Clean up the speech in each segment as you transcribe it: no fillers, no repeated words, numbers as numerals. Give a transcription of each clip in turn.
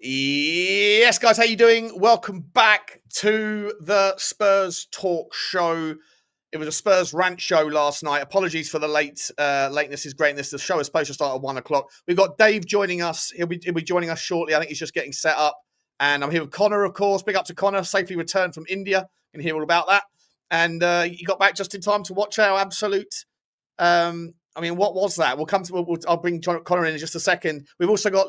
Yes, guys, how you doing? Welcome back to the Spurs Talk Show. It was a Spurs rant show last night. Apologies for the lateness is greatness. The show is supposed to start at 1 o'clock. We've got Dave joining us. He'll be joining us shortly. I think he's just getting set up. And I'm here with Connor, of course. Big up to Connor, safely returned from India. You can hear all about that. And he got back just in time to watch our absolute... what was that? I'll bring Connor in just a second. We've also got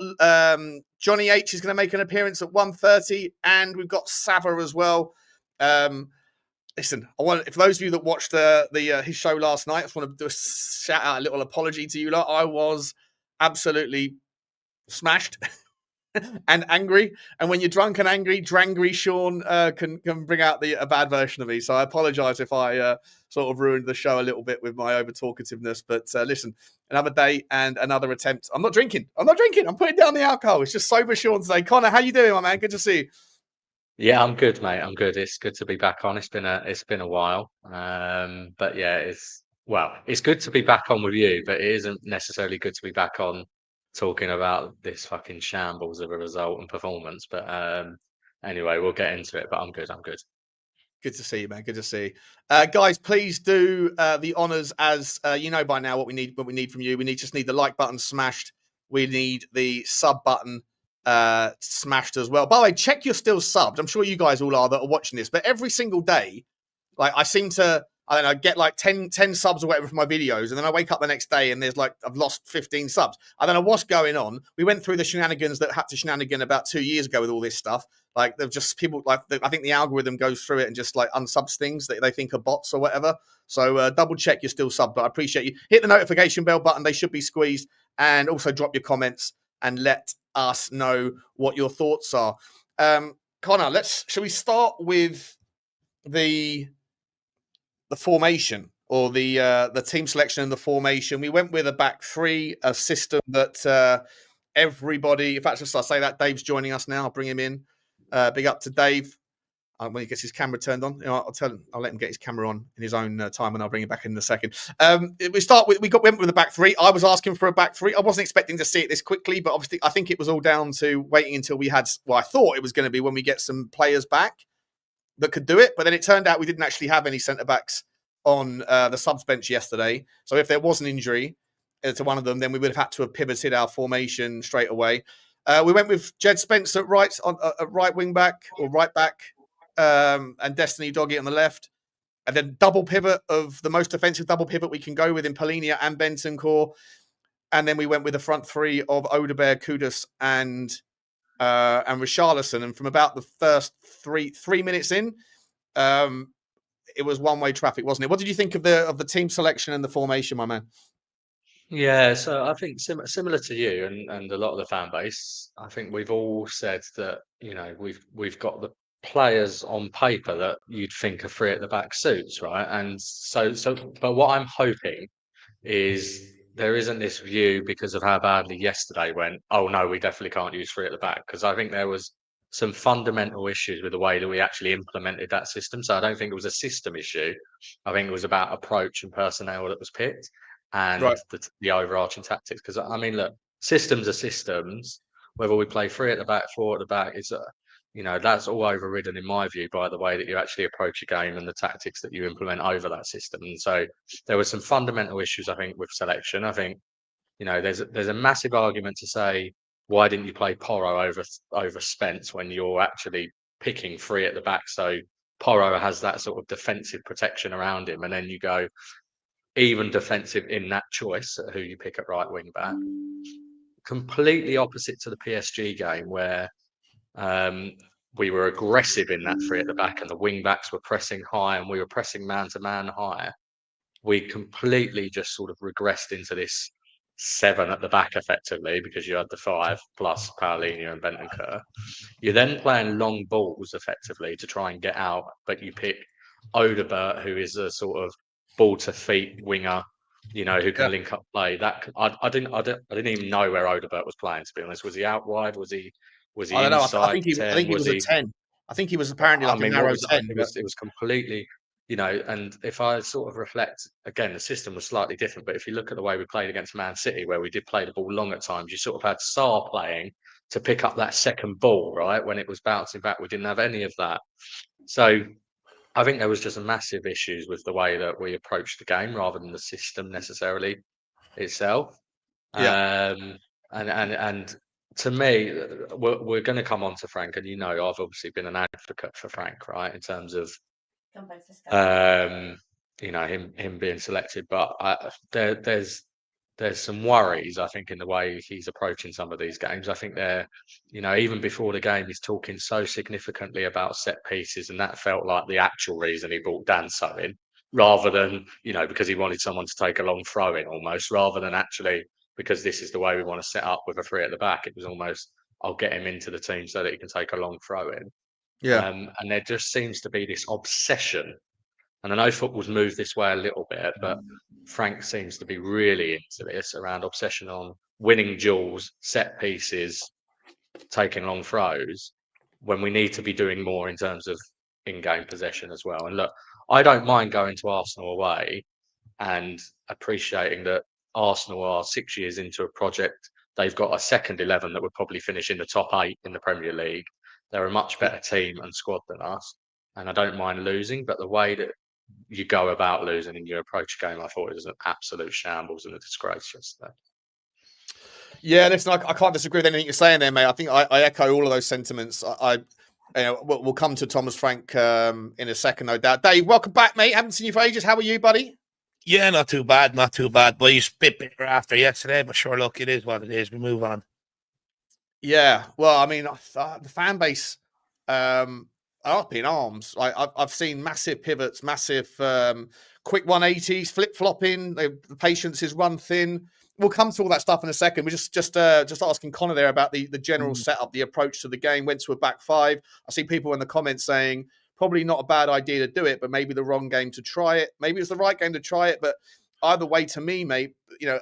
Johnny H is going to make an appearance at 1:30, and we've got Sava as well. Listen, for those of you that watched his show last night, I just want to do a shout out, a little apology to you lot. I was absolutely smashed and angry. And when you're drunk and angry, Drangry Sean can bring out a bad version of me. So I apologise if I sort of ruined the show a little bit with my over talkativeness. But listen, another day and another attempt. I'm not drinking. I'm putting down the alcohol. It's just sober Sean today. Connor, how you doing, my man? Good to see you. Yeah, I'm good, mate. I'm good. It's good to be back on. It's been a while. But yeah, it's good to be back on with you, but it isn't necessarily good to be back on talking about this fucking shambles of a result and performance. But anyway, we'll get into it. But I'm good. Good to see you, man. Good to see you. Guys, please do the honours as you know by now what we need from you. We just need the like button smashed. We need the sub button smashed as well. By the way, check you're still subbed. I'm sure you guys all are that are watching this, but every single day, like I seem to, I don't know, get like 10 subs or whatever for my videos, and then I wake up the next day and there's like, I've lost 15 subs. I don't know what's going on. We went through the shenanigans that had to shenanigan about 2 years ago with all this stuff. Like they've just people like, I think the algorithm goes through it and just like unsubs things that they think are bots or whatever. So double check you're still subbed, but I appreciate you. Hit the notification bell button. They should be squeezed, and also drop your comments and let us know what your thoughts are. Connor, shall we start with the formation or the team selection and the formation? We went with a back three, a system that everybody, in fact, just I'll say that Dave's joining us now. I'll bring him in. Big up to Dave. When he gets his camera turned on, I'll let him get his camera on in his own time, and I'll bring him back in a second. We went with the back three. I was asking for a back three. I wasn't expecting to see it this quickly, but obviously I think it was all down to waiting until we had. Well, I thought it was going to be when we get some players back that could do it, but then it turned out we didn't actually have any centre backs on the subs bench yesterday. So if there was an injury to one of them, then we would have had to have pivoted our formation straight away. We went with Jed Spence at right wing back or right back. And Destiny Udogie on the left, and then double pivot of the most offensive double pivot we can go with in Polinia and Bentancur, and then we went with the front three of Odegaard, Kudus, and Richalison. And from about the first three minutes in, it was one-way traffic, wasn't it? What did you think of the team selection and the formation, my man? Yeah, so I think similar to you and a lot of the fan base, I think we've all said that we've got the players on paper that you'd think are free at the back suits, right? And but what I'm hoping is there isn't this view because of how badly yesterday went. Oh no, we definitely can't use free at the back, because I think there was some fundamental issues with the way that we actually implemented that system. So I don't think it was a system issue. I think it was about approach and personnel that was picked and Right. the overarching tactics. Because I mean, look, systems are systems. Whether we play three at the back, four at the back, is that's all overridden in my view by the way that you actually approach a game and the tactics that you implement over that system. And so there were some fundamental issues, I think, with selection. I think, there's a massive argument to say, why didn't you play Porro over Spence when you're actually picking three at the back? So Porro has that sort of defensive protection around him, and then you go even defensive in that choice at who you pick at right wing back. Completely opposite to the PSG game where we were aggressive in that three at the back and the wing backs were pressing high and we were pressing man to man high. We completely just sort of regressed into this 7 at the back effectively, because you had the 5 plus Paulinho and Bentancur. You're then playing long balls effectively to try and get out, but you pick Odegaard, who is a sort of ball to feet winger, who can link up play. That I didn't even know where Odegaard was playing, to be honest. Was he out wide? Was he I don't know. inside? I think he was a 10. I think he was apparently like a narrow 10. It was completely. and if I sort of reflect, again, the system was slightly different, but if you look at the way we played against Man City, where we did play the ball long at times, you sort of had Sarr playing to pick up that second ball, right? When it was bouncing back, we didn't have any of that. So I think there was just massive issues with the way that we approached the game rather than the system necessarily itself. Yeah. And to me, we're going to come on to Frank, and I've obviously been an advocate for Frank, right, in terms of him being selected, but there's some worries, I think, in the way he's approaching some of these games. I think even before the game, he's talking so significantly about set pieces, and that felt like the actual reason he brought Danso in, rather than because he wanted someone to take a long throw in, almost, rather than actually because this is the way we want to set up with a three at the back. It was almost, I'll get him into the team so that he can take a long throw in. Yeah. And there just seems to be this obsession. And I know football's moved this way a little bit, but Frank seems to be really into this around obsession on winning duels, set pieces, taking long throws, when we need to be doing more in terms of in-game possession as well. And look, I don't mind going to Arsenal away and appreciating that Arsenal are 6 years into a project. They've got a second 11 that would probably finish in the top 8 in the Premier League. They're a much better team and squad than us. And I don't mind losing, but the way that you go about losing in your approach game, I thought it was an absolute shambles and a disgrace yesterday. Yeah, listen, I can't disagree with anything you're saying there, mate. I think I echo all of those sentiments. We'll come to Thomas Frank in a second, no doubt. Dave, welcome back, mate. Haven't seen you for ages. How are you, buddy? Yeah, not too bad, boys. Bit bitter after yesterday, but sure, look, it is what it is. We move on. Yeah, well, I mean, the fan base are up in arms. I've seen massive pivots, massive quick 180s, flip-flopping. The patience is run thin. We'll come to all that stuff in a second. We're just asking Connor there about the general setup, the approach to the game. Went to a back five. I see people in the comments saying probably not a bad idea to do it, but maybe the wrong game to try it. Maybe it's the right game to try it, but either way, to me, mate,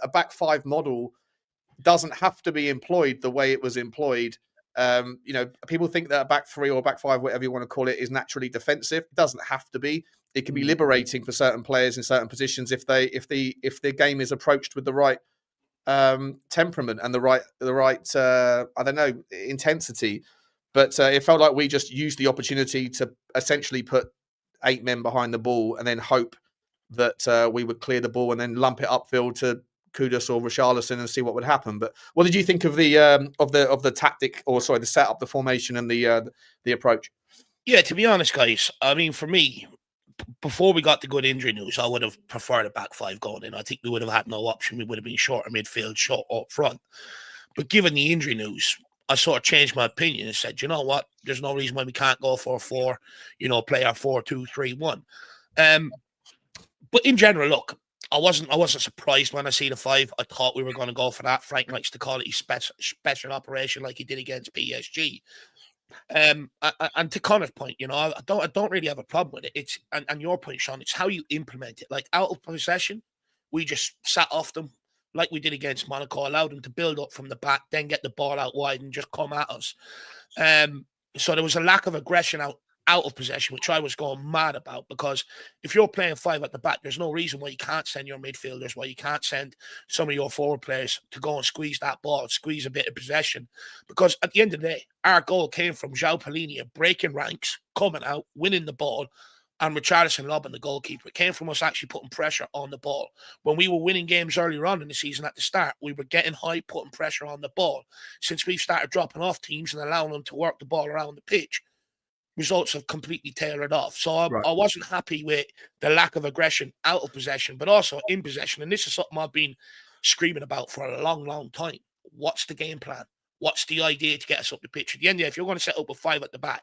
a back five model doesn't have to be employed the way it was employed. People think that a back three or back five, whatever you want to call it, is naturally defensive. It doesn't have to be. It can be liberating for certain players in certain positions if the game is approached with the right temperament and the right intensity. But it felt like we just used the opportunity to essentially put 8 men behind the ball and then hope that we would clear the ball and then lump it upfield to Kudus or Richalison and see what would happen. But what did you think of the tactic, or sorry, the setup, the formation, and the approach? Yeah, to be honest, guys, I mean, for me, before we got the good injury news, I would have preferred a back five going in. I think we would have had no option. We would have been short midfield, short up front. But given the injury news, I sort of changed my opinion and said, you know what? There's no reason why we can't go for a 4, play our 4-2-3-1. But in general, look, I wasn't surprised when I see the 5. I thought we were going to go for that. Frank likes to call it his special operation, like he did against PSG. And to Connor's point, I don't really have a problem with it. It's and your point, Sean, it's how you implement it. Like out of possession, we just sat off them like we did against Monaco, allowed them to build up from the back, then get the ball out wide and just come at us. So there was a lack of aggression out of possession, which I was going mad about, because if you're playing 5 at the back, there's no reason why you can't send your midfielders, why you can't send some of your forward players to go and squeeze that ball, squeeze a bit of possession. Because at the end of the day, our goal came from João Palhinha breaking ranks, coming out, winning the ball, and Richalison lobbing the goalkeeper. It came from us actually putting pressure on the ball. When we were winning games earlier on in the season at the start, we were getting high, putting pressure on the ball. Since we've started dropping off teams and allowing them to work the ball around the pitch, results have completely tailored off. So I wasn't happy with the lack of aggression out of possession, but also in possession. And this is something I've been screaming about for a long, long time. What's the game plan? What's the idea to get us up the pitch? At the end of the day, if you're going to set up a 5 at the back,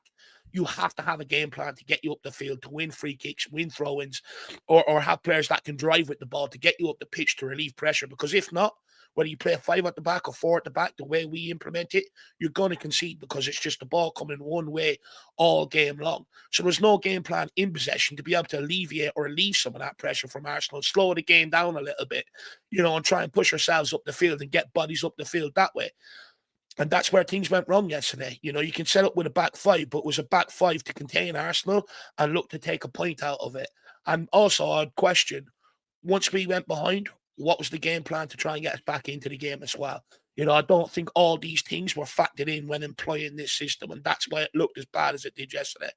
you have to have a game plan to get you up the field, to win free kicks, win throw-ins, or have players that can drive with the ball to get you up the pitch to relieve pressure. Because if not, whether you play a 5 at the back or 4 at the back, the way we implement it, you're going to concede, because it's just the ball coming one way all game long. So there's no game plan in possession to be able to alleviate or relieve some of that pressure from Arsenal, slow the game down a little bit, and try and push ourselves up the field and get bodies up the field that way. And that's where things went wrong yesterday. You can set up with a back 5, but it was a back 5 to contain Arsenal and look to take a point out of it. And also, I'd question, once we went behind, what was the game plan to try and get us back into the game as well? I don't think all these things were factored in when employing this system, and that's why it looked as bad as it did yesterday.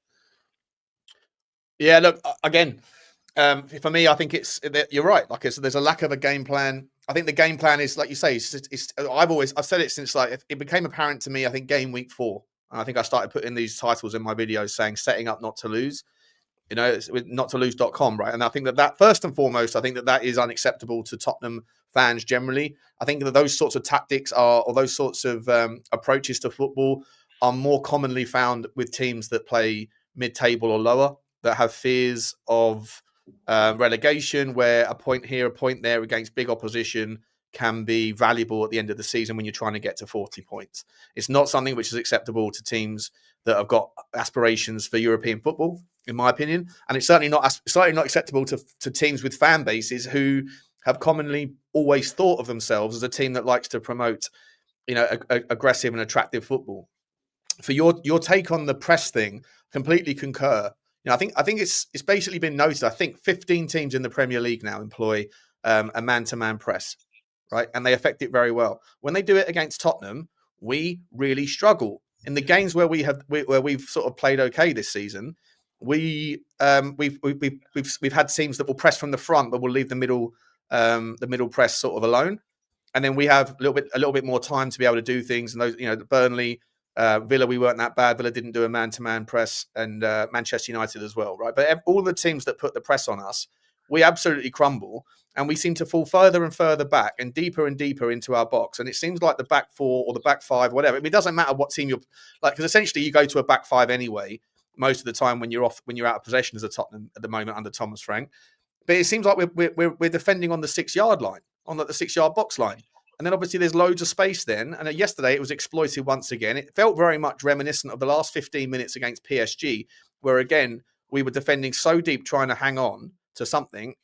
Yeah, look, again, for me, I think you're right. Like, there's a lack of a game plan. I think the game plan is, like you say, I've said it since it became apparent to me, I think game week 4. And I think I started putting these titles in my videos saying setting up not to lose, it's with nottolose.com, right? And I think that first and foremost, I think that is unacceptable to Tottenham fans generally. I think that those sorts of tactics or those sorts of approaches to football are more commonly found with teams that play mid-table or lower, that have fears of relegation, where a point here, a point there against big opposition can be valuable at the end of the season when you're trying to get to 40 points. It's not something which is acceptable to teams that have got aspirations for European football, in my opinion. And it's certainly not acceptable to teams with fan bases who have commonly always thought of themselves as a team that likes to promote, aggressive and attractive football. For your take on the press thing, completely concur. I think it's basically been noted. I think 15 teams in the Premier League now employ a man-to-man press, right? And they affect it very well. When they do it against Tottenham, we really struggle. In the games where we've sort of played okay this season, we've had teams that will press from the front, but will leave the middle press sort of alone, and then we have a little bit more time to be able to do things. And those, Burnley, Villa, we weren't that bad. Villa didn't do a man-to-man press, and Manchester United as well, right? But all the teams that put the press on us, we absolutely crumble, and we seem to fall further and further back and deeper into our box. And it seems like the back 4 or the back 5, whatever. It doesn't matter what team you're like, because essentially you go to a back 5 anyway most of the time when you're out of possession as a Tottenham at the moment under Thomas Frank. But it seems like we're defending on the 6-yard line, on the 6-yard box line. And then obviously there's loads of space then. And yesterday it was exploited once again. It felt very much reminiscent of the last 15 minutes against PSG, where again, we were defending so deep trying to hang on to something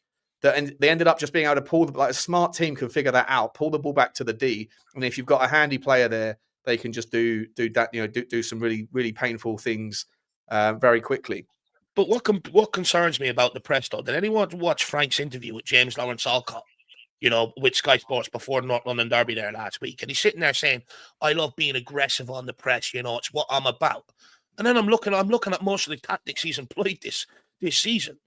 that they ended up just being able to pull, like a smart team can figure that out, pull the ball back to the D. And if you've got a handy player there, they can just do that, do some really, really painful things very quickly. But what concerns me about the press, though, did anyone watch Frank's interview with James Lawrence Alcott, with Sky Sports before North London Derby there last week? And he's sitting there saying, I love being aggressive on the press, it's what I'm about. And then I'm looking at most of the tactics he's employed this season.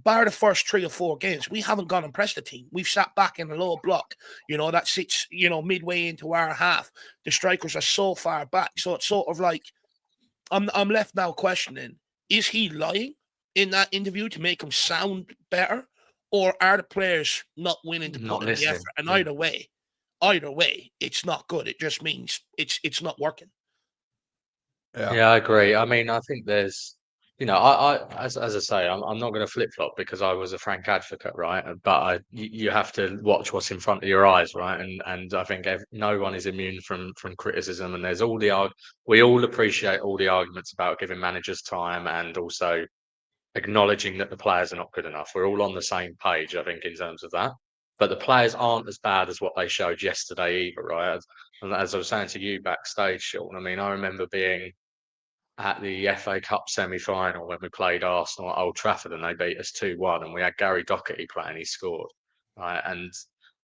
Bar the first 3 or 4 games, we haven't gone and pressed the team. We've sat back in the low block, that sits, midway into our half. The strikers are so far back. So it's sort of like, I'm left now questioning, is he lying in that interview to make him sound better? Or are the players not willing to put in the effort? And either way, it's not good. It just means it's not working. Yeah, I agree. I mean, I think there's, I as I say, I'm not going to flip flop because I was a Frank advocate, right? But you have to watch what's in front of your eyes, right? And I think no one is immune from criticism. And there's we all appreciate all the arguments about giving managers time and also acknowledging that the players are not good enough. We're all on the same page, I think, in terms of that. But the players aren't as bad as what they showed yesterday either, right? And as I was saying to you backstage, Sean, I mean, I remember being at the FA Cup semi-final when we played Arsenal at Old Trafford and they beat us 2-1, and we had Gary Doherty playing, he scored, right? And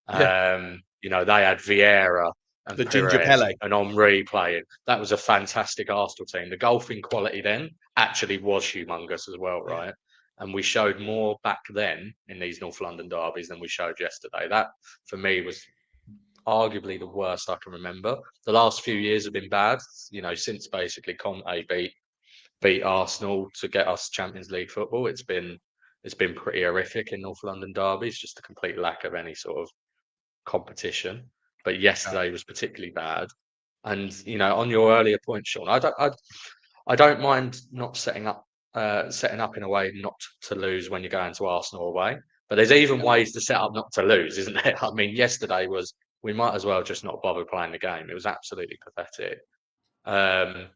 they had Vieira and the Ginger Perez Pele and Henry playing. That was a fantastic Arsenal team. The golfing quality then actually was humongous as well, right? Yeah. And we showed more back then in these North London derbies than we showed yesterday. That, for me, was arguably the worst I can remember. The last few years have been bad, since basically Conte beat Arsenal to get us Champions League football. It's been pretty horrific in North London derbies, just a complete lack of any sort of competition. But yesterday was particularly bad. And on your earlier point, Sean, I don't mind not setting up in a way not to lose when you're going to Arsenal away. But there's even ways to set up not to lose, isn't there? I mean, yesterday we might as well just not bother playing the game. It was absolutely pathetic. I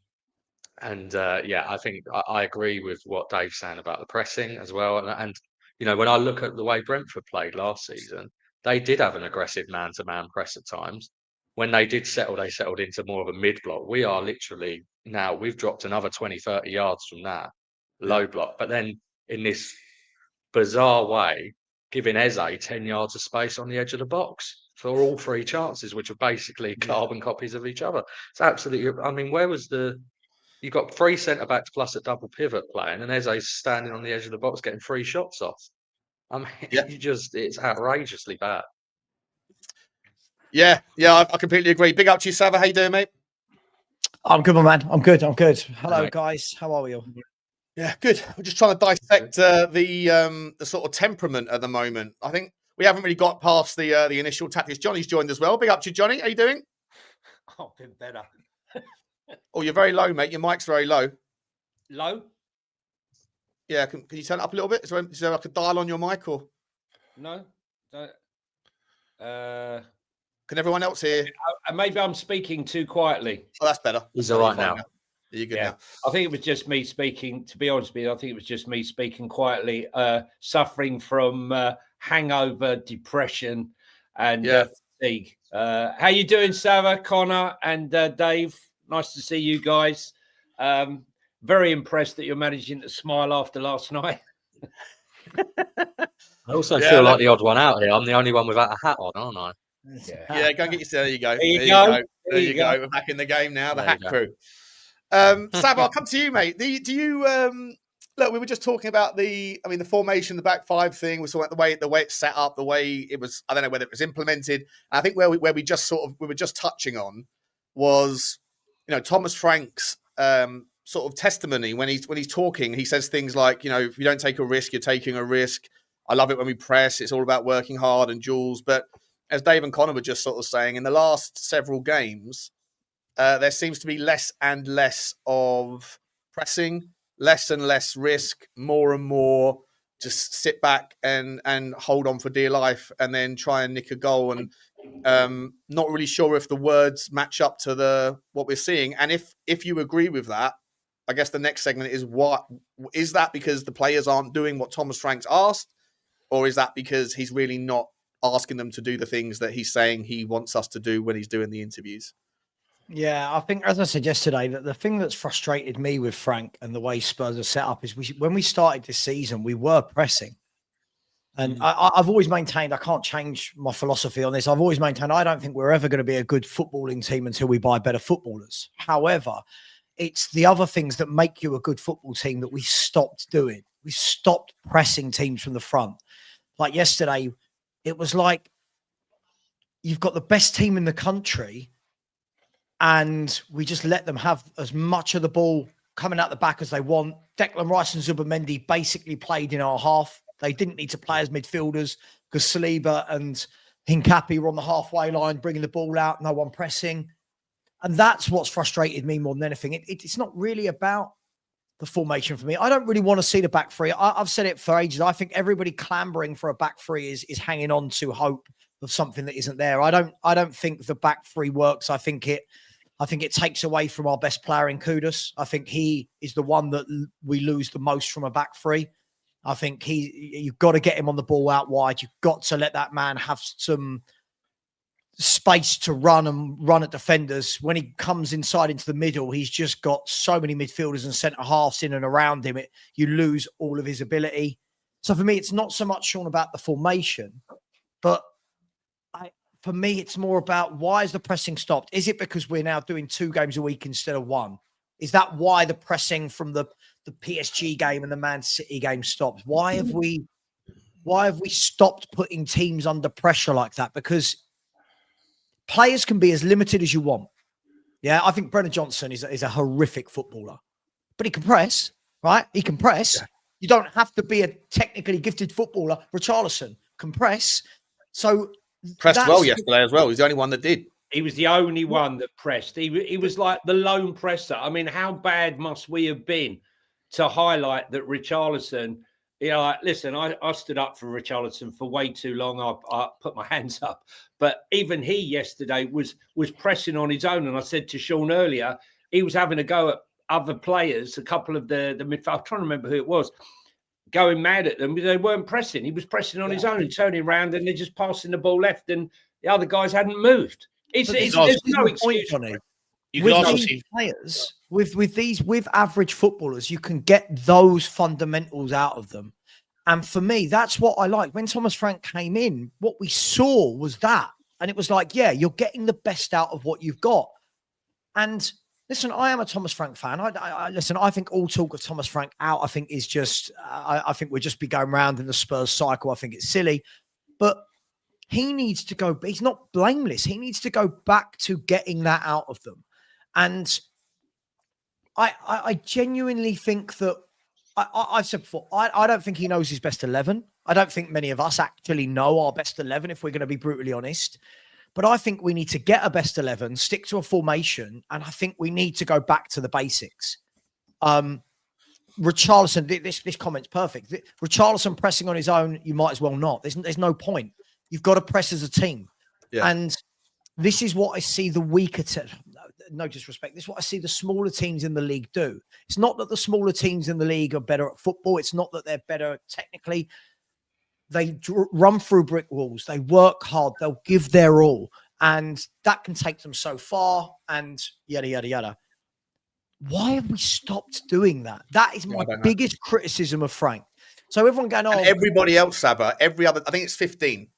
think I agree with what Dave's saying about the pressing as well. And when I look at the way Brentford played last season, they did have an aggressive man-to-man press at times. When they did settle, they settled into more of a mid-block. We are literally now, we've dropped another 20, 30 yards from that low block. But then in this bizarre way giving Eze 10 yards of space on the edge of the box for all 3 chances, which are basically carbon copies of each other. It's absolutely, I mean, where was you got 3 centre-backs plus a double pivot playing, and Eze's standing on the edge of the box getting 3 shots off. I mean, it's outrageously bad. Yeah, I completely agree. Big up to you, Sava. How you doing, mate? I'm good, my man. I'm good. Hello, guys. How are we all? Yeah, good. We're just trying to dissect the sort of temperament at the moment. I think we haven't really got past the initial tactics. Johnny's joined as well. Big up to you, Johnny. How you doing? Oh, been better. Oh, you're very low, mate. Your mic's very low. Low? Yeah, can you turn it up a little bit? Is there like a dial on your mic or? No. Don't. Can everyone else hear? Maybe I'm speaking too quietly. Oh, that's better. He's all right now. You're good now. I think it was just me speaking. To be honest with you, I think it was just me speaking quietly, suffering from hangover, depression, and fatigue. How you doing, Sava, Connor, and Dave? Nice to see you guys. Very impressed that you're managing to smile after last night. I also feel like the odd one out here. I'm the only one without a hat on, aren't I? Yeah, go and get yourself. There you go. There you go. We're back in the game now. The There hat you go. crew. Sab, I'll come to you, mate. Do you look? We were just talking about the formation, the back 5 thing. We saw the way it's set up, the way it was. I don't know whether it was implemented. I think where we were just touching on was, Thomas Frank's sort of testimony when he's talking. He says things like, if you don't take a risk, you're taking a risk. I love it when we press. It's all about working hard and duels. But as Dave and Connor were just sort of saying, in the last several games, there seems to be less and less of pressing, less and less risk, more and more just sit back and hold on for dear life and then try and nick a goal. And not really sure if the words match up to what we're seeing. And if you agree with that, I guess the next segment is, what is that because the players aren't doing what Thomas Frank's asked, or is that because he's really not asking them to do the things that he's saying he wants us to do when he's doing the interviews? Yeah, I think, as I said yesterday, that the thing that's frustrated me with Frank and the way Spurs are set up is when we started this season, we were pressing. And I've always maintained, I can't change my philosophy on this. I've always maintained, I don't think we're ever going to be a good footballing team until we buy better footballers. However, it's the other things that make you a good football team that we stopped doing. We stopped pressing teams from the front. Like yesterday, it was like you've got the best team in the country and we just let them have as much of the ball coming out the back as they want. Declan Rice and Zubimendi basically played in our half. They didn't need to play as midfielders because Saliba and Hincapie were on the halfway line, bringing the ball out, no one pressing. And that's what's frustrated me more than anything. It's not really about the formation for me. I don't really want to see the back 3. I've said it for ages. I think everybody clambering for a back 3 is hanging on to hope of something that isn't there. I don't think the back 3 works. I think it takes away from our best player in Kudus. I think he is the one that we lose the most from a back 3. I think you've got to get him on the ball out wide. You've got to let that man have some space to run at defenders. When he comes inside into the middle, he's just got so many midfielders and centre halves in and around him. You lose all of his ability. So for me, it's not so much, Sean, about the formation, but for me, it's more about, why is the pressing stopped? Is it because we're now doing 2 games a week instead of 1? Is that why the pressing from the PSG game and the Man City game stopped? Why have we stopped putting teams under pressure like that? Because players can be as limited as you want. Yeah, I think Brennan Johnson is a horrific footballer, but he can press, right? He can press. Yeah. You don't have to be a technically gifted footballer. Richalison can press. So pressed well yesterday as well. He's the only one that did. He was the only one that pressed. He was like the lone presser. I mean, how bad must we have been to highlight that Richarlison, listen, I stood up for Richarlison for way too long. I put my hands up. But even he yesterday was pressing on his own. And I said to Sean earlier, he was having a go at other players, a couple of the midfield. I'm trying to remember who it was, going mad at them. They weren't pressing. He was pressing on his own and turning around, and they're just passing the ball left, and the other guys hadn't moved. There's no excuse for it. You with can also these see players, with average footballers, you can get those fundamentals out of them. And for me, that's what I like. When Thomas Frank came in, what we saw was that. And it was like, yeah, you're getting the best out of what you've got. And listen, I am a Thomas Frank fan. Listen, I think all talk of Thomas Frank out, I think is just, I think we'll just be going round in the Spurs cycle. I think it's silly. But he needs to go, he's not blameless. He needs to go back to getting that out of them. And I genuinely think that, I've said before, I don't think he knows his best 11. I don't think many of us actually know our best 11, if we're going to be brutally honest. But I think we need to get a best 11, stick to a formation, and I think we need to go back to the basics. Richalison, this comment's perfect. Richalison pressing on his own, you might as well not. There's no point. You've got to press as a team. Yeah. And this is what I see the weaker no disrespect. This is what I see the smaller teams in the league do. It's not that the smaller teams in the league are better at football. It's not that they're better technically. They run through brick walls. They work hard. They'll give their all. And that can take them so far and yada, yada, yada. Why have we stopped doing that? That is my biggest criticism of Frank. So everyone going, and everybody else, Sabah, every other, I think it's 15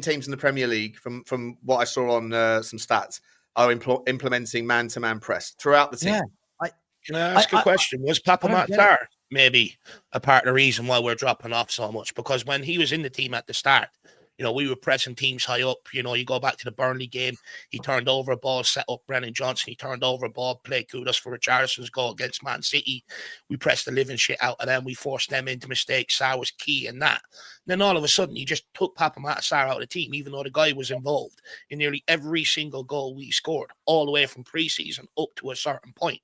teams in the Premier League from what I saw on some stats are implementing man-to-man press throughout the team. Yeah. Can I ask a question? Was Pape Matar Sarr maybe a part of the reason why we're dropping off so much? Because when he was in the team at the start, we were pressing teams high up. You go back to the Burnley game. He turned over a ball, set up Brennan Johnson. He turned over a ball, played kudos for Richarlison's goal against Man City. We pressed the living shit out of them. We forced them into mistakes. Sarr was key in that. And then all of a sudden, he just took Pape Matar Sarr out of the team, even though the guy was involved in nearly every single goal we scored, all the way from pre-season up to a certain point.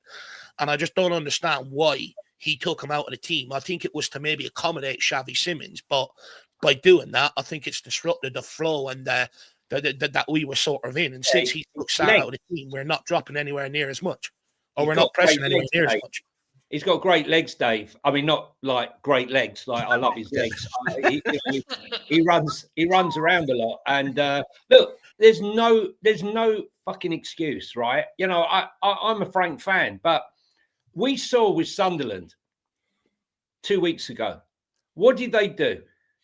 And I just don't understand why he took him out of the team. I think it was to maybe accommodate Xavi Simons, but by doing that, I think it's disrupted the flow and that we were sort of in. And since he took Sarr out of the team, we're not dropping anywhere near as much, or we're not pressing anywhere near as much. He's got great legs, Dave. I mean, not like great legs. Like I love his legs. He runs around a lot. And look, there's no fucking excuse, right? I'm a Frank fan, but we saw with Sunderland 2 weeks ago. What did they do?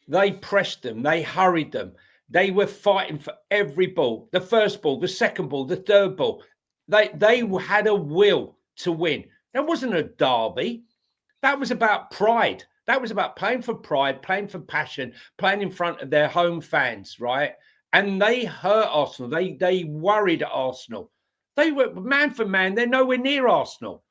They pressed them. They hurried them. They were fighting for every ball. The first ball, the second ball, the third ball. They had a will to win. That wasn't a derby. That was about pride. That was about playing for pride, playing for passion, playing in front of their home fans, right? And they hurt Arsenal. They worried Arsenal. They were man for man. They're nowhere near Arsenal.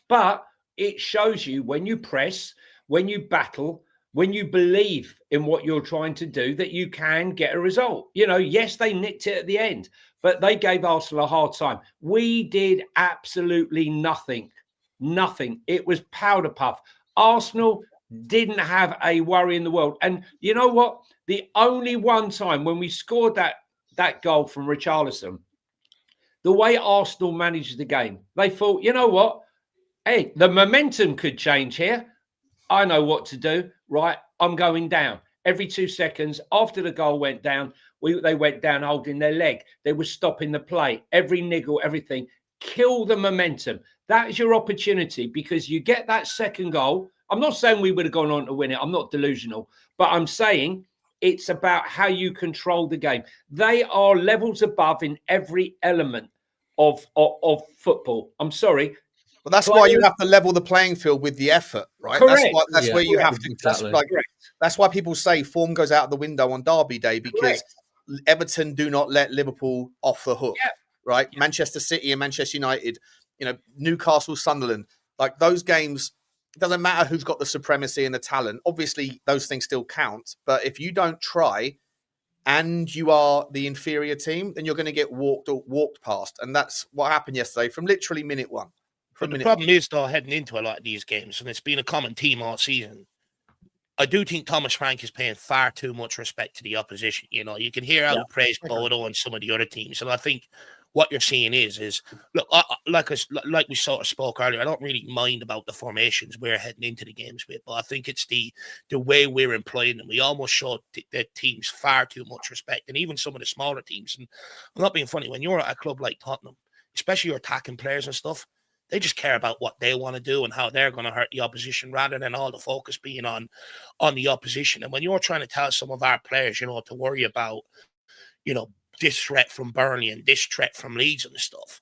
But it shows you when you press, when you battle, when you believe in what you're trying to do, that you can get a result. Yes, they nicked it at the end, but they gave Arsenal a hard time. We did absolutely nothing. Nothing. It was powder puff. Arsenal didn't have a worry in the world. And you know what? The only one time when we scored that goal from Richarlison, the way Arsenal managed the game, they thought, you know what? Hey, the momentum could change here. I know what to do, right? I'm going down. Every 2 seconds after the goal went down, they went down holding their leg. They were stopping the play. Every niggle, everything. Kill the momentum. That is your opportunity, because you get that second goal. I'm not saying we would have gone on to win it. I'm not delusional. But I'm saying it's about how you control the game. They are levels above in every element of football. I'm sorry. Well, that's why you have to level the playing field with the effort, right? Correct. That's where you have to. Exactly. That's why people say form goes out the window on Derby Day, because Everton do not let Liverpool off the hook, right? Yeah. Manchester City and Manchester United, Newcastle, Sunderland, like those games. It doesn't matter who's got the supremacy and the talent. Obviously, those things still count. But if you don't try, and you are the inferior team, then you're going to get walked past, and that's what happened yesterday from literally minute one. But the problem is, though, heading into a lot of these games, and it's been a common theme all season, I do think Thomas Frank is paying far too much respect to the opposition. You can hear how he praised Bodo and some of the other teams. And I think what you're seeing is look, like we sort of spoke earlier, I don't really mind about the formations we're heading into the games with, but I think it's the way we're employing them. We almost showed the teams far too much respect, and even some of the smaller teams. And I'm not being funny, when you're at a club like Tottenham, especially your attacking players and stuff, They just care about what they want to do and how they're going to hurt the opposition, rather than all the focus being on the opposition. And when you're trying to tell some of our players, you know, to worry about, you know, this threat from Burnley and this threat from Leeds and stuff,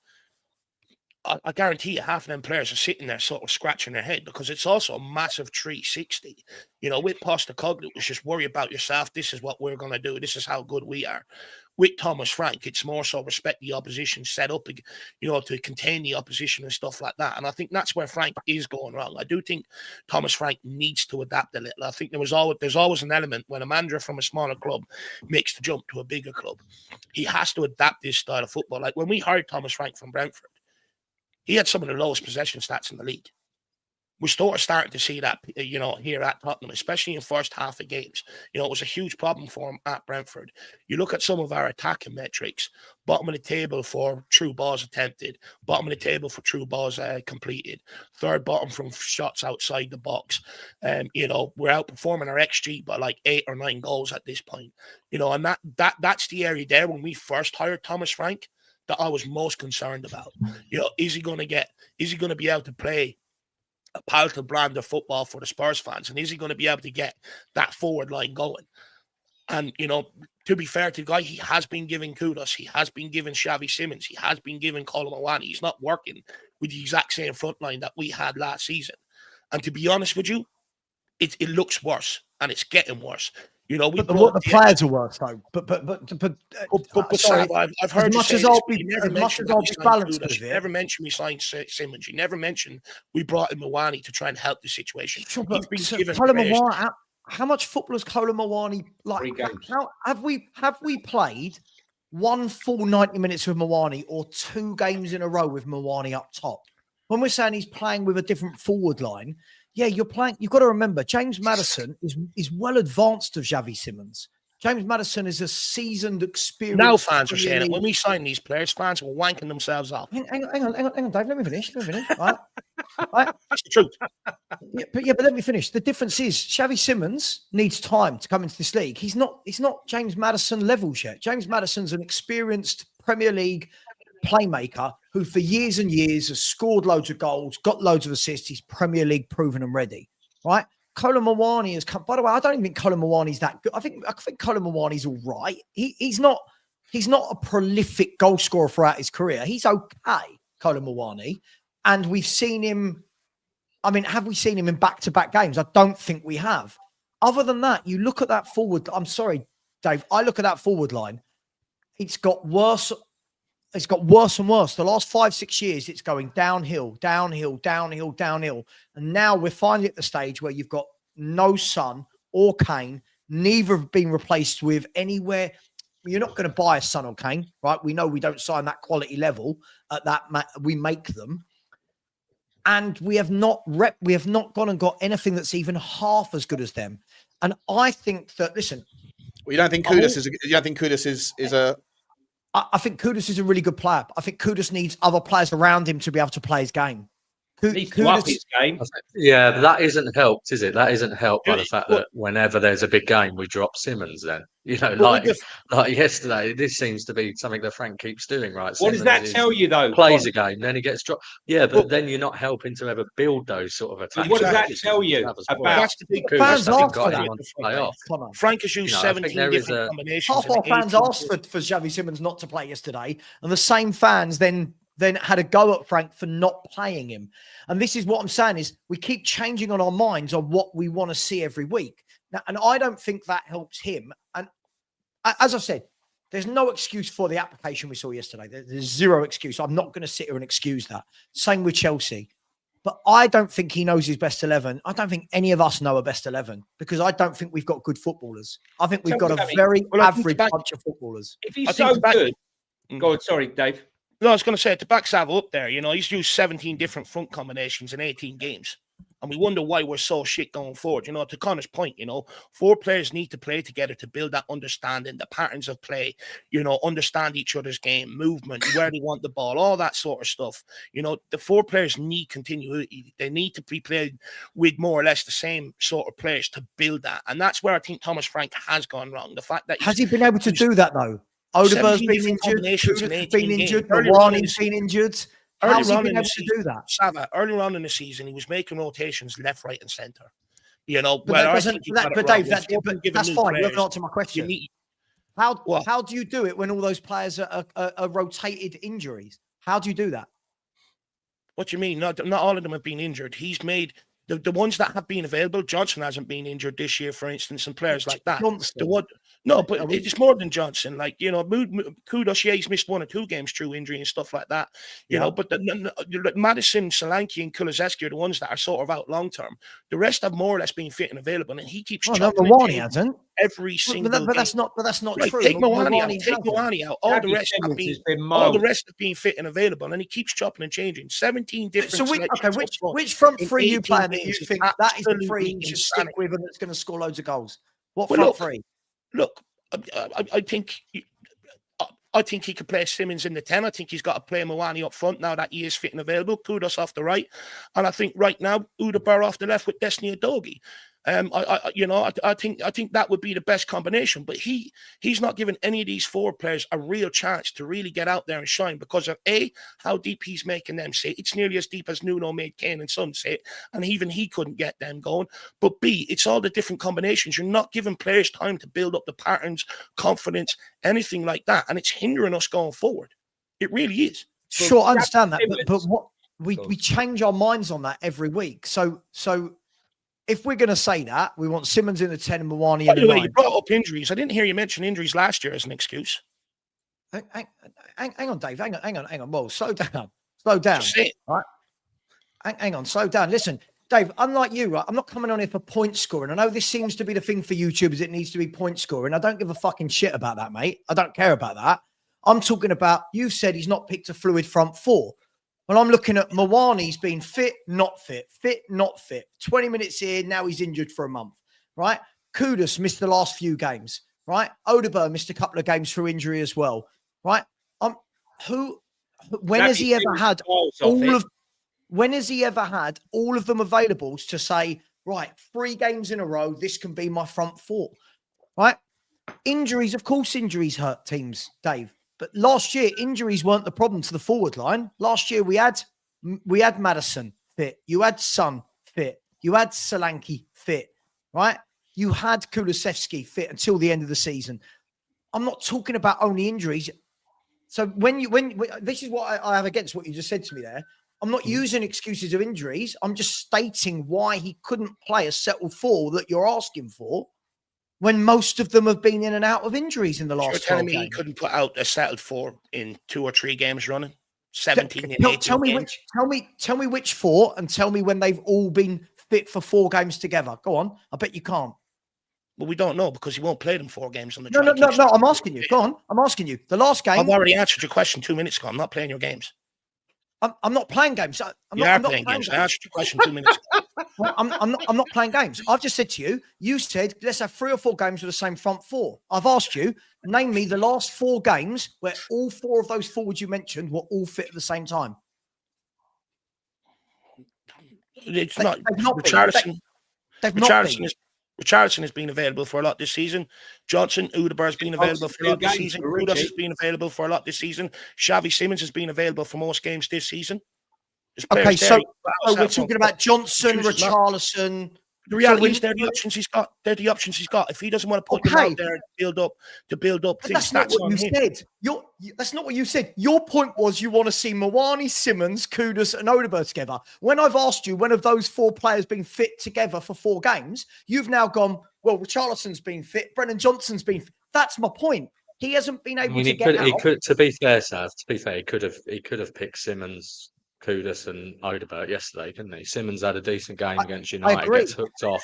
I guarantee you half of them players are sitting there sort of scratching their head, because it's also a massive 360. You know, with Postecoglou, it's just worry about yourself. This is what we're going to do. This is how good we are. With Thomas Frank, it's more so respect the opposition, set up, you know, to contain the opposition and stuff like that. And I think that's where Frank is going wrong. I do think Thomas Frank needs to adapt a little. I think there's always an element when a manager from a smaller club makes the jump to a bigger club, he has to adapt this style of football. Like when we hired Thomas Frank from Brentford, he had some of the lowest possession stats in the league. We're starting to see that, you know, here at Tottenham, especially in first half of games. You know, it was a huge problem for him at Brentford. You look at some of our attacking metrics, bottom of the table for true balls attempted, bottom of the table for true balls completed, third bottom from shots outside the box. You know, we're outperforming our XG by like 8 or 9 goals at this point. You know, and that's the area there when we first hired Thomas Frank that I was most concerned about. You know, is he going to be able to play a palatable brand of football for the Spurs fans? And is he going to be able to get that forward line going? And, you know, to be fair to the guy, he has been giving kudos. He has been giving Xavi Simons. He has been giving Colin Mawani. He's not working with the exact same front line that we had last season. And to be honest with you, it looks worse, and it's getting worse. You know, the players are worse though. But sorry, I've heard as much as I'll be balanced with it. You never mentioned we signed Simmons. You never mentioned we brought in Mawani to try and help the situation. Sure, but Mawani, how much football has Colin Mawani like? How have we played one full 90 minutes with Mawani or 2 games in a row with Mawani up top? When we're saying he's playing with a different forward line. Yeah, you've got to remember, James Maddison is well advanced of Xavi Simons. James Maddison is a seasoned, experienced. Now fans are saying it. When we sign these players, fans are wanking themselves off. Hang on, Dave. Let me finish. Right? That's the truth. But let me finish. The difference is Xavi Simons needs time to come into this league. He's not James Maddison levels yet. James Maddison's an experienced Premier League playmaker who for years and years has scored loads of goals, got loads of assists. He's Premier League proven and ready, right? Colin Mawani has come. By the way, I don't even think Colin Mawani's that good. I think Colin Mawani's all right. He's not a prolific goal scorer throughout his career. He's okay, Colin Mawani. And we've seen him. I mean, have we seen him in back-to-back games? I don't think we have. Other than that, you look at that forward. I'm sorry, Dave. I look at that forward line. It's got worse. It's got worse and worse. The last 5-6 years, it's going downhill. And now we're finally at the stage where you've got no Son or Kane. Neither have been replaced with anywhere. You're not going to buy a Son or Kane, right? We know we don't sign that quality level at that. We make them. And we have not gone and got anything that's even half as good as them. And I think that, listen. Well, you don't think Kudus is a... I think Kudus is a really good player. I think Kudus needs other players around him to be able to play his game. Needs to up his game. Yeah, but that isn't helped, is it? That isn't helped by the fact that whenever there's a big game, we drop Simmons then. You know, like yesterday, this seems to be something that Frank keeps doing, right? What does that tell you, though? Plays a game, then he gets dropped. Yeah, but then you're not helping to ever build those sort of attacks. What does that tell you about fans asked for that? Frank has used 17 different combinations. Half our fans asked for Xavi Simons not to play yesterday, and the same fans then had a go at Frank for not playing him. And this is what I'm saying is we keep changing on our minds on what we want to see every week. Now, and I don't think that helps him. And as I said, there's no excuse for the application we saw yesterday. There's zero excuse. I'm not going to sit here and excuse that. Same with Chelsea. But I don't think he knows his best 11. I don't think any of us know a best 11 because I don't think we've got good footballers. I think we've got a very average bunch of footballers. If he's so good... Go on, sorry, Dave. No, I was going to say, to back Savo up there, you know, he's used 17 different front combinations in 18 games. And we wonder why we're so shit going forward. You know, to Connor's point, you know, 4 players need to play together to build that understanding, the patterns of play, you know, understand each other's game, movement, where they want the ball, all that sort of stuff. You know, the 4 players need continuity. They need to be played with more or less the same sort of players to build that. And that's where I think Thomas Frank has gone wrong. The fact that has he been able to do that, though? Odegaard's been injured. Kudos has been injured. Mawani's been injured. How's he been able to do that? Sava, earlier on in the season, he was making rotations left, right, and centre. You know, But well, Dave, that's fine. You haven't answered my question. How do you do it when all those players are rotated injuries? How do you do that? What do you mean? Not all of them have been injured. He's made the ones that have been available. Johnson hasn't been injured this year, for instance, and players like that. But it's more than Johnson. Like, you know, Kudos, yeah, he's missed 1 or 2 games through injury and stuff like that. You know, but Maddison, Solanke, and Kulusevski are the ones that are sort of out long term. The rest have more or less been fit and available, and he keeps chopping Mawani hasn't. Every single but that's not right, true. Take Mawani out. All the rest have been fit and available, and he keeps chopping and changing. 17 different. So which front three you play that you think that is the three you should stick with and that's going to score loads of goals? What front three? Look, I think he could play Simmons in the 10. I think he's got to play Mawani up front now that he is fit and available. Kudos off the right, and I think right now Udogie off the left with Destiny Udogie. I think that would be the best combination. But he's not giving any of these forward players a real chance to really get out there and shine because of how deep he's making them sit. It's nearly as deep as Nuno made Kane and Son sit, and even he couldn't get them going. But B, it's all the different combinations. You're not giving players time to build up the patterns, confidence, anything like that, and it's hindering us going forward. It really is. Sure, I understand that, but what we change our minds on that every week. So. If we're going to say that, we want Simmons in the 10 and Mawani in the 9. You brought up injuries. I didn't hear you mention injuries last year as an excuse. Hang on, Dave. Hang on. Well, slow down. All right? Hang on, slow down. Listen, Dave, unlike you, right, I'm not coming on here for point scoring. I know this seems to be the thing for YouTubers. It needs to be point scoring. I don't give a fucking shit about that, mate. I don't care about that. I'm talking about, you said he's not picked a fluid front 4. Well, I'm looking at Mawani's been fit, not fit. 20 minutes here, now he's injured for a month, right? Kudos missed the last few games, right? Udogie missed a couple of games through injury as well, right? When has he ever had all of them available to say, right, 3 games in a row, this can be my front 4, right? Injuries, of course, injuries hurt teams, Dave. But last year, injuries weren't the problem to the forward line. Last year, we had Maddison fit. You had Son fit. You had Solanke fit, right? You had Kulusevski fit until the end of the season. I'm not talking about only injuries. So when this is what I have against what you just said to me there. I'm not using excuses of injuries. I'm just stating why he couldn't play a settled 4 that you're asking for, when most of them have been in and out of injuries in the last 12 games. You're telling me he couldn't put out a settled 4 in 2 or 3 games running? 17 in 18 tell me which 4 and tell me when they've all been fit for 4 games together. Go on. I bet you can't. Well, we don't know because he won't play them 4 games on the No, I'm asking you. Go on. I'm asking you. The last game. I've already answered your question 2 minutes ago. I'm not playing your games. I'm not playing games. I'm not playing games. I answered your question 2 minutes ago. Well, I'm not playing games. I've just said to you, you said, let's have 3 or 4 games with the same front 4. I've asked you, name me the last 4 games where all 4 of those forwards you mentioned were all fit at the same time. It's not. Richalison has been available for a lot this season. Johnson, Udogie has been available for a lot this season. Kudos has been available for a lot this season. Xavi Simmons has been available for most games this season. Okay, so we're talking about Johnson, Richalison. The reality is they're the options he's got. They're the options he's got. If he doesn't want to put them out there and build up things, that's not what you said. That's not what you said. Your point was you want to see Mawani, Simmons, Kudos, and Udogie together. When I've asked you when have those 4 players been fit together for 4 games, you've now gone, well, Richarlison's been fit, Brennan Johnson's been fit. That's my point. He hasn't been able to get out. He could, to be fair, Sav, he could have picked Simmons, Kudos and Udogie yesterday, couldn't he? Simmons had a decent game against United, gets hooked off,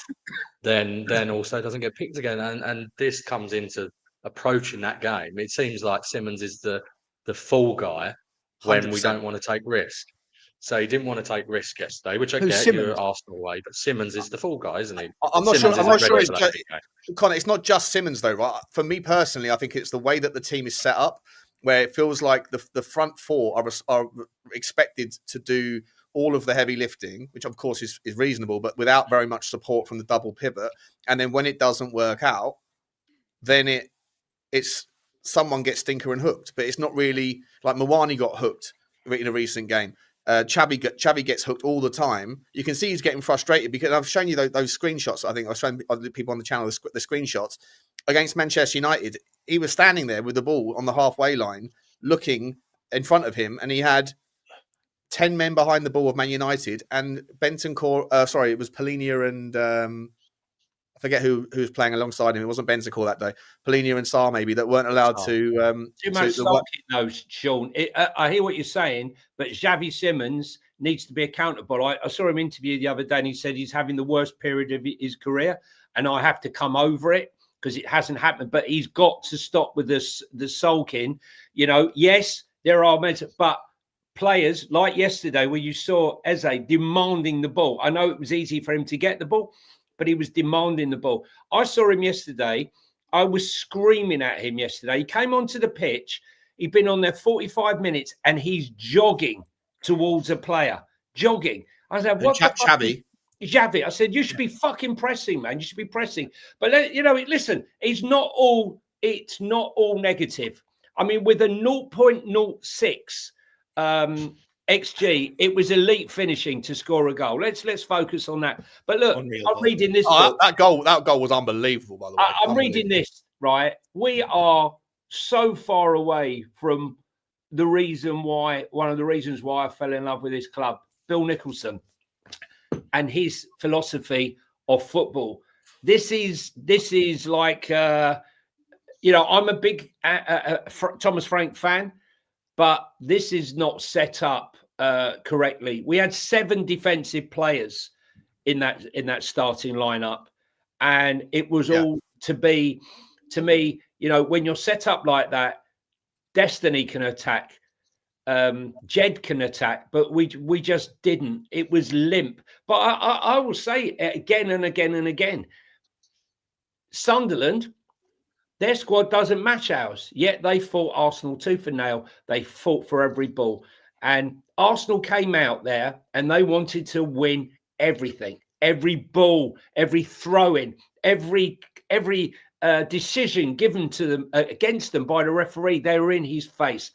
then also doesn't get picked again. And this comes into approaching that game. It seems like Simmons is the fall guy when 100%. We don't want to take risk. So he didn't want to take risk yesterday, which I get, you're Arsenal way, but Simmons is the fall guy, isn't he? I'm not sure it's just, Connor, it's not just Simmons though, right? For me personally, I think it's the way that the team is set up, where it feels like the front 4 are expected to do all of the heavy lifting, which of course is reasonable, but without very much support from the double pivot. And then when it doesn't work out, then it's someone gets stinker and hooked. But it's not really like Mawani got hooked in a recent game. Xavi gets hooked all the time. You can see he's getting frustrated because I've shown you those screenshots. I think I've shown other people on the channel the screenshots against Manchester United. He was standing there with the ball on the halfway line, looking in front of him, and he had 10 men behind the ball of Man United, and it was Polinia and I forget who was playing alongside him. It wasn't Bentancur that day. Polinia and Sarr maybe that weren't allowed to. Too much sulking those, Sean. I hear what you're saying, but Xavi Simons needs to be accountable. I saw him interview the other day, and he said he's having the worst period of his career, and I have to come over it because it hasn't happened. But he's got to stop with the sulking. You know, yes, there are but players like yesterday where you saw Eze demanding the ball. I know it was easy for him to get the ball, but he was demanding the ball. I saw him yesterday. I was screaming at him yesterday. He came onto the pitch. He'd been on there 45 minutes and he's jogging towards a player. Jogging. I said, what the fuck? Xavi. I said, you should be fucking pressing, man. You should be pressing. But, listen, it's not all negative. I mean, with a 0.06 XG, it was elite finishing to score a goal. Let's focus on that. But look, I'm reading this. That goal was unbelievable, by the way. I'm reading this, right? We are so far away from one of the reasons why I fell in love with this club, Bill Nicholson, and his philosophy of football. This is like, I'm a big Thomas Frank fan. But this is not set up correctly. We had 7 defensive players in that starting lineup, and it was all to me, when you're set up like that, Destiny can attack, Jed can attack, but we just didn't. It was limp. But I will say it again and again and again. Sunderland, their squad doesn't match ours, yet they fought Arsenal tooth and nail. They fought for every ball. And Arsenal came out there and they wanted to win everything, every ball, every throw-in, every decision given to them against them by the referee. They were in his face.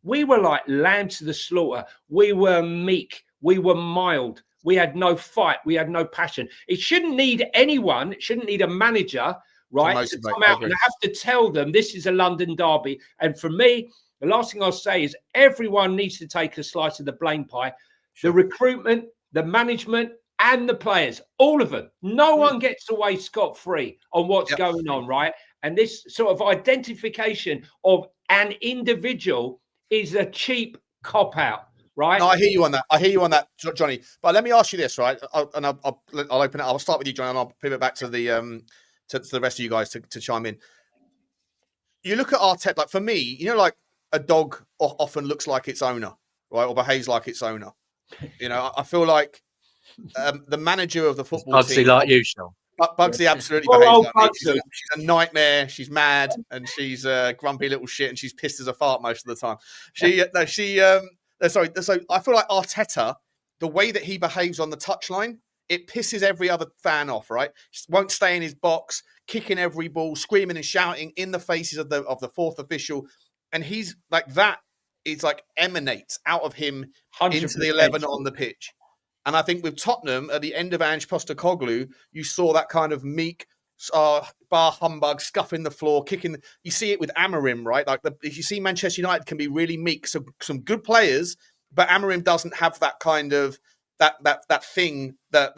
We were like lambs to the slaughter. We were meek. We were mild. We had no fight. We had no passion. It shouldn't need anyone. It shouldn't need a manager, right, to come out and have to tell them this is a London derby. And for me, the last thing I'll say is everyone needs to take a slice of the blame pie. Sure. The recruitment, the management, and the players, all of them. No one gets away scot-free on what's going on, right? And this sort of identification of an individual is a cheap cop-out, right? No, I hear you on that, Johnny. But let me ask you this, right? I'll open it. I'll start with you, Johnny, and I'll pivot back to the to the rest of you guys to chime in. You look at Arteta, like for me, like a dog often looks like its owner, right, or behaves like its owner. I feel like the manager of the football team, like you, Sean. Bugsy absolutely behaves like me. She's a nightmare. She's mad and she's a grumpy little shit and she's pissed as a fart most of the time. So I feel like Arteta, the way that he behaves on the touchline, it pisses every other fan off, right? Won't stay in his box, kicking every ball, screaming and shouting in the faces of the fourth official. And he's like that. It's like emanates out of him into the 11 on the pitch. And I think with Tottenham, at the end of Ange Postecoglou, you saw that kind of meek, bar humbug, scuffing the floor, kicking. You see it with Amorim, right? Like if you see Manchester United can be really meek. So some good players, but Amorim doesn't have that kind of that thing that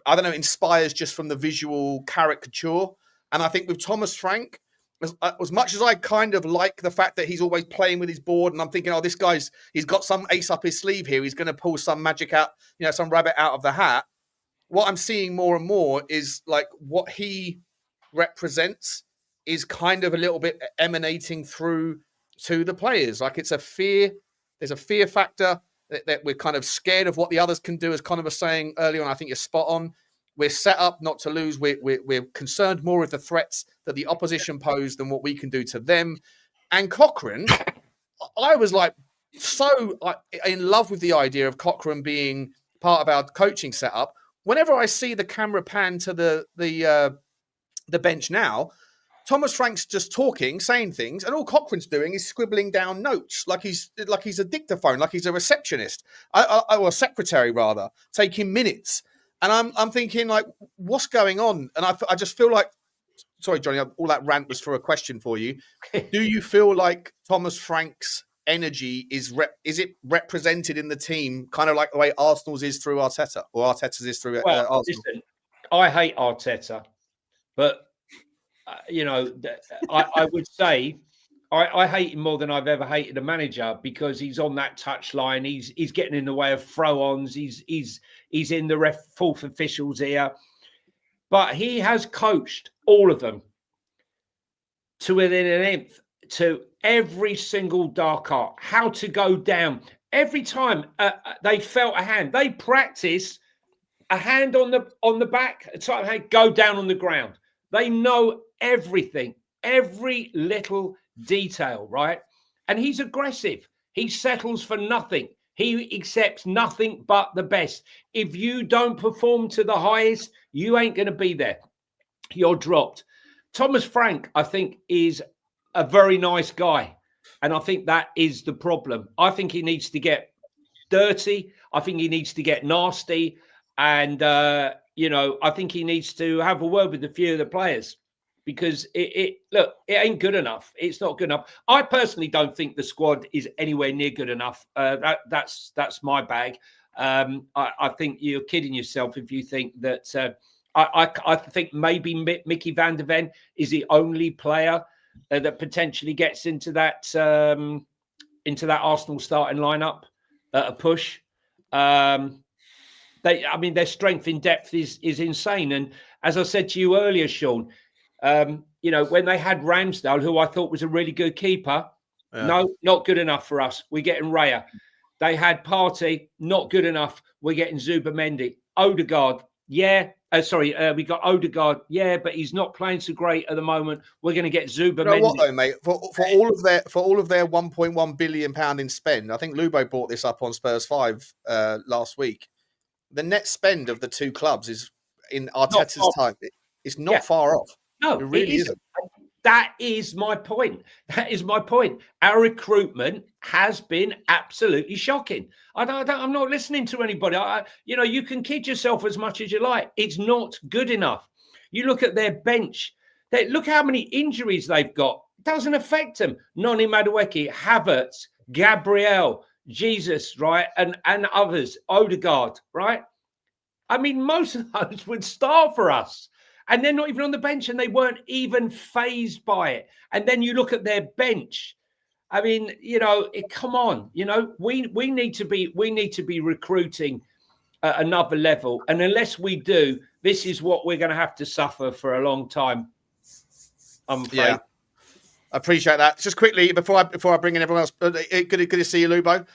I don't know, inspires just from the visual caricature. And I think with Thomas Frank, as much as I kind of like the fact that he's always playing with his board, and I'm thinking, oh, he's got some ace up his sleeve here. He's going to pull some magic out, some rabbit out of the hat. What I'm seeing more and more is like what he represents is kind of a little bit emanating through to the players. Like it's a fear. There's a fear factor that we're kind of scared of what the others can do, as Conor was saying earlier, and I think you're spot on. We're set up not to lose. We're concerned more with the threats that the opposition pose than what we can do to them. And Cochrane, I was like so in love with the idea of Cochrane being part of our coaching setup. Whenever I see the camera pan to the bench now, Thomas Frank's just talking, saying things, and all Cochrane's doing is scribbling down notes, like he's a dictaphone, like he's a receptionist, or a secretary rather, taking minutes. And I'm thinking, like, what's going on? And I just feel like, sorry, Johnny, all that rant was for a question for you. Do you feel like Thomas Frank's energy is it represented in the team, kind of like the way Arsenal's is through Arteta, or Arteta's is through Arsenal? Listen, I hate Arteta, but I would say I hate him more than I've ever hated a manager, because he's on that touchline. He's getting in the way of throw-ons. He's in the fourth official's ear. But he has coached all of them to within an nth, to every single dark art, how to go down. Every time they felt a hand, they practice a hand on the back, a type of hand, go down on the ground. They know everything, every little detail, right? And he's aggressive. He settles for nothing. He accepts nothing but the best. If you don't perform to the highest, you ain't going to be there. You're dropped. Thomas Frank, I think, is a very nice guy. And I think that is the problem. I think he needs to get dirty. I think he needs to get nasty. And, I think he needs to have a word with a few of the players, because it ain't good enough. It's not good enough. I personally don't think the squad is anywhere near good enough. That's my bag. I think you're kidding yourself if you think that. I think maybe Micky van der Ven is the only player that potentially gets into that Arsenal starting lineup at a push. Their strength in depth is insane. And as I said to you earlier, Sean, when they had Ramsdale, who I thought was a really good keeper, no, not good enough for us. We're getting Raya. They had Partey, not good enough. We're getting Zubimendi. Odegaard, we got Odegaard, but he's not playing so great at the moment. We're going to get Zubimendi. You know what though, mate? For all of their 1.1 billion pound in spend, I think Lubo brought this up on Spurs 5 last week. The net spend of the two clubs is, in Arteta's time, it's not far off. No, it really isn't. That is my point. Our recruitment has been absolutely shocking. I'm not listening to anybody. You can kid yourself as much as you like. It's not good enough. You look at their bench. Look how many injuries they've got. It doesn't affect them. Noni Madueke, Havertz, Gabriel, Jesus, right? And others, Odegaard, right? I mean, most of those would start for us. And they're not even on the bench, and they weren't even phased by it. And then you look at their bench. I mean, come on. We need to be recruiting at another level. And unless we do, this is what we're going to have to suffer for a long time. I'm afraid. Yeah, I appreciate that. Just quickly before I bring in everyone else, good to see you, Lubo.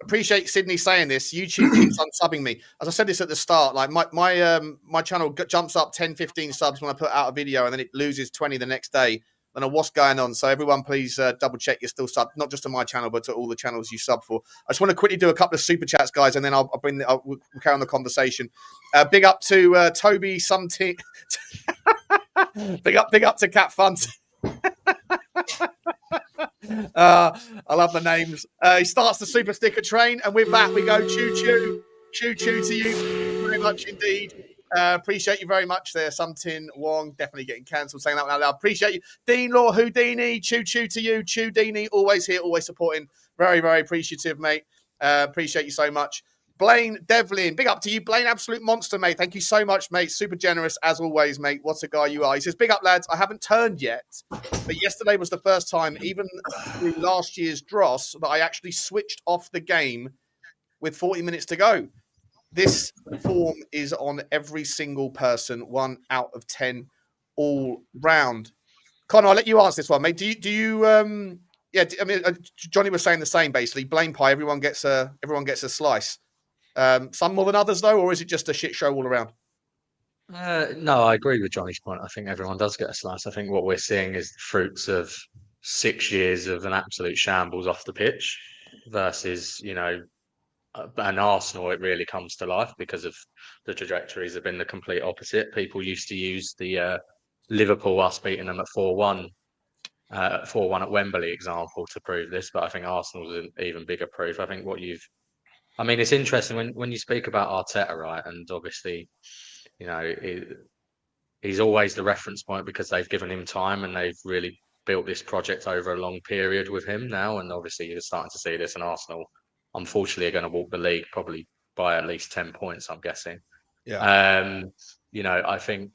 Appreciate Sydney saying this. YouTube keeps unsubbing me. As I said this at the start, like my channel jumps up 10, 15 subs when I put out a video, and then it loses 20 the next day. I don't know what's going on. So everyone, please double check you're still subbed, not just to my channel, but to all the channels you sub for. I just want to quickly do a couple of super chats, guys, and then we'll carry on the conversation. Big up to Toby something. big up to Cat Funt. I love the names. He starts the super sticker train, and with that we go choo choo to you very much indeed. Appreciate you very much there. Something Wong definitely getting cancelled, saying that one out loud. Appreciate you. Dean Law Houdini, choo to you. Choo Dini, always here, always supporting. Very, very appreciative, mate. Appreciate you so much. Blaine Devlin, big up to you, Blaine. Absolute monster, mate. Thank you so much, mate. Super generous as always, mate. What a guy you are. He says, big up, lads. I haven't turned yet, but yesterday was the first time, even through last year's dross, that I actually switched off the game with 40 minutes to go. This form is on every single person, 1 out of 10 all round. Connor, I'll let you answer this one, mate. Do you Johnny was saying the same, basically. Blame pie, everyone gets a slice. Some more than others, though, or is it just a shit show all around? No, I agree with Johnny's point. I think everyone does get a slice. I think what we're seeing is the fruits of 6 years of an absolute shambles off the pitch versus, an Arsenal. It really comes to life because of the trajectories have been the complete opposite. People used to use the Liverpool, us beating them at 4-1. 4-1 at Wembley example to prove this, but I think Arsenal's an even bigger proof. I think it's interesting when you speak about Arteta, right? And obviously, he's always the reference point because they've given him time and they've really built this project over a long period with him now. And obviously, you're starting to see this, and Arsenal, unfortunately, are going to walk the league probably by at least 10 points, I'm guessing. Yeah. I think,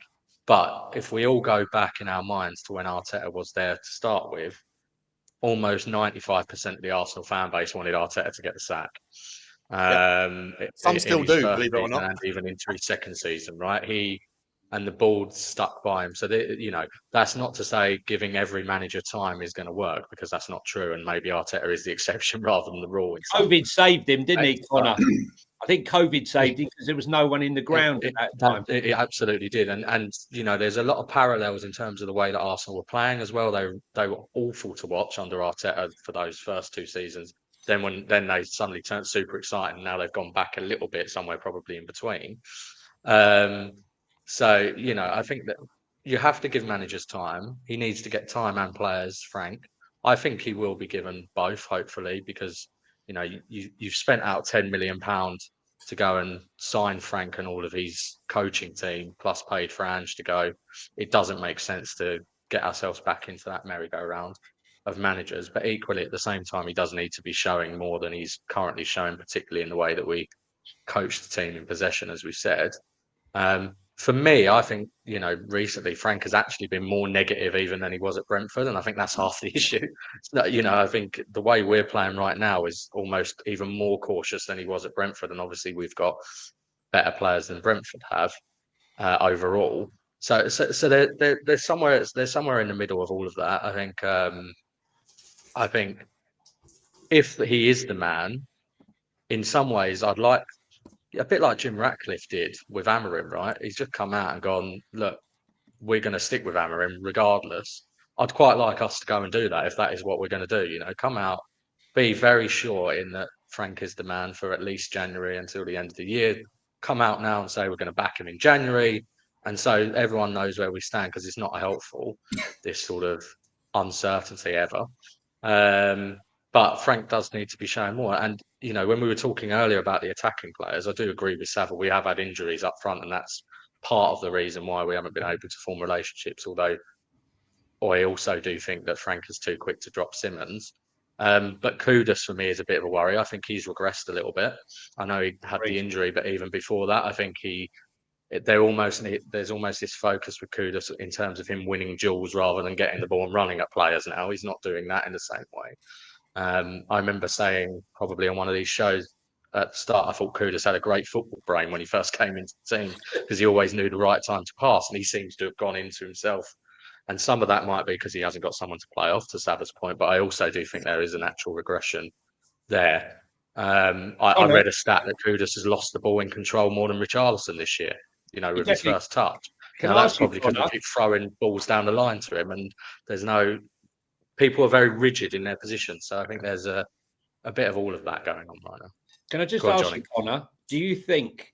but if we all go back in our minds to when Arteta was there to start with, almost 95% of the Arsenal fan base wanted Arteta to get the sack. Some still do, believe it or not. And even into his second season, right? He and the board stuck by him. So, that's not to say giving every manager time is going to work, because that's not true. And maybe Arteta is the exception rather than the rule. COVID saved him, didn't he, Connor? I think COVID saved him because there was no one in the ground at that time. It absolutely did. And there's a lot of parallels in terms of the way that Arsenal were playing as well. They were awful to watch under Arteta for those first 2 seasons. Then they suddenly turned super exciting. Now they've gone back a little bit, somewhere probably in between. So, I think that you have to give managers time. He needs to get time and players, Frank. I think he will be given both, hopefully, because, you've spent out £10 million to go and sign Frank and all of his coaching team, plus paid for Ange to go. It doesn't make sense to get ourselves back into that merry-go-round of managers. But equally, at the same time, he does need to be showing more than he's currently showing, particularly in the way that we coach the team in possession, as we said. For me, I think, recently Frank has actually been more negative even than he was at Brentford. And I think that's half the issue. I think the way we're playing right now is almost even more cautious than he was at Brentford. And obviously we've got better players than Brentford have overall. So there's somewhere in the middle of all of that. I think if he is the man, in some ways, I'd like, a bit like Jim Ratcliffe did with Amorim, right? He's just come out and gone, look, we're going to stick with Amorim regardless. I'd quite like us to go and do that if that is what we're going to do. Come out, be very sure in that Frank is the man for at least January until the end of the year. Come out now and say we're going to back him in January. And so everyone knows where we stand, because it's not helpful, this sort of uncertainty ever. But Frank does need to be showing more. And, when we were talking earlier about the attacking players, I do agree with Savile. We have had injuries up front, and that's part of the reason why we haven't been able to form relationships. Although I also do think that Frank is too quick to drop Simmons. But Kudus, for me, is a bit of a worry. I think he's regressed a little bit. I know he had the injury, but even before that, I think there's almost this focus with Kudus in terms of him winning duels rather than getting the ball and running at players now. He's not doing that in the same way. I remember saying probably on one of these shows at the start, I thought Kudus had a great football brain when he first came into the team, because he always knew the right time to pass, and he seems to have gone into himself. And some of that might be because he hasn't got someone to play off, to Sava's point, but I also do think there is a natural regression there. I read a stat that Kudus has lost the ball in control more than Richarlison this year, with his first touch. That's probably because we keep throwing balls down the line to him, and people are very rigid in their position. So I think there's a bit of all of that going on right now. Can I just ask you, Connor, do you think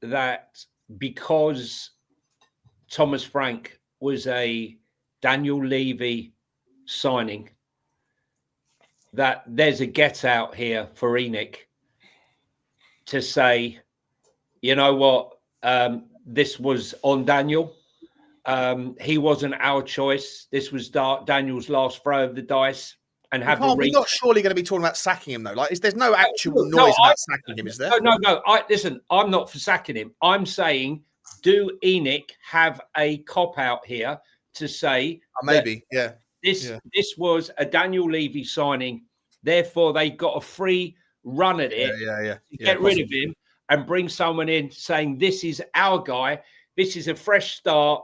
that because Thomas Frank was a Daniel Levy signing, that there's a get out here for ENIC to say, you know what, this was on Daniel. He wasn't our choice. This was Daniel's last throw of the dice. And we're not surely going to be talking about sacking him, though. There's no actual noise about sacking him, is there? No. Listen, I'm not for sacking him. I'm saying, do ENIC have a cop out here to say maybe, this was a Daniel Levy signing, therefore they got a free run at it. Get rid of him and bring someone in saying, this is our guy. This is a fresh start.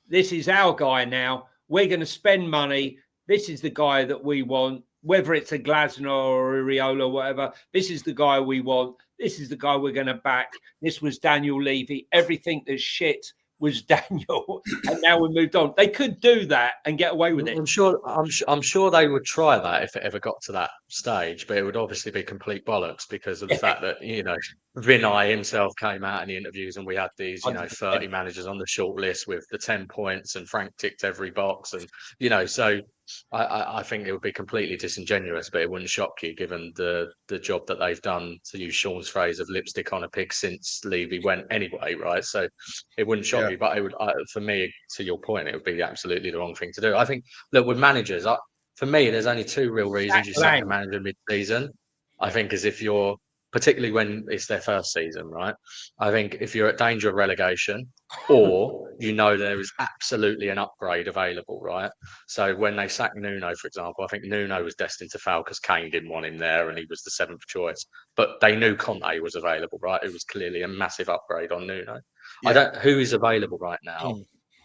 This is our guy now. We're going to spend money. This is the guy that we want, whether it's a Glasner or a Riola or whatever. This is the guy we want. This is the guy we're going to back. This was Daniel Levy. Everything that's shit was Daniel, and now we moved on. They could do that and get away with it. I'm sure they would try that if it ever got to that stage, but it would obviously be complete bollocks because of the fact that Vinay himself came out in the interviews, and we had these 30 managers on the short list with the 10 points, and Frank ticked every box, and so I think it would be completely disingenuous, but it wouldn't shock you given the job that they've done, to use Sean's phrase, of lipstick on a pig since Levy went anyway, right? So it wouldn't shock you, but it would, for me, to your point, it would be absolutely the wrong thing to do. I think, look, with managers, for me, there's only two real reasons you sack a manager mid-season. I think is if you're, particularly when it's their first season, right? I think if you're at danger of relegation, or there is absolutely an upgrade available, right? So when they sacked Nuno, for example, I think Nuno was destined to fail because Kane didn't want him there and he was the 7th choice. But they knew Conte was available, right? It was clearly a massive upgrade on Nuno. Yeah. Who is available right now?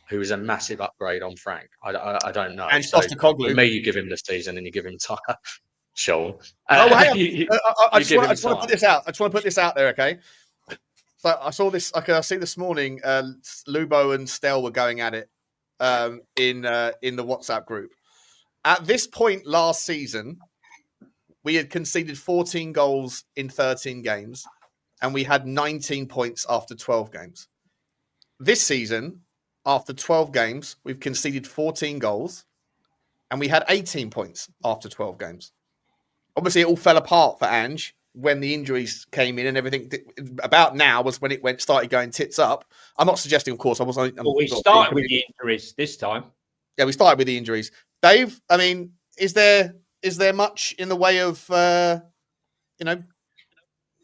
Who is a massive upgrade on Frank? I don't know. And Postecoglou. For me, you give him the season and you give him time. Sean. I just want to put this out. I just want to put this out there, okay? So I saw this. I see this morning. Lubo and Stel were going at it in the WhatsApp group. At this point last season, we had conceded 14 goals in 13 games, and we had 19 points after 12 games. This season, after 12 games, we've conceded 14 goals, and we had 18 points after 12 games. Obviously, it all fell apart for Ange when the injuries came in, and everything about now was when it started going tits up. I'm not suggesting, of course, I wasn't. But we started with the injuries this time. Yeah, we started with the injuries. Dave, I mean, is there much in the way of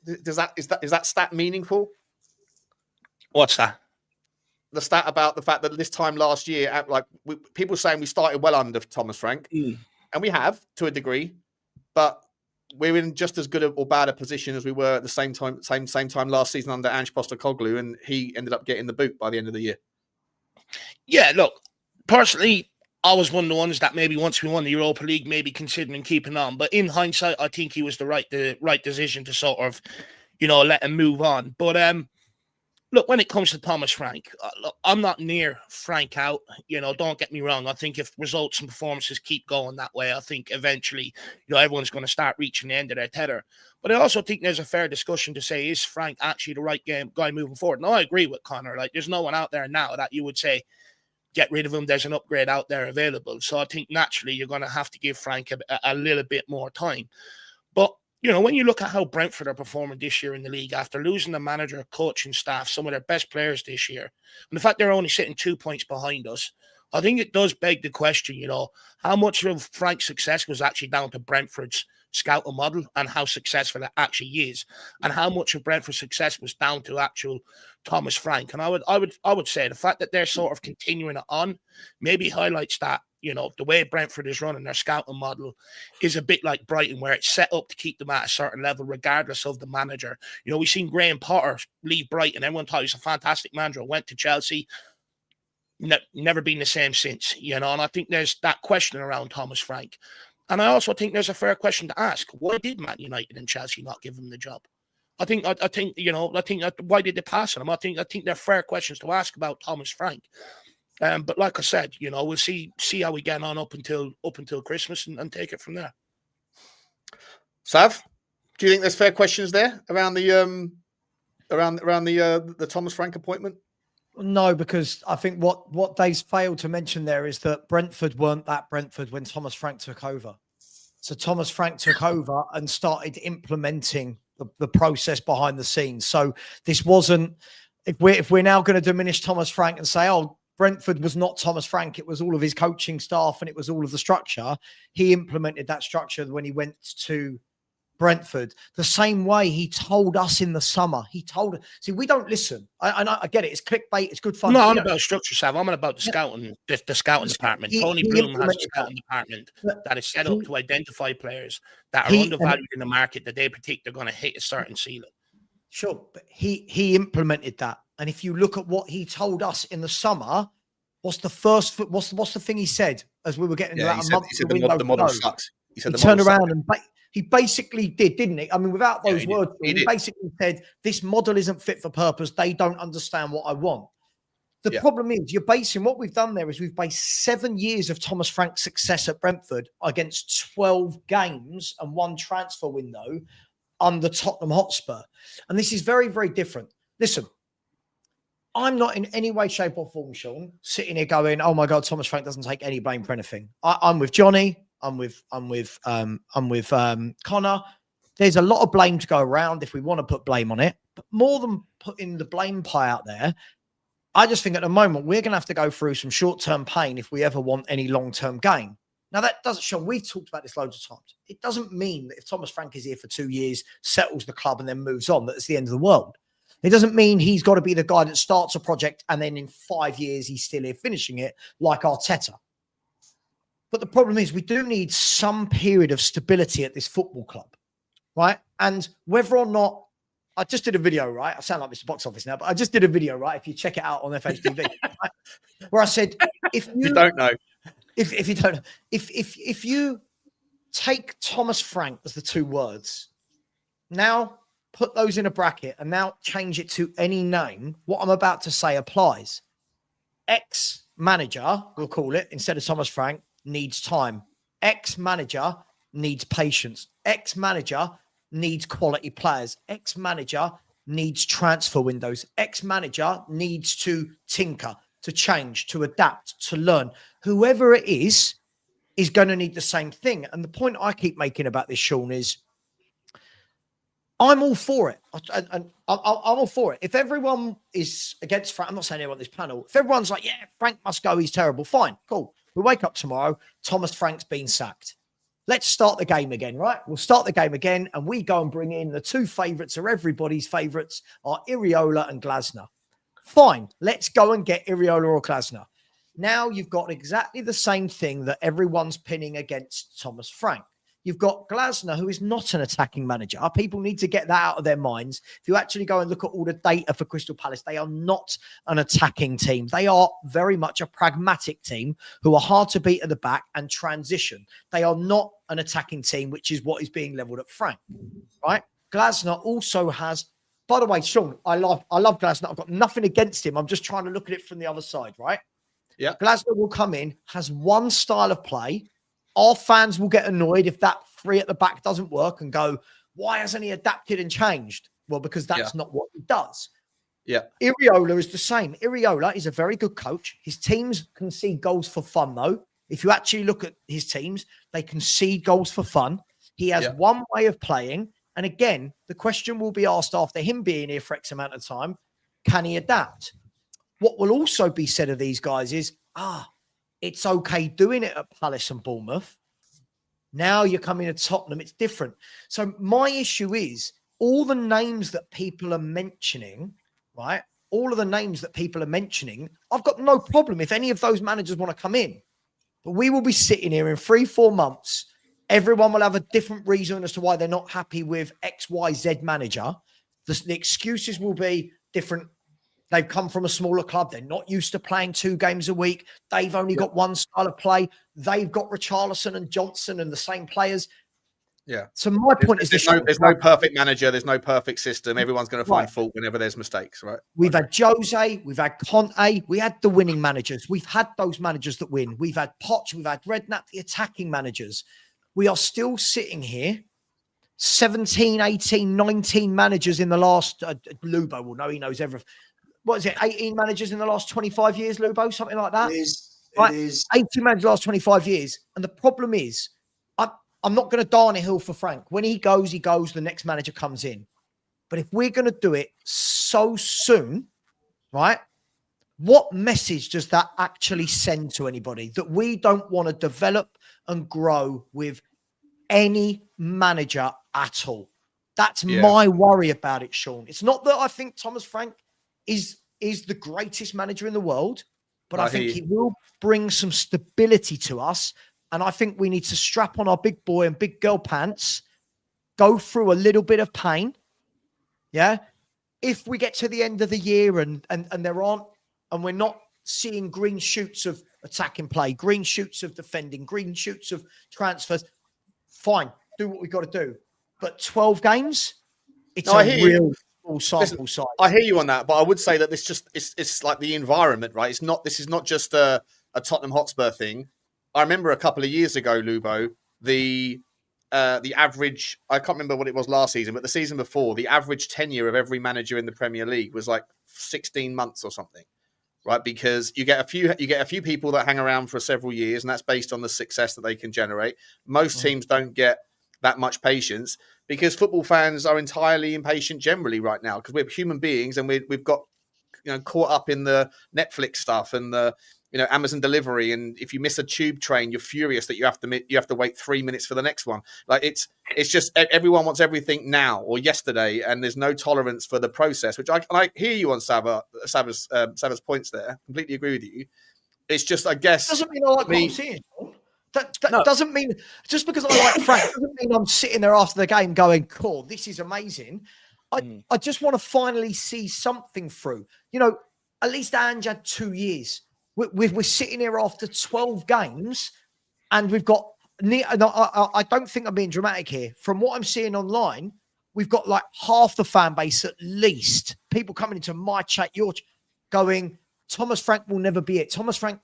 is that stat meaningful? What's that? The stat about the fact that this time last year, people saying we started well under Thomas Frank, and we have to a degree, but we're in just as good or bad a position as we were at the same time last season under Ange Postecoglou, and he ended up getting the boot by the end of the year. Yeah, look, personally, I was one of the ones that maybe once we won the Europa League, maybe considering keeping on. But in hindsight, I think he was the right decision to sort of, let him move on. But look, when it comes to Thomas Frank, I'm not near Frank out. Don't get me wrong. I think if results and performances keep going that way, I think eventually, everyone's going to start reaching the end of their tether. But I also think there's a fair discussion to say, is Frank actually the right guy moving forward? And I agree with Connor. There's no one out there now that you would say, get rid of him. There's an upgrade out there available. So I think naturally you're going to have to give Frank a little bit more time. But when you look at how Brentford are performing this year in the league, after losing the manager, coaching staff, some of their best players this year, and the fact they're only sitting 2 points behind us, I think it does beg the question, how much of Frank's success was actually down to Brentford's scouting model and how successful it actually is, and how much of Brentford's success was down to actual Thomas Frank. And I would say the fact that they're sort of continuing it on maybe highlights that, the way Brentford is running their scouting model is a bit like Brighton, where it's set up to keep them at a certain level, regardless of the manager. We've seen Graham Potter leave Brighton. Everyone thought he was a fantastic manager, went to Chelsea, never been the same since, and I think there's that question around Thomas Frank. And I also think there's a fair question to ask. Why did Man United and Chelsea not give him the job? I think why did they pass on him? I think they're fair questions to ask about Thomas Frank. But like I said, we'll see how we get on up until Christmas and take it from there. Sav, do you think there's fair questions there around the Thomas Frank appointment? No, because I think what Dave's failed to mention there is that Brentford weren't that Brentford when Thomas Frank took over. So Thomas Frank took over and started implementing the process behind the scenes. So this wasn't, if we're now going to diminish Thomas Frank and say, oh, Brentford was not Thomas Frank, it was all of his coaching staff and it was all of the structure. He implemented that structure when he went to Brentford, the same way he told us in the summer. He told us, see, we don't listen. I get it. It's clickbait. It's good fun. No, I'm about structure, Sav. I'm about the scouting, the scouting department. Tony Bloom has a scouting department that is set up to identify players that are undervalued in the market that they predict they're going to hit a certain ceiling. Sure, but he implemented that. And if you look at what he told us in the summer, what's the thing he said as we were getting into that? He said the model sucks. He turned around and he basically did, didn't he? I mean, without those words, he basically said, this model isn't fit for purpose. They don't understand what I want. The problem is you're basing what we've done there is we've based 7 years of Thomas Frank's success at Brentford against 12 games and 1 transfer window under Tottenham Hotspur. And this is very, very different. Listen, I'm not in any way, shape, or form, Sean, sitting here going, "Oh my God, Thomas Frank doesn't take any blame for anything." I'm with Johnny. I'm with Connor. There's a lot of blame to go around if we want to put blame on it. But more than putting the blame pie out there, I just think at the moment we're going to have to go through some short-term pain if we ever want any long-term gain. Now, that doesn't, Sean, we've talked about this loads of times. It doesn't mean that if Thomas Frank is here for 2 years, settles the club and then moves on, that it's the end of the world. It doesn't mean he's got to be the guy that starts a project and then in 5 years he's still here finishing it like Arteta. But the problem is we do need some period of stability at this football club, right? And whether or not, I just did a video, right? I sound like Mr. Box Office now, but I just did a video, right? If you check it out on FHTV, right? Where I said, if you don't know, if you don't know, if you take Thomas Frank as the 2 words, now put those in a bracket and now change it to any name, what I'm about to say applies. Ex-manager, we'll call it, instead of Thomas Frank, needs time. Ex-manager needs patience. Ex-manager needs quality players. Ex-manager needs transfer windows. Ex-manager needs to tinker, to change, to adapt, to learn. Whoever it is going to need the same thing. And the point I keep making about this, Sean, is I'm all for it. I'm all for it. If everyone is against Frank, I'm not saying anyone on this panel. If everyone's like, yeah, Frank must go, he's terrible. Fine, cool. We wake up tomorrow, Thomas Frank's been sacked. Let's start the game again, right? We'll start the game again and we go and bring in the 2 favourites or everybody's favourites are Iraola and Glasner. Fine, let's go and get Iraola or Glasner. Now you've got exactly the same thing that everyone's pinning against Thomas Frank. You've got Glasner, who is not an attacking manager. People need to get that out of their minds. If you actually go and look at all the data for Crystal Palace, they are not an attacking team. They are very much a pragmatic team who are hard to beat at the back and transition. They are not an attacking team, which is what is being levelled at Frank, right? Glasner also has, by the way, Sean, I love Glasner. I've got nothing against him. I'm just trying to look at it from the other side, right? Yeah. Glasner will come in, has one style of play. Our fans will get annoyed if that 3 at the back doesn't work and go, why hasn't he adapted and changed? Well, because that's not what he does. Yeah. Iraola is the same. Iraola is a very good coach. His teams concede goals for fun, though. If you actually look at his teams, they concede goals for fun. He has one way of playing. And again, the question will be asked after him being here for X amount of time, can he adapt? What will also be said of these guys is, it's okay doing it at Palace and Bournemouth. Now you're coming to Tottenham. It's different. So my issue is all the names that people are mentioning, right? All of the names that people are mentioning, I've got no problem if any of those managers want to come in. But we will be sitting here in 3-4 months. Everyone will have a different reason as to why they're not happy with XYZ manager. The excuses will be different. They've come from a smaller club. They're not used to playing 2 games a week. They've only got one style of play. They've got Richalison and Johnson and the same players. Yeah. So my point is there's no perfect manager. There's no perfect system. Everyone's going to find fault whenever there's mistakes, right? We've had Jose. We've had Conte. We had the winning managers. We've had those managers that win. We've had Poch. We've had Redknapp, the attacking managers. We are still sitting here 17, 18, 19 managers in the last, Lubo will know, he knows everything. What is it, 18 managers in the last 25 years, Lubo? Something like that? It is. Right? It is. 18 managers in the last 25 years. And the problem is, I'm not going to die on a hill for Frank. When he goes, the next manager comes in. But if we're going to do it so soon, right, what message does that actually send to anybody? That we don't want to develop and grow with any manager at all. That's my worry about it, Sean. It's not that I think Thomas Frank is the greatest manager in the world, but I think he will bring some stability to us. And I think we need to strap on our big boy and big girl pants, go through a little bit of pain. Yeah. If we get to the end of the year and there aren't, and we're not seeing green shoots of attacking play, green shoots of defending, green shoots of transfers, fine, do what we've got to do. But 12 games, it's a real small sample size. I hear you on that, but I would say that it's like the environment, right? This is not just a Tottenham Hotspur thing. I remember a couple of years ago, Lubo, the average, I can't remember what it was last season, but the season before, the average tenure of every manager in the Premier League was like 16 months or something, right? Because you get a few people that hang around for several years, and that's based on the success that they can generate. Most teams don't get that much patience because football fans are entirely impatient generally right now because we're human beings and we've got caught up in the Netflix stuff and the Amazon delivery, and if you miss a tube train, you're furious that you have to wait 3 minutes for the next one. Like it's just everyone wants everything now or yesterday, and there's no tolerance for the process. Which I hear you on Sava's points there. Completely agree with you. It's just, I guess, doesn't mean I like what I'm seeing. That doesn't mean just because I like Frank doesn't mean I'm sitting there after the game going, "Cool, this is amazing." I just want to finally see something through. At least Ange had 2 years. We're sitting here after 12 games, and we've got. I don't think I'm being dramatic here. From what I'm seeing online, we've got like half the fan base at least. People coming into my chat, your going, Thomas Frank will never be it. Thomas Frank.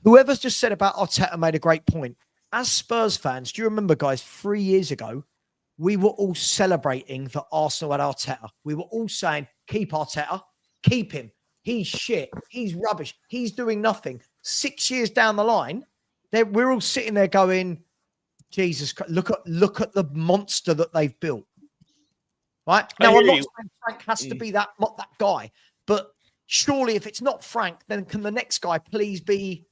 Whoever's just said about Arteta made a great point. As Spurs fans, do you remember, guys, 3 years ago, we were all celebrating that Arsenal had Arteta. We were all saying, keep Arteta, keep him. He's shit. He's rubbish. He's doing nothing. 6 years down the line, we're all sitting there going, Jesus Christ, look at the monster that they've built. Right? Now, I'm not saying Frank has to be that guy, but surely if it's not Frank, then can the next guy please be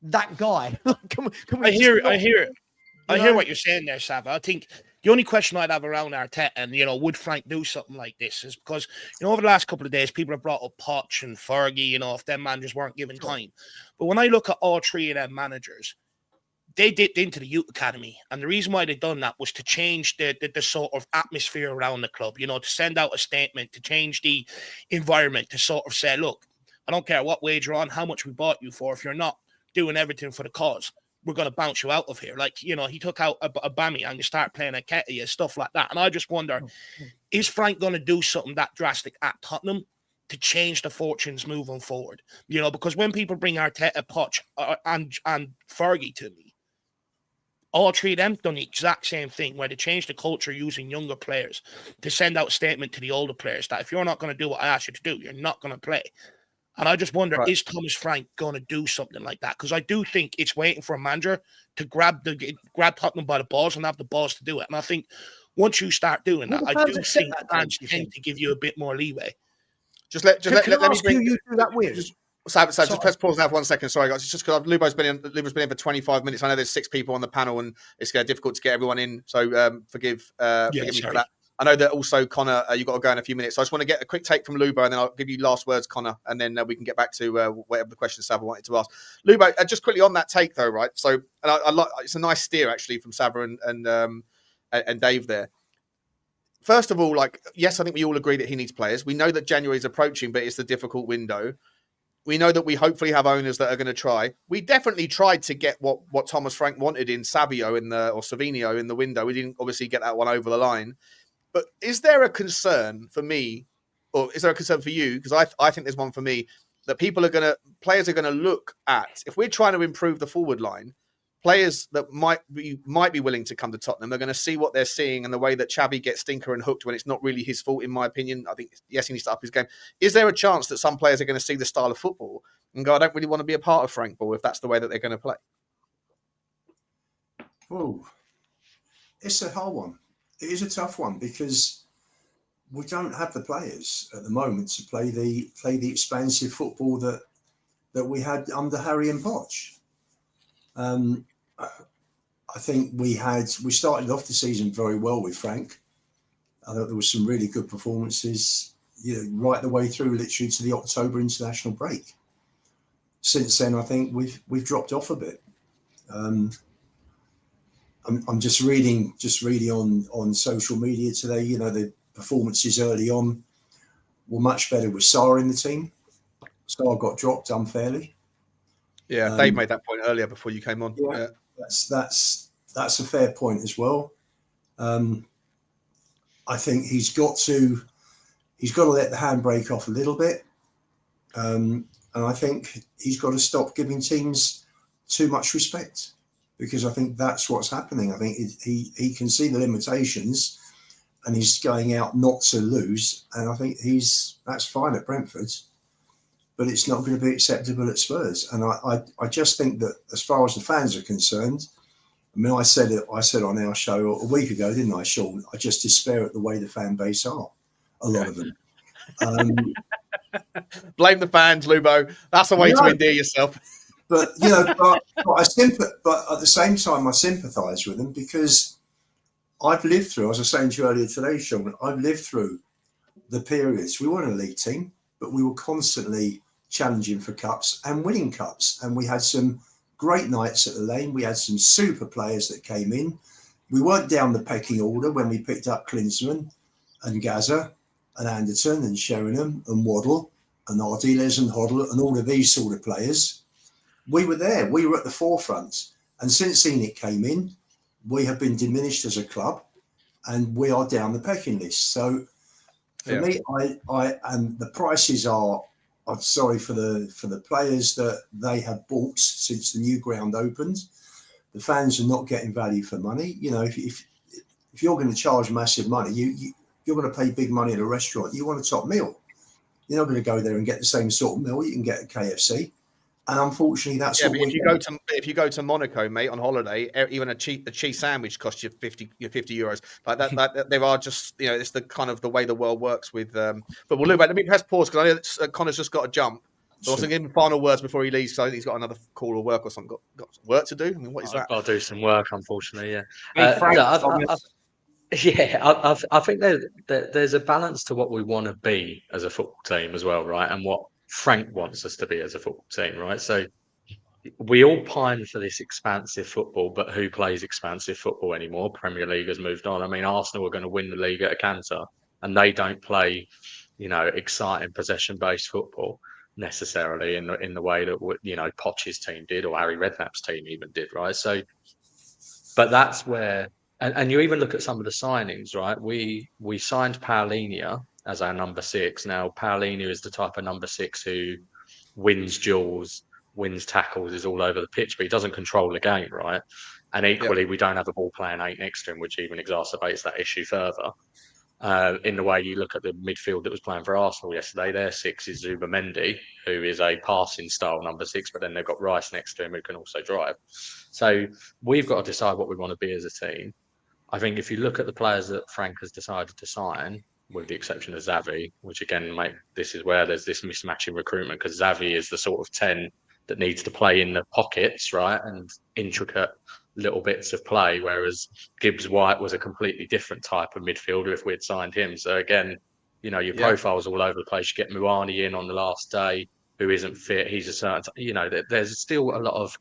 that guy? can we I hear it. I hear what you're saying there, Sava. I think the only question I'd have around Arteta and, would Frank do something like this is because, over the last couple of days, people have brought up Poch and Fergie, if them managers weren't given time. But when I look at all three of them managers, they dipped into the youth academy. And the reason why they done that was to change the sort of atmosphere around the club, to send out a statement, to change the environment, to sort of say, look, I don't care what wage you're on, how much we bought you for. If you're not doing everything for the cause, we're going to bounce you out of here. Like, he took out a Bammy and you start playing a Ketia, stuff like that. And I just wonder, is Frank going to do something that drastic at Tottenham to change the fortunes moving forward? Because when people bring Arteta, Poch, and Fergie to me, all three of them done the exact same thing where they changed the culture using younger players to send out a statement to the older players that if you're not going to do what I asked you to do, you're not going to play. And I just wonder, is Thomas Frank going to do something like that? Because I do think it's waiting for a manager to grab Tottenham by the balls and have the balls to do it. And I think once you start doing that, I do think fans tend to give you a bit more leeway. Let me bring you do that with. Just press pause now for 1 second. Sorry, guys. It's just because Lubo's been in for 25 minutes. I know there's 6 people on the panel and it's difficult to get everyone in. So forgive me for that. I know that also, Connor, you've got to go in a few minutes. So I just want to get a quick take from Lubo and then I'll give you last words, Connor, and then we can get back to whatever the question Sava wanted to ask. Lubo, just quickly on that take though, right? So, and I like, it's a nice steer actually from Sava and Dave there. First of all, yes, I think we all agree that he needs players. We know that January is approaching, but it's the difficult window. We know that we hopefully have owners that are going to try. We definitely tried to get what Thomas Frank wanted in Savio or Savinio in the window. We didn't obviously get that one over the line. But is there a concern for me, or is there a concern for you? Because I think there's one for me that players are going to look at, if we're trying to improve the forward line, players that might be willing to come to Tottenham, they're going to see what they're seeing and the way that Xavi gets stinker and hooked when it's not really his fault, in my opinion. I think, yes, he needs to up his game. Is there a chance that some players are going to see the style of football and go, I don't really want to be a part of Frank Ball if that's the way that they're going to play? Oh, it's a hard one. It is a tough one because we don't have the players at the moment to play the expansive football that we had under Harry and Poch. I think we started off the season very well with Frank. I thought there was some really good performances, right the way through, literally to the October international break. Since then, I think we've dropped off a bit. I'm just reading on social media today. The performances early on were much better with Sarr in the team. Sarr got dropped unfairly. Yeah, Dave made that point earlier before you came on. Yeah. That's a fair point as well. I think he's got to he's got to let the handbrake off a little bit. And I think he's got to stop giving teams too much respect, because I think that's what's happening. I think he can see the limitations and he's going out not to lose. And I think that's fine at Brentford, but it's not going to be acceptable at Spurs. And I just think that as far as the fans are concerned, I mean, I said on our show a week ago, didn't I, Sean? I just despair at the way the fan base are, a lot of them. Blame the fans, Lubo. That's the way to endear yourself. But you know, but at the same time, I sympathise with them, because I've lived through, as I was saying to you earlier today, Sean, I've lived through the periods. We weren't an elite team, but we were constantly challenging for cups and winning cups, and we had some great nights at the Lane. We had some super players that came in. We weren't down the pecking order when we picked up Klinsmann and Gaza and Anderton and Sheringham and Waddle and Ardiles and Hoddle and all of these sort of players. We were there. We were at the forefront. And since Enoch came in, we have been diminished as a club, and we are down the pecking list. So for me, I and the prices are. I'm sorry for the players that they have bought since the new ground opened. The fans are not getting value for money. You know, if you're going to charge massive money, you're going to pay big money at a restaurant. You want a top meal. You're not going to go there and get the same sort of meal you can get at KFC. And unfortunately, that's what if you go to Monaco, mate, on holiday, even a cheese sandwich costs you 50 euros. Like that there are just, you know, it's the kind of the way the world works with. But we'll look back. Let me press pause, because I know that Connor's just got to jump. So I was thinking final words before he leaves, because I think he's got another call or work or something. Got work to do. I mean, what is that? I've got to do some work, unfortunately. Yeah. Hey, Frank, I think there's a balance to what we want to be as a football team as well, right? And what Frank wants us to be as a football team, right? So we all pine for this expansive football, but who plays expansive football anymore? Premier League has moved on. I mean, Arsenal are going to win the league at a canter, and they don't play, you know, exciting possession-based football necessarily in the way that, you know, Poch's team did, or Harry Redknapp's team even did, right? So, but that's where, and you even look at some of the signings, right? We signed Paulinho as our number 6. Now, Paulinho is the type of number 6 who wins duels, wins tackles, is all over the pitch, but he doesn't control the game, right? And equally, we don't have a ball playing 8 next to him, which even exacerbates that issue further. In the way you look at the midfield that was playing for Arsenal yesterday, their 6 is Zubamendi, who is a passing style number 6, but then they've got Rice next to him who can also drive. So we've got to decide what we want to be as a team. I think if you look at the players that Frank has decided to sign, with the exception of Xavi, which again, mate, this is where there's this mismatch in recruitment, because Xavi is the sort of 10 that needs to play in the pockets, right, and intricate little bits of play, whereas Gibbs White was a completely different type of midfielder if we'd signed him. So again, you know, your profile's all over the place. You get Muani in on the last day, who isn't fit. He's a certain, you know, there's still a lot of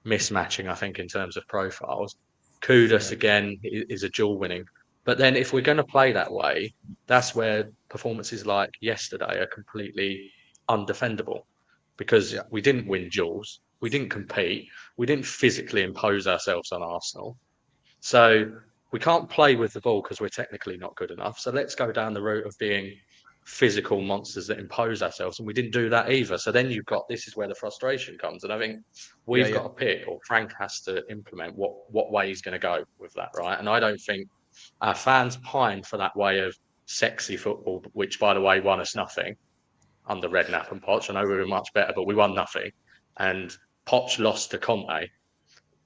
mismatching, I think, in terms of profiles. Kudus, again, is a dual winning. But then if we're going to play that way, that's where performances like yesterday are completely undefendable, because we didn't win duels, we didn't compete, we didn't physically impose ourselves on Arsenal. So we can't play with the ball because we're technically not good enough. So let's go down the route of being physical monsters that impose ourselves, and we didn't do that either. So then you've got, this is where the frustration comes, and I think we've got to pick, or Frank has to implement what way he's going to go with that, right? And I don't think our fans pine for that way of sexy football, which, by the way, won us nothing under Redknapp and Poch. I know we were much better, but we won nothing. And Poch lost to Conte,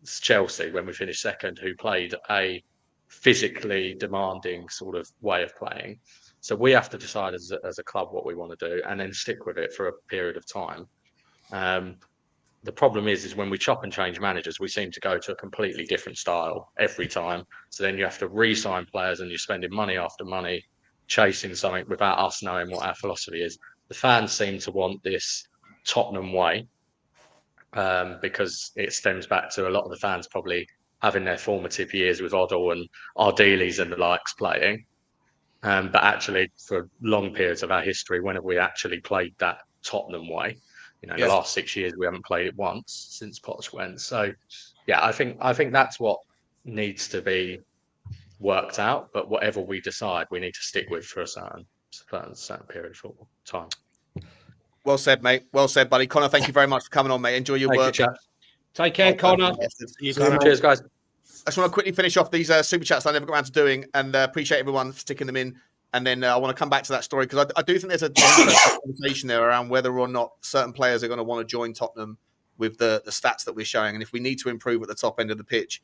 Chelsea, when we finished second, who played a physically demanding sort of way of playing. So we have to decide as a club what we want to do, and then stick with it for a period of time. The problem is when we chop and change managers, we seem to go to a completely different style every time. So then you have to re-sign players, and you're spending money after money chasing something without us knowing what our philosophy is. The fans seem to want this Tottenham way, because it stems back to a lot of the fans probably having their formative years with Oddle and Ardiles and the likes playing. But actually, for long periods of our history, when have we actually played that Tottenham way? You know, in the last 6 years, we haven't played it once since Poch went. So, yeah, I think that's what needs to be worked out. But whatever we decide, we need to stick with for a certain certain period of football time. Well said, mate. Well said, buddy. Connor, thank you very much for coming on, mate. Enjoy your Thank you, work. chaps. Take care, Connor. You See you, Connor. Cheers, guys. I just want to quickly finish off these super chats I never got around to doing, and appreciate everyone for sticking them in. And then I want to come back to that story because I do think there's a conversation there around whether or not certain players are going to want to join Tottenham with the stats that we're showing. And if we need to improve at the top end of the pitch,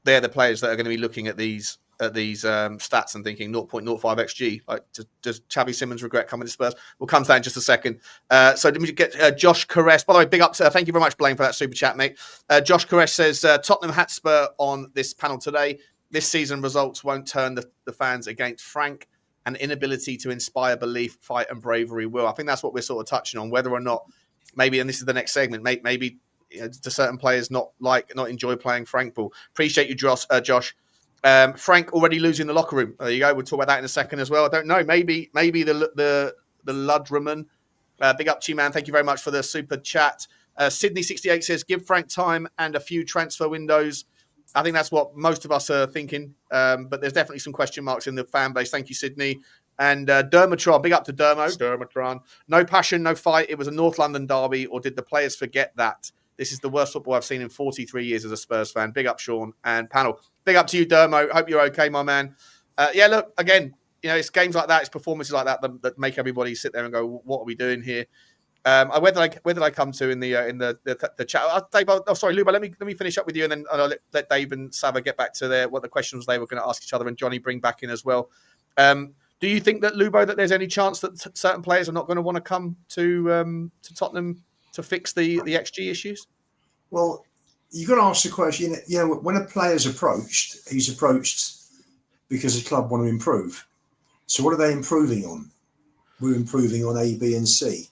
they're the players that are going to be looking at these stats and thinking 0.05 xg. Like, does Xavi Simons regret coming to Spurs? We'll come to that in just a second. So let me get Josh Caress. By the way, big up to thank you very much, Blaine, for that super chat, mate. Josh Caress says Tottenham Hotspur on this panel today. This season results won't turn the fans against Frank. An inability to inspire belief, fight, and bravery will. I think that's what we're sort of touching on. Whether or not maybe, and this is the next segment, maybe to certain players not enjoy playing Frank ball. Appreciate you, Josh. Frank already losing the locker room. There you go. We'll talk about that in a second as well. I don't know. Maybe the Ludgerman. Big up to you, man. Thank you very much for the super chat. Sydney68 says, give Frank time and a few transfer windows. I think that's what most of us are thinking. But there's definitely some question marks in the fan base. Thank you, Sydney. And Dermatron, big up to Dermatron. No passion, no fight. It was a North London derby, or did the players forget that? This is the worst football I've seen in 43 years as a Spurs fan. Big up, Sean and panel. Big up to you, Dermo. Hope you're okay, my man. Yeah, look, again, it's games like that, it's performances like that make everybody sit there and go, what are we doing here? Where did I come to in the chat? Dave, sorry, Luba. Let me finish up with you, and then I'll let Dave and Sava get back to what the questions they were going to ask each other, and Johnny bring back in as well. Do you think that, Lubo, that there's any chance that certain players are not going to want to come to Tottenham to fix the XG issues? Well, you've got to ask the question. When a player's approached, he's approached because the club want to improve. So what are they improving on? We're improving on A, B, and C.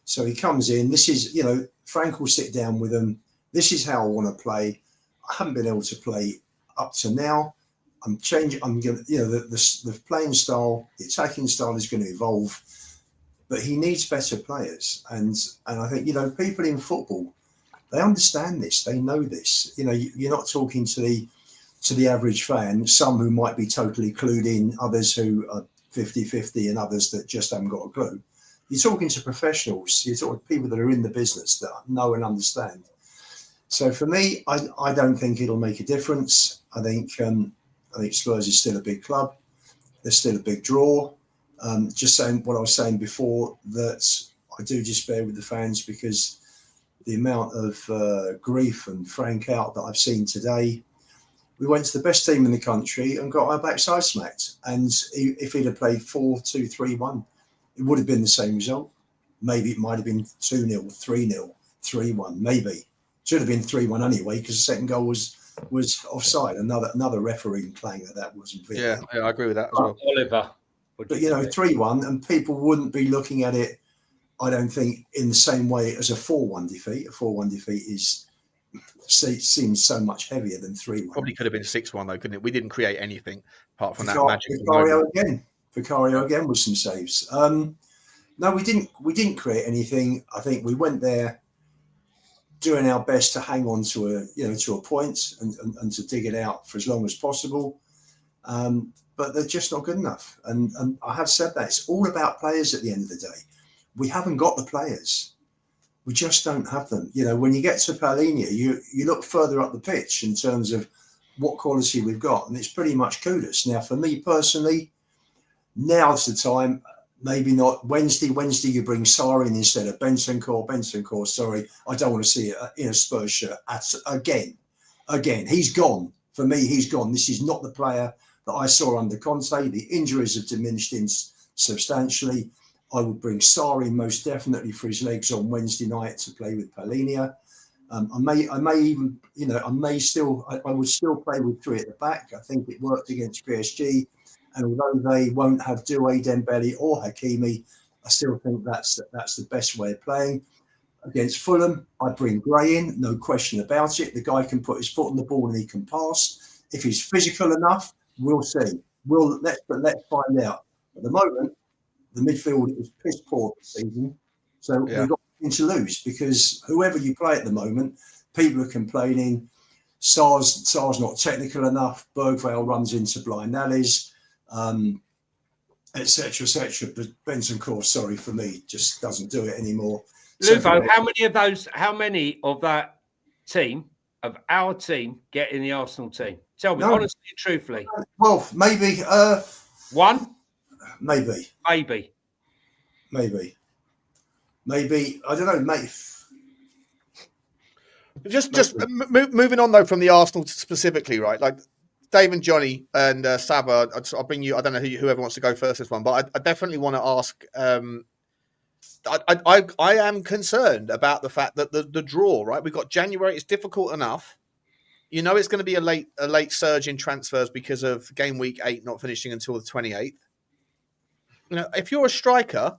So he comes in. This is, Frank will sit down with them. This is how I want to play. I haven't been able to play up to now. I'm changing. I'm going to, the playing style, the attacking style is going to evolve, but he needs better players. And I think, people in football, they understand this. They know this. You're not talking to the average fan, some who might be totally clued in, others who are 50-50, and others that just haven't got a clue. You're talking to professionals. You're talking to people that are in the business that know and understand. So for me, I don't think it'll make a difference. I think Spurs is still a big club. They're still a big draw. Just saying what I was saying before, that I do despair with the fans because the amount of grief and frank out that I've seen today. We went to the best team in the country and got our backside smacked. And if he'd have played 4-2-3-1, it would have been the same result. Maybe it might have been 2-0, 3-0, 3-1, maybe. Should have been 3-1 anyway, because the second goal was offside. Another refereeing clang that wasn't fair. Yeah, I agree with that as well. Oliver. But 3-1, and people wouldn't be looking at it, I don't think, in the same way as a 4-1 defeat. A 4-1 defeat seems so much heavier than 3-1. Probably could have been 6-1 though, couldn't it? We didn't create anything apart from that magic. Vicario again with some saves. No, we didn't create anything. I think we went there doing our best to hang on to a point and to dig it out for as long as possible. But they're just not good enough. And I have said that it's all about players at the end of the day. We haven't got the players. We just don't have them. When you get to Palhinha, you look further up the pitch in terms of what quality we've got, and it's pretty much Kudus. Now, for me personally, now's the time. Maybe not Wednesday. Wednesday, you bring Sarr in instead of Bentancur. Sorry, I don't want to see it in a Spurs shirt again. He's gone. For me, he's gone. This is not the player that I saw under Conte. The injuries have diminished substantially. I would bring Sarr in most definitely for his legs on Wednesday night to play with Palhinha. I would still play with three at the back. I think it worked against PSG. And although they won't have Doué, Dembele or Hakimi, I still think that's the best way of playing. Against Fulham, I bring Gray in, no question about it. The guy can put his foot on the ball and he can pass. If he's physical enough, we'll see. Let's find out. At the moment, the midfield is piss poor this season. So we've got nothing to lose because whoever you play at the moment, people are complaining. Sarr's not technical enough. Berghvall runs into blind alleys. etc., etc. But Bentancur, sorry for me, just doesn't do it anymore. Luvo, how many of that team, of our team, get in the Arsenal team? Tell me, honestly and truthfully. Well, maybe. One? Maybe. Maybe. I don't know, mate. Moving on though from the Arsenal specifically, right? Like Dave and Johnny and Sava, I'll bring you. I don't know whoever wants to go first this one, but I definitely want to ask. I am concerned about the fact that the draw, right? We've got January. It's difficult enough. You know, it's going to be a late surge in transfers because of game week 8 not finishing until the 28th. You know, if you're a striker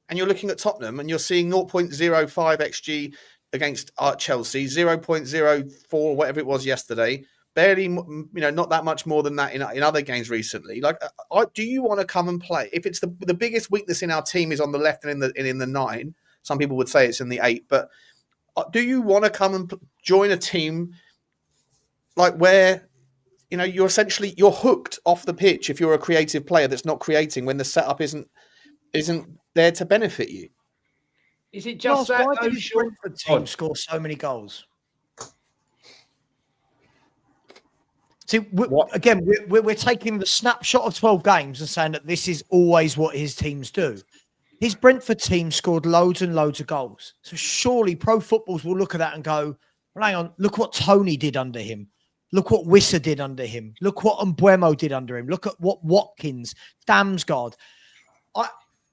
and you're looking at Tottenham and you're seeing 0.05 XG against Chelsea, 0.04, whatever it was yesterday, barely, not that much more than that in other games recently. Like, do you want to come and play? If it's the biggest weakness in our team is on the left and in the 9, some people would say it's in the 8, but do you want to come and join a team like where, you're hooked off the pitch if you're a creative player that's not creating when the setup isn't there to benefit you? Is it just that? Why did the Brentford team score so many goals? See, we're taking the snapshot of 12 games and saying that this is always what his teams do. His Brentford team scored loads and loads of goals. So surely pro footballs will look at that and go, well, hang on, look what Tony did under him. Look what Wissa did under him. Look what Mbeumo did under him. Look at what Watkins, Damsgaard.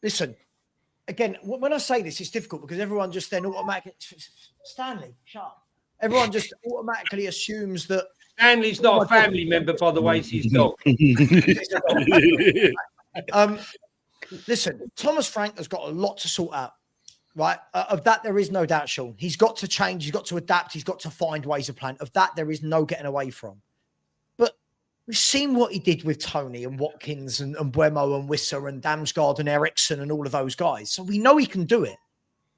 Listen, again, when I say this, it's difficult because everyone just then automatically... Stanley, shut up. Everyone just automatically assumes that... Stanley's not a family member, by the way, it's his dog. Listen, Thomas Frank has got a lot to sort out, right? Of that, there is no doubt, Sean. He's got to change. He's got to adapt. He's got to find ways of playing. Of that, there is no getting away from. But we've seen what he did with Tony and Watkins and Mbeumo and Wissa and Damsgaard and Eriksson and all of those guys. So we know he can do it.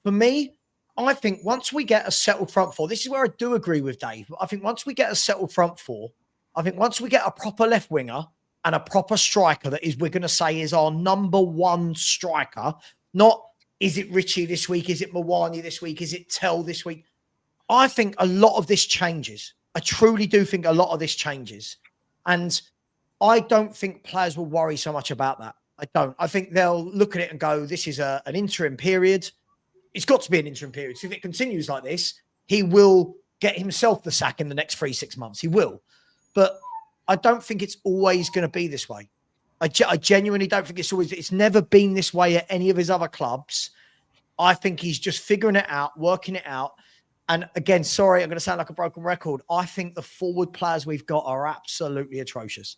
For me, I think once we get a settled front four, this is where I do agree with Dave. But I think once we get a settled front four, I think once we get a proper left winger and a proper striker that we're going to say is our number one striker, not is it Richie this week? Is it Mawani this week? Is it Tel this week? I think a lot of this changes. I truly do think a lot of this changes. And I don't think players will worry so much about that. I don't. I think they'll look at it and go, this is an interim period. It's got to be an interim period. So if it continues like this, he will get himself the sack in the next 3-6 months. He will. But I don't think it's always going to be this way. I genuinely don't think it's never been this way at any of his other clubs. I think he's just figuring it out, working it out. And again, sorry, I'm going to sound like a broken record. I think the forward players we've got are absolutely atrocious.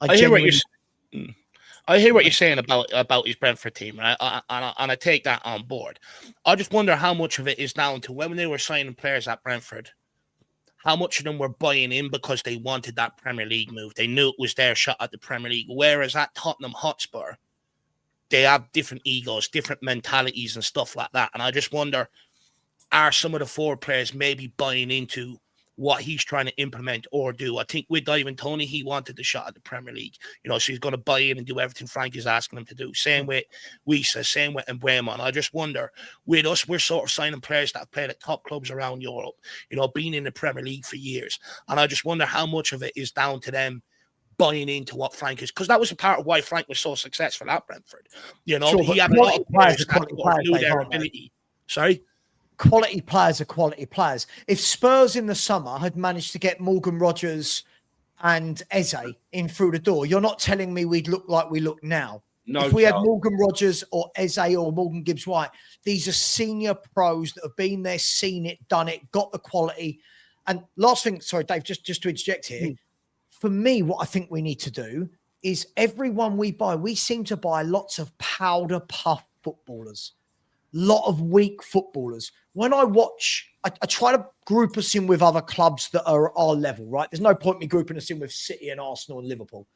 I hear what you're saying about his Brentford team, right? And I take that on board. I just wonder how much of it is down to when they were signing players at Brentford, how much of them were buying in because they wanted that Premier League move. They knew it was their shot at the Premier League. Whereas at Tottenham Hotspur, they have different egos, different mentalities and stuff like that. And I just wonder, are some of the forward players maybe buying into what he's trying to implement or do? I think with Ivan Toney, he wanted the shot at the Premier League. So he's going to buy in and do everything Frank is asking him to do. Same with Wissa, same with Mbeumo. And I just wonder, with us, we're sort of signing players that have played at top clubs around Europe, being in the Premier League for years. And I just wonder how much of it is down to them buying into what Frank is, because that was a part of why Frank was so successful at Brentford. He had a lot of players that knew their ability. Sorry? Quality players are quality players. If Spurs in the summer had managed to get Morgan Rogers and Eze in through the door, you're not telling me we'd look like we look now. No, if we had Morgan Rogers or Eze or Morgan Gibbs-White, these are senior pros that have been there, seen it, done it, got the quality. And last thing, sorry, Dave, just to interject here. For me, what I think we need to do is everyone we buy, we seem to buy lots of powder puff footballers. Lot of weak footballers. When I watch, I try to group us in with other clubs that are our level, right? There's no point me grouping us in with City and Arsenal and Liverpool.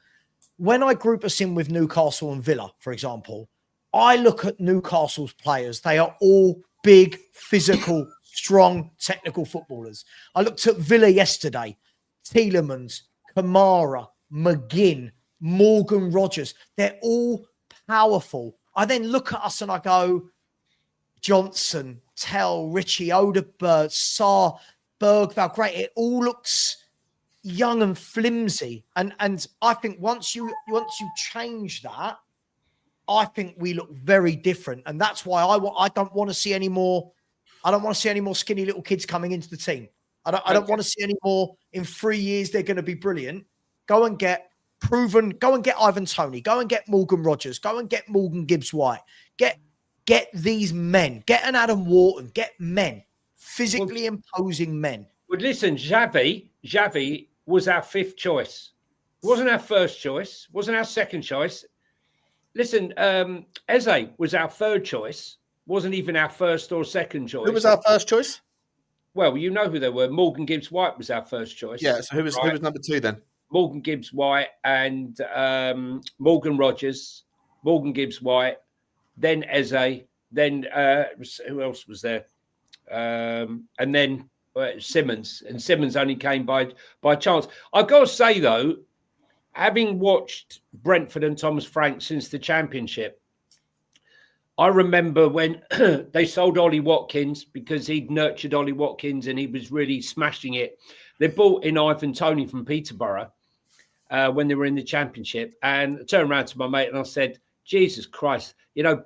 When I group us in with Newcastle and Villa, for example, I look at Newcastle's players. They are all big, physical, strong, technical footballers. I looked at Villa yesterday. Tielemans, Kamara, McGinn, Morgan Rogers. They're all powerful. I then look at us and I go, Johnson, Tel, Richie, Odegaard, Sarr, Berghvall, great. It all looks young and flimsy. And I think once you change that, I think we look very different. And that's why I don't want to see any more. I don't want to see any more skinny little kids coming into the team. I don't want to see any more. In 3 years, they're going to be brilliant. Go and get proven. Go and get Ivan Toney. Go and get Morgan Rogers. Go and get Morgan Gibbs-White. Get these men. Get an Adam Wharton. Get men. Physically imposing men. But listen, Xavi was our 5th choice. Wasn't our first choice. Wasn't our second choice. Listen, Eze was our 3rd choice. Wasn't even our first or second choice. Who was our first choice? Well, you know who they were. Morgan Gibbs-White was our first choice. Yeah, so who was number 2 then? Morgan Gibbs-White and Morgan Rogers, Morgan Gibbs-White, then Eze, then who else was there? And then Simmons. And Simmons only came by chance. I've got to say, though, having watched Brentford and Thomas Frank since the Championship, I remember when they sold Ollie Watkins because he'd nurtured Ollie Watkins and he was really smashing it. They bought in Ivan Toney from Peterborough when they were in the Championship. And I turned around to my mate and I said, Jesus Christ,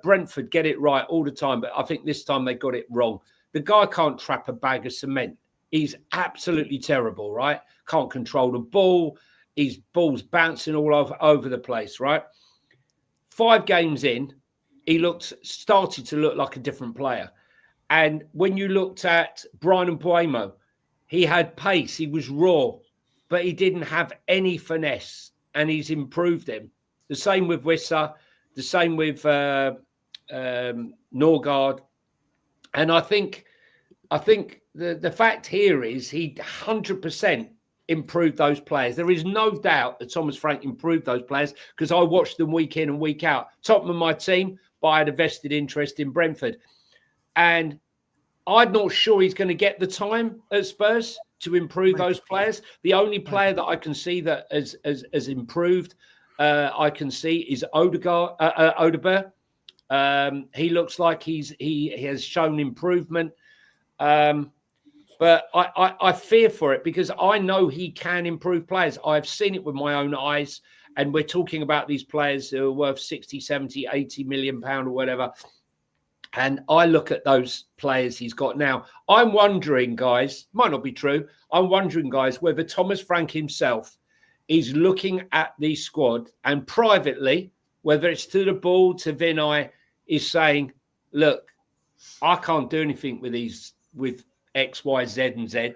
Brentford get it right all the time, but I think this time they got it wrong. The guy can't trap a bag of cement. He's absolutely terrible, right? Can't control the ball. His ball's bouncing all over the place, right? 5 games in, he started to look like a different player. And when you looked at Brian Mbeumo, he had pace, he was raw, but he didn't have any finesse, and he's improved him. The same with Wissa, the same with Norgard. And I think the fact here is he 100% improved those players. There is no doubt that Thomas Frank improved those players because I watched them week in and week out. Tottenham, my team, but I had a vested interest in Brentford. And I'm not sure he's going to get the time at Spurs to improve those players. The only player that I can see that has improved, I can see, is Odegaard. He looks like he has shown improvement. But I fear for it because I know he can improve players. I've seen it with my own eyes. And we're talking about these players who are worth 60, 70, 80 million pounds or whatever. And I look at those players he's got now. I'm wondering, guys, might not be true. I'm wondering, guys, whether Thomas Frank himself is looking at the squad and privately, whether it's to the ball, to Vinay, is saying, look, I can't do anything with X, Y, Z and Z,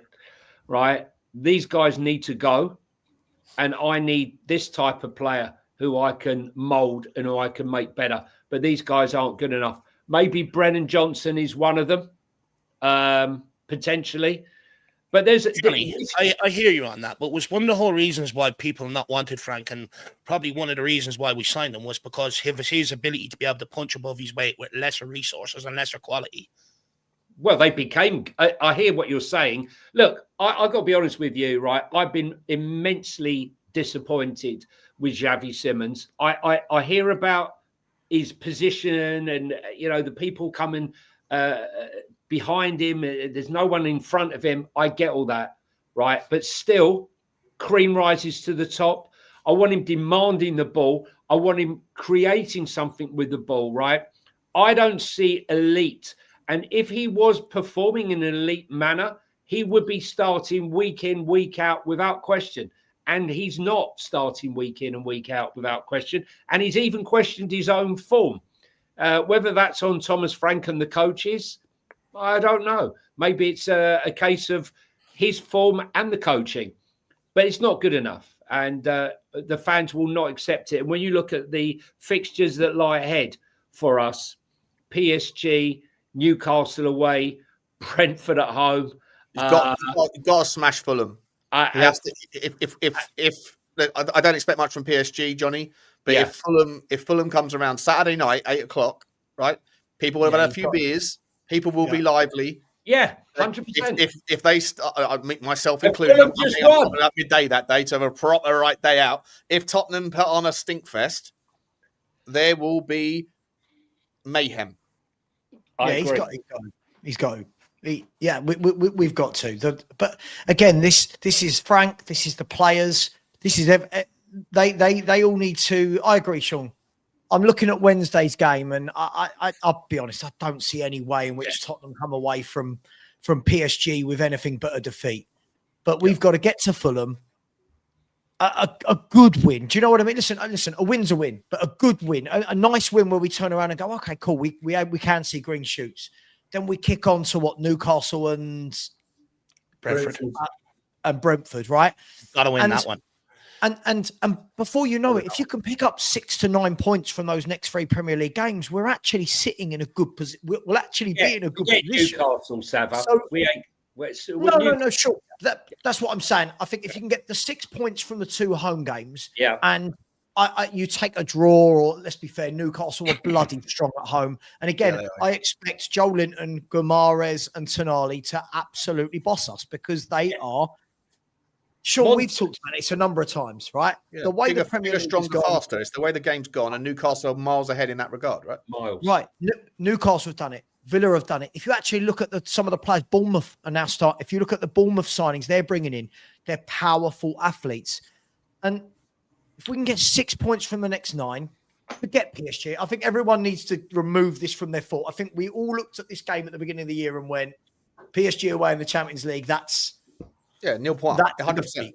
right? These guys need to go. And I need this type of player who I can mould and who I can make better. But these guys aren't good enough. Maybe Brennan Johnson is one of them, potentially. But there's... I hear you on that. But was one of the whole reasons why people not wanted Frank, and probably one of the reasons why we signed him, was because of his ability to be able to punch above his weight with lesser resources and lesser quality. Well, they became... I hear what you're saying. Look, I've got to be honest with you, right? I've been immensely disappointed with Xavi Simons. I hear about his position and, the people coming behind him. There's no one in front of him. I get all that, right? But still, cream rises to the top. I want him demanding the ball. I want him creating something with the ball, right? I don't see elite. And if he was performing in an elite manner, he would be starting week in, week out without question. And he's not starting week in and week out without question. And he's even questioned his own form. Whether that's on Thomas Frank and the coaches, I don't know. Maybe it's a case of his form and the coaching. But it's not good enough. And the fans will not accept it. And when you look at the fixtures that lie ahead for us, PSG, Newcastle away, Brentford at home. You've got to smash Fulham. He has to, if I don't expect much from PSG, Johnny, but if Fulham comes around Saturday night, 8:00, right? People will have had a few beers. People will be lively. Yeah, 100%. If they, myself included, I'm at midday that day to have a proper right day out. If Tottenham put on a stink fest, there will be mayhem. He's got to. We've got to. But again, this is Frank. This is the players. This is they all need to. I agree, Sean. I'm looking at Wednesday's game, and I'll be honest. I don't see any way in which Tottenham come away from PSG with anything but a defeat. But we've got to get to Fulham. A good win. Do you know what I mean? Listen. A win's a win, but a good win, a nice win where we turn around and go, okay, cool. We can see green shoots. Then we kick on to what, Newcastle and Brentford, right? Got to win that one. And before you know it, if you can pick up 6 to 9 points from those next 3 Premier League games, we're actually sitting in a good position. We'll actually be in a good position. Newcastle, Sava. So, we ain't. No, sure. That's what I'm saying. I think if you can get the 6 points from the 2 home games, and you take a draw, or let's be fair, Newcastle are bloody strong at home. And again, I expect Joe Linton, Guimaraes, and Tonali to absolutely boss us because they are. Sure, we've talked about it a number of times, right? Yeah. The way the Premier League stronger, faster. It's the way the game's gone, and Newcastle are miles ahead in that regard, right? Miles. Right. Newcastle have done it. Villa have done it. If you actually look at some of the players, Bournemouth are now starting. If you look at the Bournemouth signings they're bringing in, they're powerful athletes. And if we can get 6 points from the next 9, forget PSG. I think everyone needs to remove this from their thought. I think we all looked at this game at the beginning of the year and went, PSG away in the Champions League, that's... Yeah, nil point. 100%.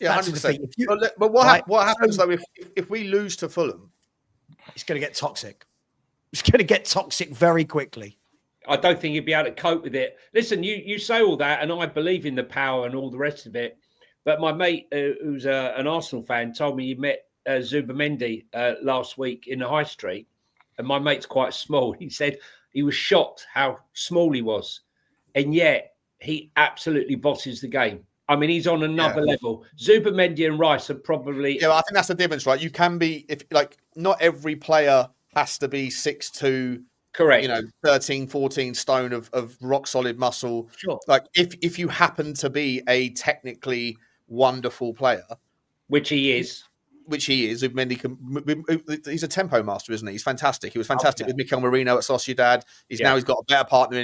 Yeah, 100%. But what happens, though, if we lose to Fulham? It's going to get toxic. It's going to get toxic very quickly. I don't think you'd be able to cope with it. Listen, you say all that, and I believe in the power and all the rest of it. But my mate, who's an Arsenal fan, told me he met Zubimendi last week in the high street. And my mate's quite small. He said he was shocked how small he was. And yet he absolutely bosses the game. I mean, he's on another level. Zubimendi and Rice are probably... Yeah, well, I think that's the difference, right? You can be... not every player has to be 6'2", correct, 13, 14 stone of rock solid muscle. Sure. Like if you happen to be a technically wonderful player, which he is, Zubimendi he's a tempo master, isn't he? He's fantastic. He was fantastic with Mikel Merino at Sociedad. He's got a better partner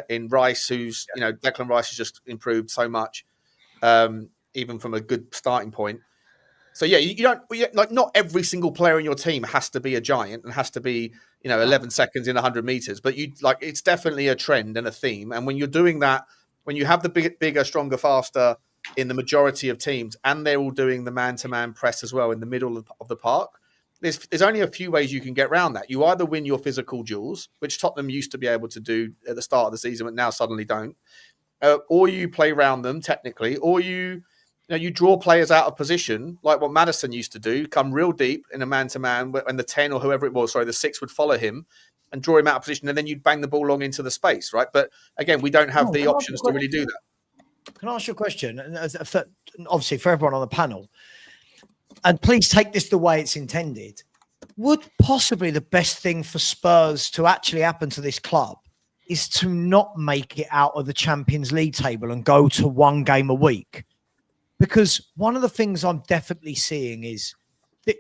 in Rice, who's Declan Rice has just improved so much, even from a good starting point. So you don't not every single player in your team has to be a giant and has to be 11 seconds in 100 meters, but it's definitely a trend and a theme. And when you're doing that, when you have the bigger, stronger, faster in the majority of teams, and they're all doing the man-to-man press as well in the middle of the park, there's only a few ways you can get around that. You either win your physical duels, which Tottenham used to be able to do at the start of the season, but now suddenly don't, or you play around them technically, or you draw players out of position, like what Maddison used to do, come real deep in a man-to-man, and the 10 or whoever it was, the 6 would follow him and draw him out of position, and then you'd bang the ball long into the space, right? But again, we don't have the options to really do that. Can I ask you a question? And obviously, for everyone on the panel, and please take this the way it's intended, would possibly the best thing for Spurs to actually happen to this club is to not make it out of the Champions League table and go to 1 game a week? Because one of the things I'm definitely seeing is that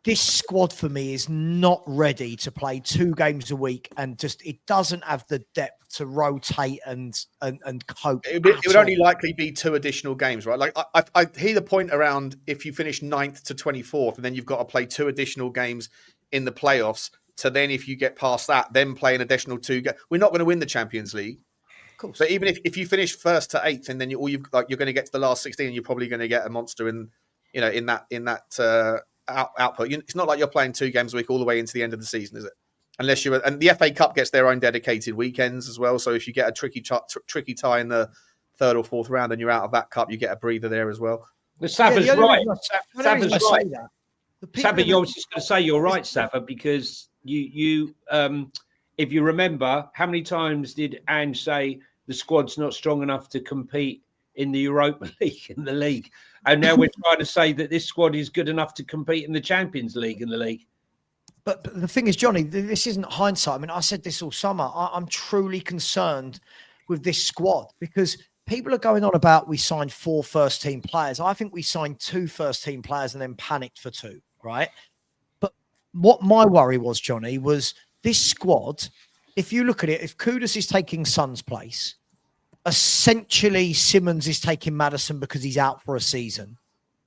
this squad for me is not ready to play 2 games a week, and just it doesn't have the depth to rotate and cope. It would only likely be 2 additional games, right? Like I hear the point around if you finish 9th to 24th, and then you've got to play 2 additional games in the playoffs. To then, if you get past that, then play an additional 2 games. We're not going to win the Champions League. So even if you finish 1st to 8th, and then you're going to get to the last 16, and you're probably going to get a monster in that output. It's not like you're playing 2 games a week all the way into the end of the season, is it? Unless and the FA Cup gets their own dedicated weekends as well. So if you get a tricky tie in the 3rd or 4th round, and you're out of that cup, you get a breather there as well. Sava's right. Sava's right. Sava, you're just going to say you're right, Sava, because you if you remember, how many times did Ange say the squad's not strong enough to compete in the Europa League, in the league? And now we're trying to say that this squad is good enough to compete in the Champions League, in the league. But the thing is, Johnny, this isn't hindsight. I mean, I said this all summer. I'm truly concerned with this squad because people are going on about we signed 4 first-team players. I think we signed 2 first-team players and then panicked for 2, right? But what my worry was, Johnny, was this squad. If you look at it, if Kudus is taking Son's place, essentially Simmons is taking Maddison because he's out for a season.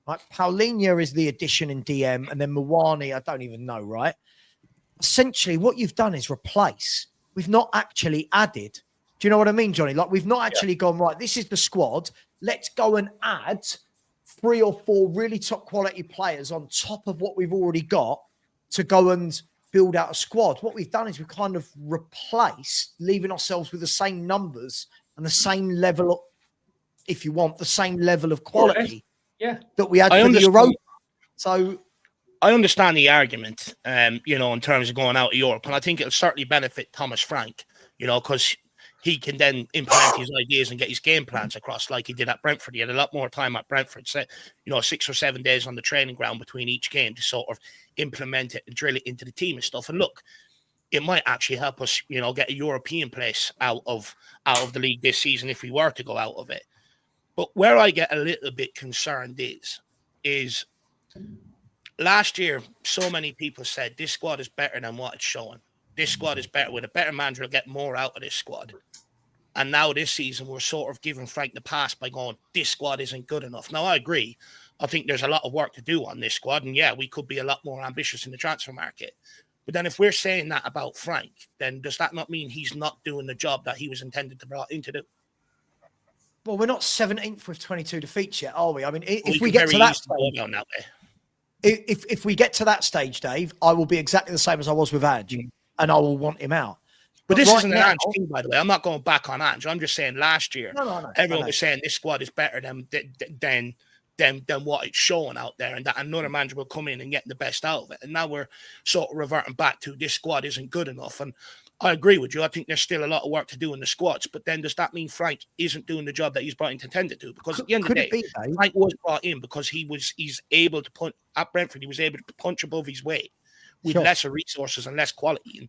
Right? Paulinho is the addition in DM, and then Mawani, I don't even know, right? Essentially, what you've done is replace. We've not actually added. Do you know what I mean, Johnny? Like, we've not actually gone, right, this is the squad. Let's go and add 3 or 4 really top quality players on top of what we've already got to go and build out a squad. What we've done is we've kind of replaced, leaving ourselves with the same numbers and the same level, if you want, the same level of quality that we had for the Europa. So I understand the argument, in terms of going out of Europe, and I think it'll certainly benefit Thomas Frank, because he can then implement his ideas and get his game plans across like he did at Brentford. He had a lot more time at Brentford, 6 or 7 days on the training ground between each game to sort of implement it and drill it into the team and stuff. And look, it might actually help us, get a European place out of the league this season if we were to go out of it. But where I get a little bit concerned is last year, so many people said this squad is better than what it's showing. This squad is better. With a better manager, we'll get more out of this squad. And now this season, we're sort of giving Frank the pass by going, this squad isn't good enough. Now, I agree. I think there's a lot of work to do on this squad. And yeah, we could be a lot more ambitious in the transfer market. But then if we're saying that about Frank, then does that not mean he's not doing the job that he was intended to brought in to do? Well, we're not 17th with 22 defeats yet, are we? I mean, if we get to that stage, if we get to that stage, Dave, I will be exactly the same as I was with Ange, and I will want him out. But this isn't an Ange thing, by the way. I'm not going back on Ange. I'm just saying last year, everyone was saying this squad is better than what it's showing out there, and that another manager will come in and get the best out of it. And now we're sort of reverting back to this squad isn't good enough. And I agree with you. I think there's still a lot of work to do in the squads. But then does that mean Frank isn't doing the job that he's brought in intended to? Because at the end of the day, Frank was brought in because he's able to punch at Brentford. He was able to punch above his weight with lesser resources and less quality. And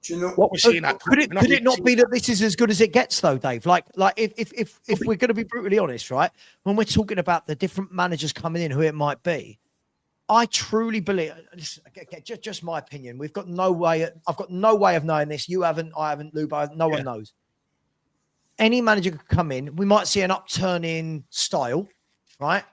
do you know what we're seeing? Could it not be that this is as good as it gets, though, Dave? Like if we're going to be brutally honest, right? When we're talking about the different managers coming in, who it might be, I truly believe, just my opinion, I've got no way of knowing this. You haven't, I haven't, Lubo, no one knows. Any manager could come in. We might see an upturn in style, right?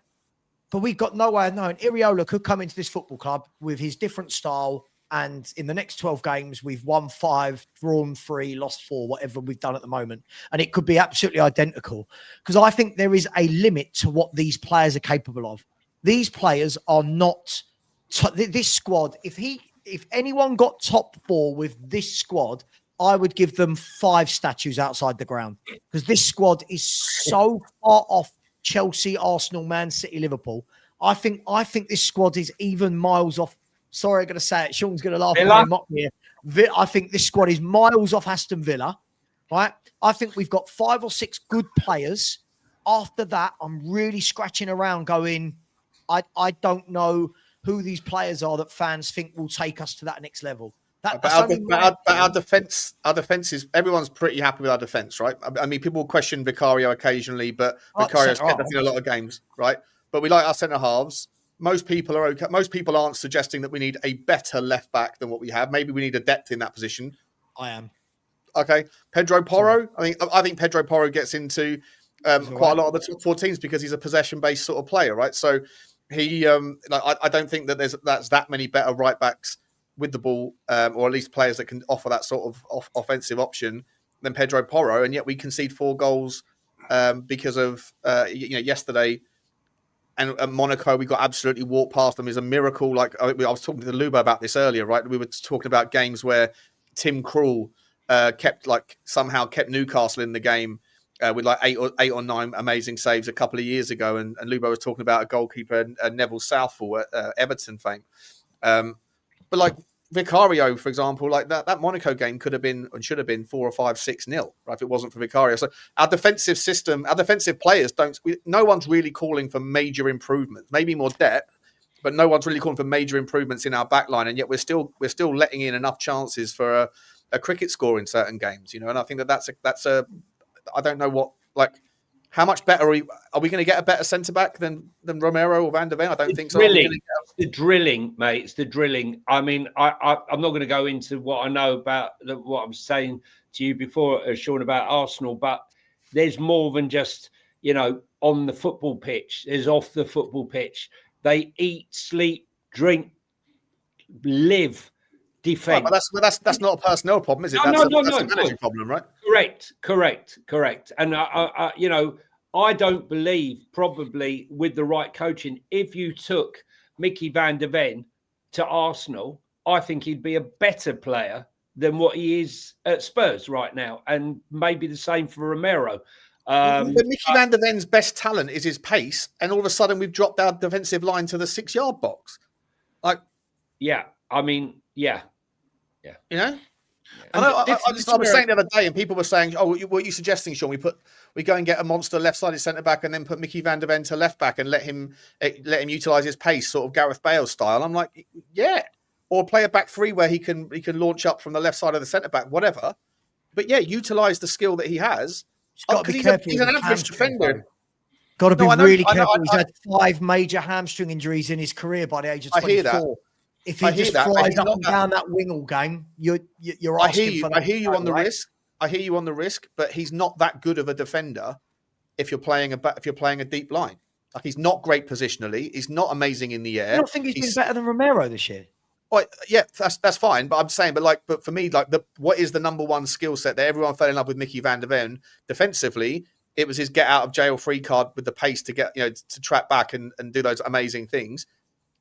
But we've got no way of knowing. Iriola could come into this football club with his different style, and in the next 12 games, we've won 5, drawn 3, lost 4, whatever we've done at the moment. And it could be absolutely identical. Because I think there is a limit to what these players are capable of. These players are not this squad. If anyone got top 4 with this squad, I would give them 5 statues outside the ground, because this squad is so far off Chelsea, Arsenal, Man City, Liverpool. I think this squad is even miles off. Sorry, I'm going to say it. Sean's going to laugh at me and mock me here. I think this squad is miles off Aston Villa, right? I think we've got 5 or 6 good players. After that, I'm really scratching around going, I don't know who these players are that fans think will take us to that next level. Our defense is, everyone's pretty happy with our defense, right? I mean, people will question Vicario occasionally, but Vicario's kept us in a lot of games, right? But we like our centre halves. Most people are okay. Most people aren't suggesting that we need a better left back than what we have. Maybe we need a depth in that position. I am. Okay. Pedro Porro. I think Pedro Porro gets into quite a lot of the top 4 teams because he's a possession-based sort of player, right? So he, I don't think that that's that many better right backs with the ball, or at least players that can offer that sort of offensive option than Pedro Porro. And yet we concede 4 goals because of yesterday. And at Monaco, we got absolutely walked past them. Is a miracle. Like I was talking to Luba about this earlier, right? We were talking about games where Tim Krul kept Newcastle in the game with like 8 or 9 amazing saves a couple of years ago. And Luba was talking about a goalkeeper, Neville Southall at Everton fame. But like Vicario, for example, like that Monaco game could have been and should have been 4 or 5, 6-0, right? If it wasn't for Vicario. So our defensive system, our defensive players no one's really calling for major improvements, maybe more depth, but no one's really calling for major improvements in our back line. And yet we're still letting in enough chances for a cricket score in certain games, And I think that's a I don't know what, like, How much better are we going to get a better centre back than Romero or Van der Ven? I don't think so. It's the drilling, mate. It's the drilling. I mean, I'm not going to go into what I know about what I'm saying to you before, Sean, about Arsenal, but there's more than just, on the football pitch. There's off the football pitch. They eat, sleep, drink, live, defend. Right, but that's not a personnel problem, is it? That's a managing problem, right? Correct. And I don't believe, probably with the right coaching, if you took Micky van der Ven to Arsenal, I think he'd be a better player than what he is at Spurs right now, and maybe the same for Romero. But Micky van der Ven's best talent is his pace, and all of a sudden we've dropped our defensive line to the 6-yard box. Yeah. You know? I was saying the other day, and people were saying, "Oh, what are you suggesting, Sean? We go and get a monster left-sided centre back, and then put Micky van der Ven to left back, and let him utilise his pace, sort of Gareth Bale style." I'm like, yeah, or play a back three where he can launch up from the left side of the centre back, whatever. But yeah, utilise the skill that he has. He's an average defender. Got to be really careful. He's had 5 major hamstring injuries in his career by the age of 24. I hear that. If he just flies up and down that wing all game, you're asking for that. I hear you on the risk. I hear you on the risk, but he's not that good of a defender if you're playing a deep line. Like, he's not great positionally. He's not amazing in the air. I don't think he's been better than Romero this year. Well, yeah, that's fine. But I'm saying, but for me, what is the number one skill set that everyone fell in love with Micky van der Ven defensively? It was his get out of jail free card with the pace to get, to track back and do those amazing things.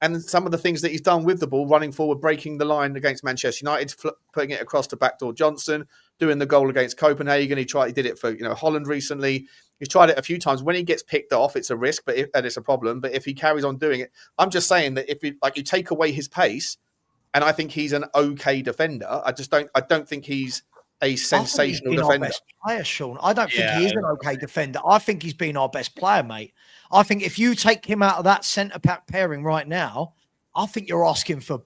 And some of the things that he's done with the ball, running forward, breaking the line against Manchester United, putting it across to backdoor Johnson, doing the goal against Copenhagen. He did it for Holland recently. He's tried it a few times. When he gets picked off, it's a risk, and it's a problem. But if he carries on doing it, I'm just saying that if you take away his pace, and I think he's an okay defender. I don't think he's a sensational defender. Best player, Sean. I don't think he is an okay defender. I think he's been our best player, mate. I think if you take him out of that centre back pairing right now, I think you're asking for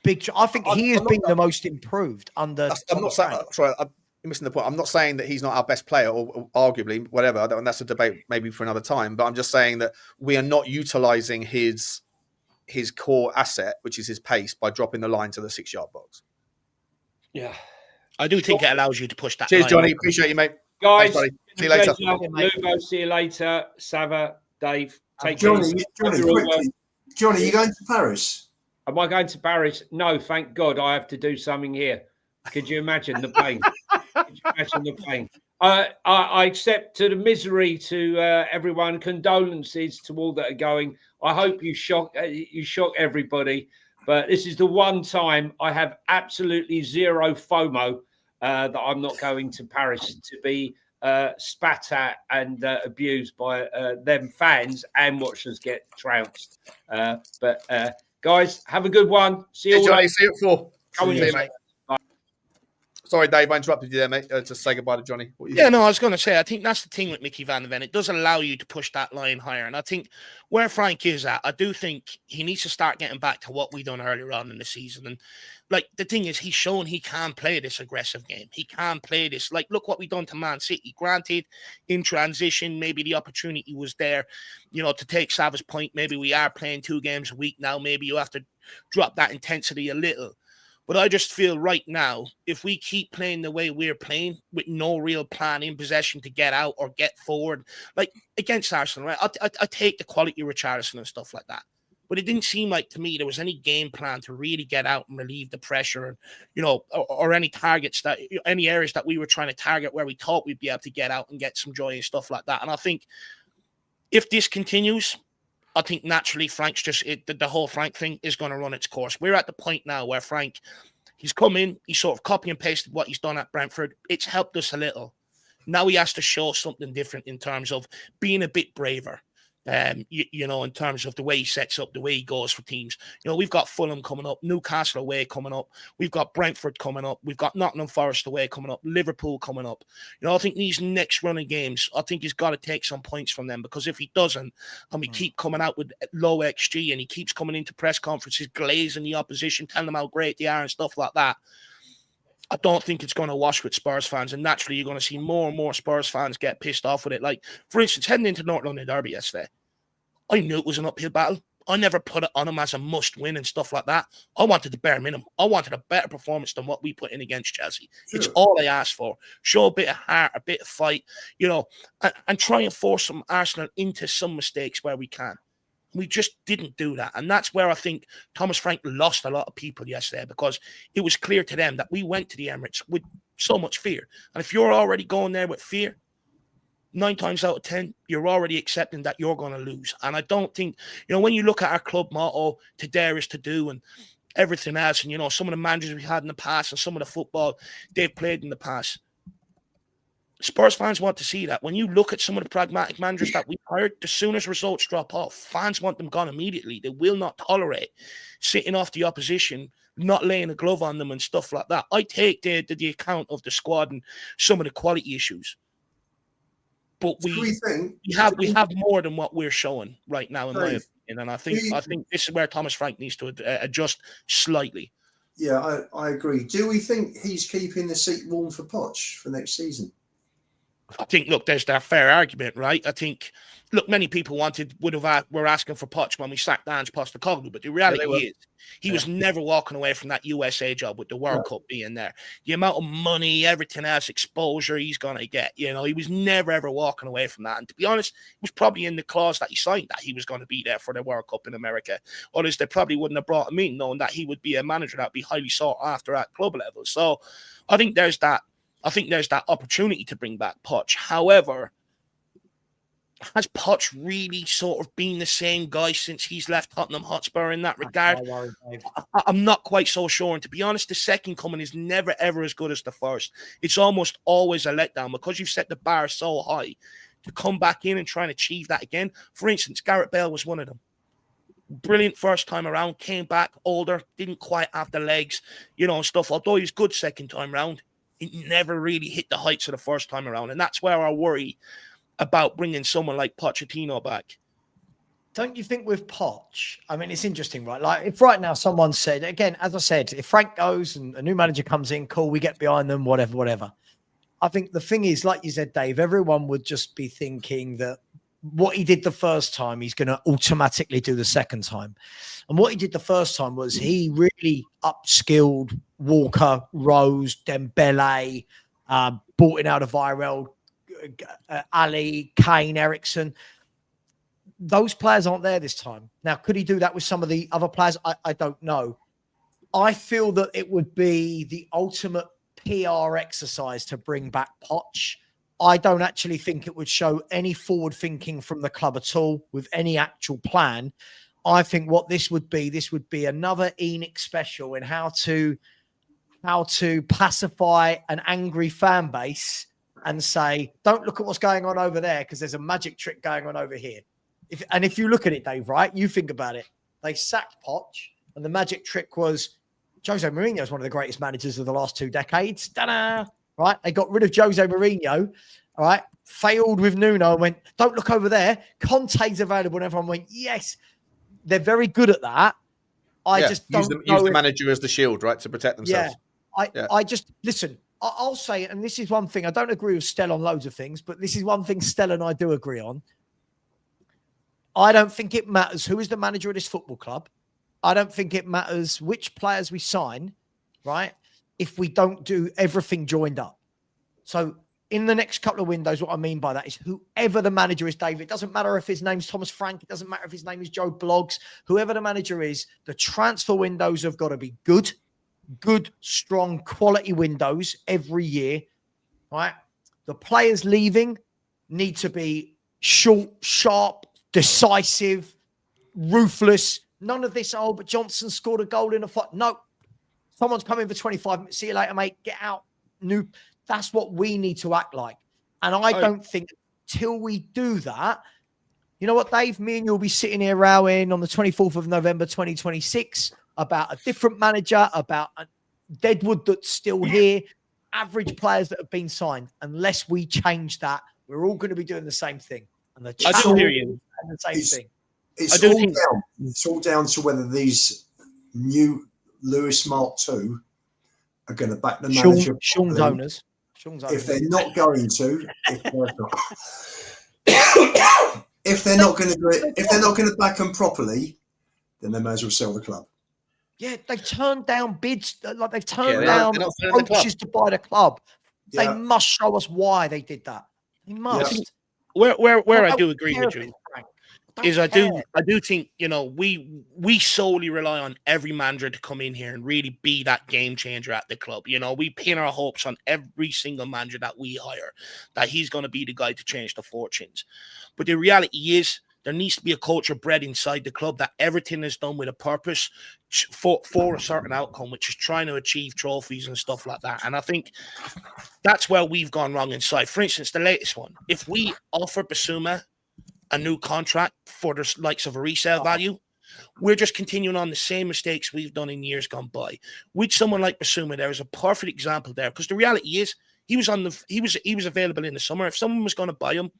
big. I think he has been the most improved under. I'm not saying. Sorry, I'm missing the point. I'm not saying that he's not our best player, or arguably whatever. And that's a debate maybe for another time. But I'm just saying that we are not utilising his core asset, which is his pace, by dropping the line to the 6-yard box. Yeah. I do think it allows you to push that. Cheers, Johnny. Appreciate you, mate. Guys, thanks, see you later. Lugo, see you later. Sava, Dave, take Johnny, quickly. Johnny, you going to Paris? Am I going to Paris? No, thank God. I have to do something here. Could you imagine the pain? I accept to the misery to everyone. Condolences to all that are going. I hope you shock everybody. But this is the one time I have absolutely zero FOMO that I'm not going to Paris to be spat at and abused by them fans and watch us get trounced. But guys, have a good one. See you all. Johnny, see you at 4. Come on, mate. Sorry, Dave, I interrupted you there, mate. Just say goodbye to Johnny. I was going to say, I think that's the thing with Micky van der Ven. It does allow you to push that line higher. And I think where Frank is at, I do think he needs to start getting back to what we done earlier on in the season. And the thing is, he's shown he can play this aggressive game. He can play this. Look what we done to Man City. Granted, in transition, maybe the opportunity was there, to take Sava's point. Maybe we are playing 2 games a week now. Maybe you have to drop that intensity a little. But I just feel right now, if we keep playing the way we're playing, with no real plan in possession to get out or get forward, like against Arsenal, right? I take the quality of Richalison and stuff like that. But it didn't seem like to me there was any game plan to really get out and relieve the pressure, or any targets any areas that we were trying to target where we thought we'd be able to get out and get some joy and stuff like that. And I think if this continues, I think naturally Frank's the whole Frank thing is going to run its course. We're at the point now where Frank, he's come in, he's sort of copy and pasted what he's done at Brentford. It's helped us a little. Now he has to show something different in terms of being a bit braver. In terms of the way he sets up, the way he goes for teams. We've got Fulham coming up, Newcastle away coming up. We've got Brentford coming up. We've got Nottingham Forest away coming up. Liverpool coming up. I think these next run of games, I think he's got to take some points from them, because if he doesn't, and we keep coming out with low XG, and he keeps coming into press conferences, glazing the opposition, telling them how great they are and stuff like that, I don't think it's going to wash with Spurs fans, and naturally you're going to see more and more Spurs fans get pissed off with it. Like, for instance, heading into North London Derby yesterday, I knew it was an uphill battle. I never put it on them as a must-win and stuff like that. I wanted the bare minimum. I wanted a better performance than what we put in against Chelsea. Sure. It's all I asked for. Show a bit of heart, a bit of fight, you know, and try and force some Arsenal into some mistakes where we can. We just didn't do that. And that's where I think Thomas Frank lost a lot of people yesterday, because it was clear to them that we went to the Emirates with so much fear. And if you're already going there with fear, 9 times out of 10, you're already accepting that you're going to lose. And I don't think, you know, when you look at our club motto, to dare is to do, and everything else, and, you know, some of the managers we had in the past and some of the football they've played in the past, Spurs fans want to see that. When you look at some of the pragmatic managers that we hired, the soon as results drop off, fans want them gone immediately. They will not tolerate sitting off the opposition, not laying a glove on them and stuff like that. I take the account of the squad and some of the quality issues. But we have more than what we're showing right now, in my opinion. And I think this is where Thomas Frank needs to adjust slightly. Yeah, I agree. Do we think he's keeping the seat warm for Poch for next season? I think, look, there's that fair argument, right? I think, look, many people were asking for Poch when we sacked Ange Postecoglou, but the reality is he was never walking away from that USA job with the World Cup being there. The amount of money, everything else, exposure he's going to get, you know, he was never, ever walking away from that. And to be honest, it was probably in the clause that he signed that he was going to be there for the World Cup in America. Others, they probably wouldn't have brought him in knowing that he would be a manager that would be highly sought after at club level. So I think there's that opportunity to bring back Poch. However, has Poch really sort of been the same guy since he's left Tottenham Hotspur in that regard? I'm not quite so sure. And to be honest, the second coming is never, ever as good as the first. It's almost always a letdown because you've set the bar so high to come back in and try and achieve that again. For instance, Gareth Bale was one of them. Brilliant first time around, came back older, didn't quite have the legs, you know, and stuff. Although he was good second time round, it never really hit the heights of the first time around. And that's where I worry about bringing someone like Pochettino back. Don't you think with Poch, I mean, it's interesting, right? Like, if right now someone said, again, as I said, if Frank goes and a new manager comes in, cool, we get behind them, whatever. I think the thing is, like you said, Dave, everyone would just be thinking that what he did the first time, he's going to automatically do the second time. And what he did the first time was he really upskilled Walker, Rose, Dembele, brought in out of Vicario, Ali, Kane, Eriksson. Those players aren't there this time. Now, could he do that with some of the other players? I don't know. I feel that it would be the ultimate PR exercise to bring back Poch. I don't actually think it would show any forward thinking from the club at all with any actual plan. I think what this would be another ENIC special in how to pacify an angry fan base and say, don't look at what's going on over there because there's a magic trick going on over here. If you look at it, Dave, right, you think about it. They sacked Poch and the magic trick was Jose Mourinho is one of the greatest managers of the last 2 decades. Ta-da! Right? They got rid of Jose Mourinho, all right? Failed with Nuno and went, don't look over there. Conte's available. And everyone went, yes. They're very good at that. I just don't use the manager as the shield, right, to protect themselves. I just, listen, I'll say it, and this is one thing. I don't agree with Stel on loads of things, but this is one thing Stel and I do agree on. I don't think it matters who is the manager of this football club. I don't think it matters which players we sign, right, if we don't do everything joined up. So in the next couple of windows, what I mean by that is whoever the manager is, David, it doesn't matter if his name's Thomas Frank. It doesn't matter if his name is Joe Bloggs. Whoever the manager is, the transfer windows have got to be good, strong, quality windows every year, right? The players leaving need to be short, sharp, decisive, ruthless. None of this, but Johnson scored a goal in a fight. No, someone's coming for 25 minutes. See you later, mate. Get out. That's what we need to act like. And I don't think till we do that, you know what, Dave? Me and you will be sitting here rowing on the 24th of November, 2026 about a different manager, about a Deadwood that's still here, average players that have been signed. Unless we change that, we're all going to be doing the same thing. And the same thing. It's all down to whether these new Lewis Mark II are going to back the manager. Sean donors. If they're not going to, if they're not going to do it, if they're not going to back them properly, then they may as well sell the club. Yeah, they've turned down bids. Like they've Yeah, turned down they're not selling the club. approaches to buy the club. They Yeah. must show us why they did that. They must. Yeah. Where I don't do agree care with if you it's Frank. is I care. do think, you know, we solely rely on every manager to come in here and really be that game changer at the club. You know, we pin our hopes on every single manager that we hire, that he's going to be the guy to change the fortunes. But the reality is there needs to be a culture bred inside the club that everything is done with a purpose for a certain outcome, which is trying to achieve trophies and stuff like that. And I think that's where we've gone wrong inside. For instance, the latest one, if we offer Bissouma a new contract for the likes of a resale value, we're just continuing on the same mistakes we've done in years gone by. With someone like Bissouma, there is a perfect example there, because the reality is he was available in the summer. If someone was going to buy him,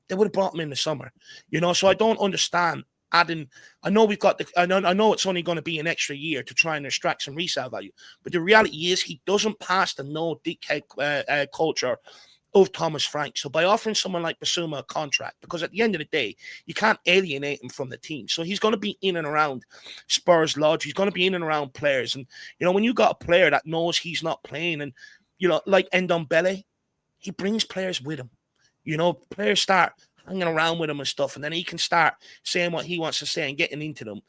they would have brought him in the summer. You know, so I don't understand adding. I know I know it's only going to be an extra year to try and extract some resale value, but the reality is he doesn't pass the no dickhead culture of Thomas Frank. So by offering someone like Bissouma a contract, because at the end of the day, you can't alienate him from the team. So he's going to be in and around Spurs Lodge. He's going to be in and around players. And, you know, when you got a player that knows he's not playing, and, you know, like Ndombele, he brings players with him. You know, players start hanging around with him and stuff, and then he can start saying what he wants to say and getting into them.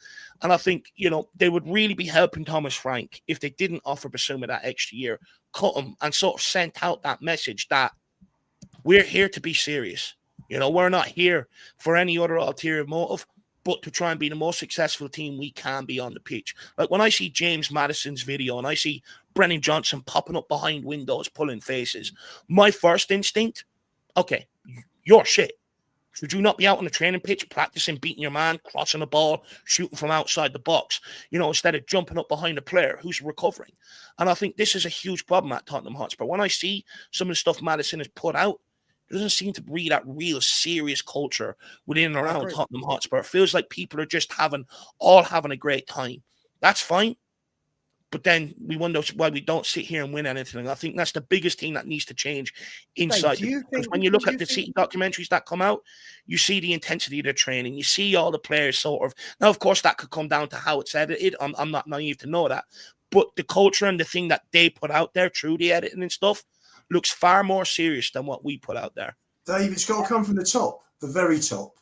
And I think, you know, they would really be helping Thomas Frank if they didn't offer Bissouma that extra year, cut him, and sort of sent out that message that we're here to be serious. You know, we're not here for any other ulterior motive, but to try and be the most successful team we can be on the pitch. Like when I see James Maddison's video and I see Brennan Johnson popping up behind windows, pulling faces, my first instinct, okay, you're shit. Should you not be out on the training pitch, practicing, beating your man, crossing the ball, shooting from outside the box, you know, instead of jumping up behind a player who's recovering? And I think this is a huge problem at Tottenham Hotspur. When I see some of the stuff Maddison has put out, there doesn't seem to be that real serious culture within and around Tottenham Hotspur. It feels like people are just having a great time. That's fine. But then we wonder why we don't sit here and win anything. And I think that's the biggest thing that needs to change inside. Because when you look at the City documentaries that come out, you see the intensity of the training. You see all the players sort of. Now, of course, that could come down to how it's edited. I'm not naive to know that. But the culture and the thing that they put out there through the editing and stuff looks far more serious than what we put out there. Dave, it's got to come from the top, the very top.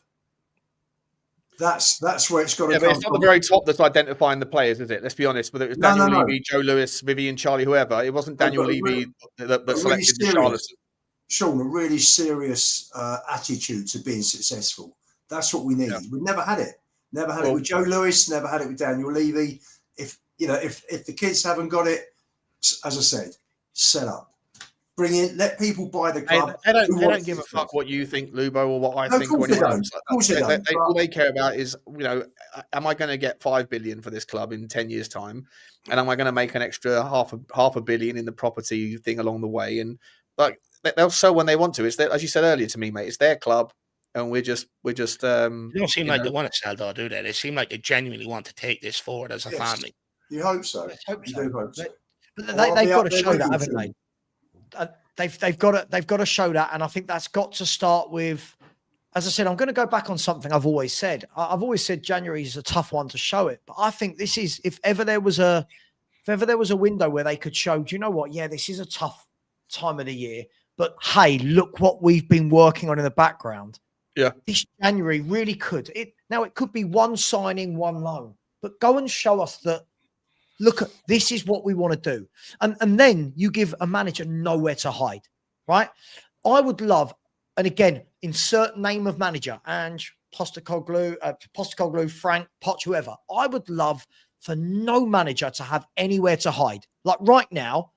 That's where it's got to come but it's not from. the very top that's identifying the players, is it? Let's be honest. Whether it was Daniel Levy, Joe Lewis, Vivian, Charlie, whoever, it wasn't Daniel Levy that selected Richarlison. Sean, a really serious attitude to being successful. That's what we need. Yeah. We've never had it. Never had it with Joe Lewis. Never had it with Daniel Levy. If the kids haven't got it, as I said, set up. Bring in, let people buy the club. They don't give a fuck what you think, Lubo, or what I think. Or anyone else like that. All they care about is, you know, am I going to get 5 billion for this club in 10 years' time, and am I going to make an extra half a billion in the property thing along the way? And like they'll sell when they want to. It's their, as you said earlier to me, mate. It's their club, and we're just. They don't seem like they want to sell, though, do they? They seem like they genuinely want to take this forward as a family. You hope so. You do hope so. But they've got to show that, haven't they? They've got to show that, and I think that's got to start with. As I said, I'm going to go back on something I've always said. I've always said January is a tough one to show it, but I think this is. If ever there was a window where they could show, do you know what? Yeah, this is a tough time of the year, but hey, look what we've been working on in the background. Yeah, this January really could. It could be one signing, one loan, but go and show us that. Look, this is what we want to do. And then you give a manager nowhere to hide, right? I would love, and again, insert name of manager, Ange, Postecoglou, Frank, Poch, whoever. I would love for no manager to have anywhere to hide. Like right now,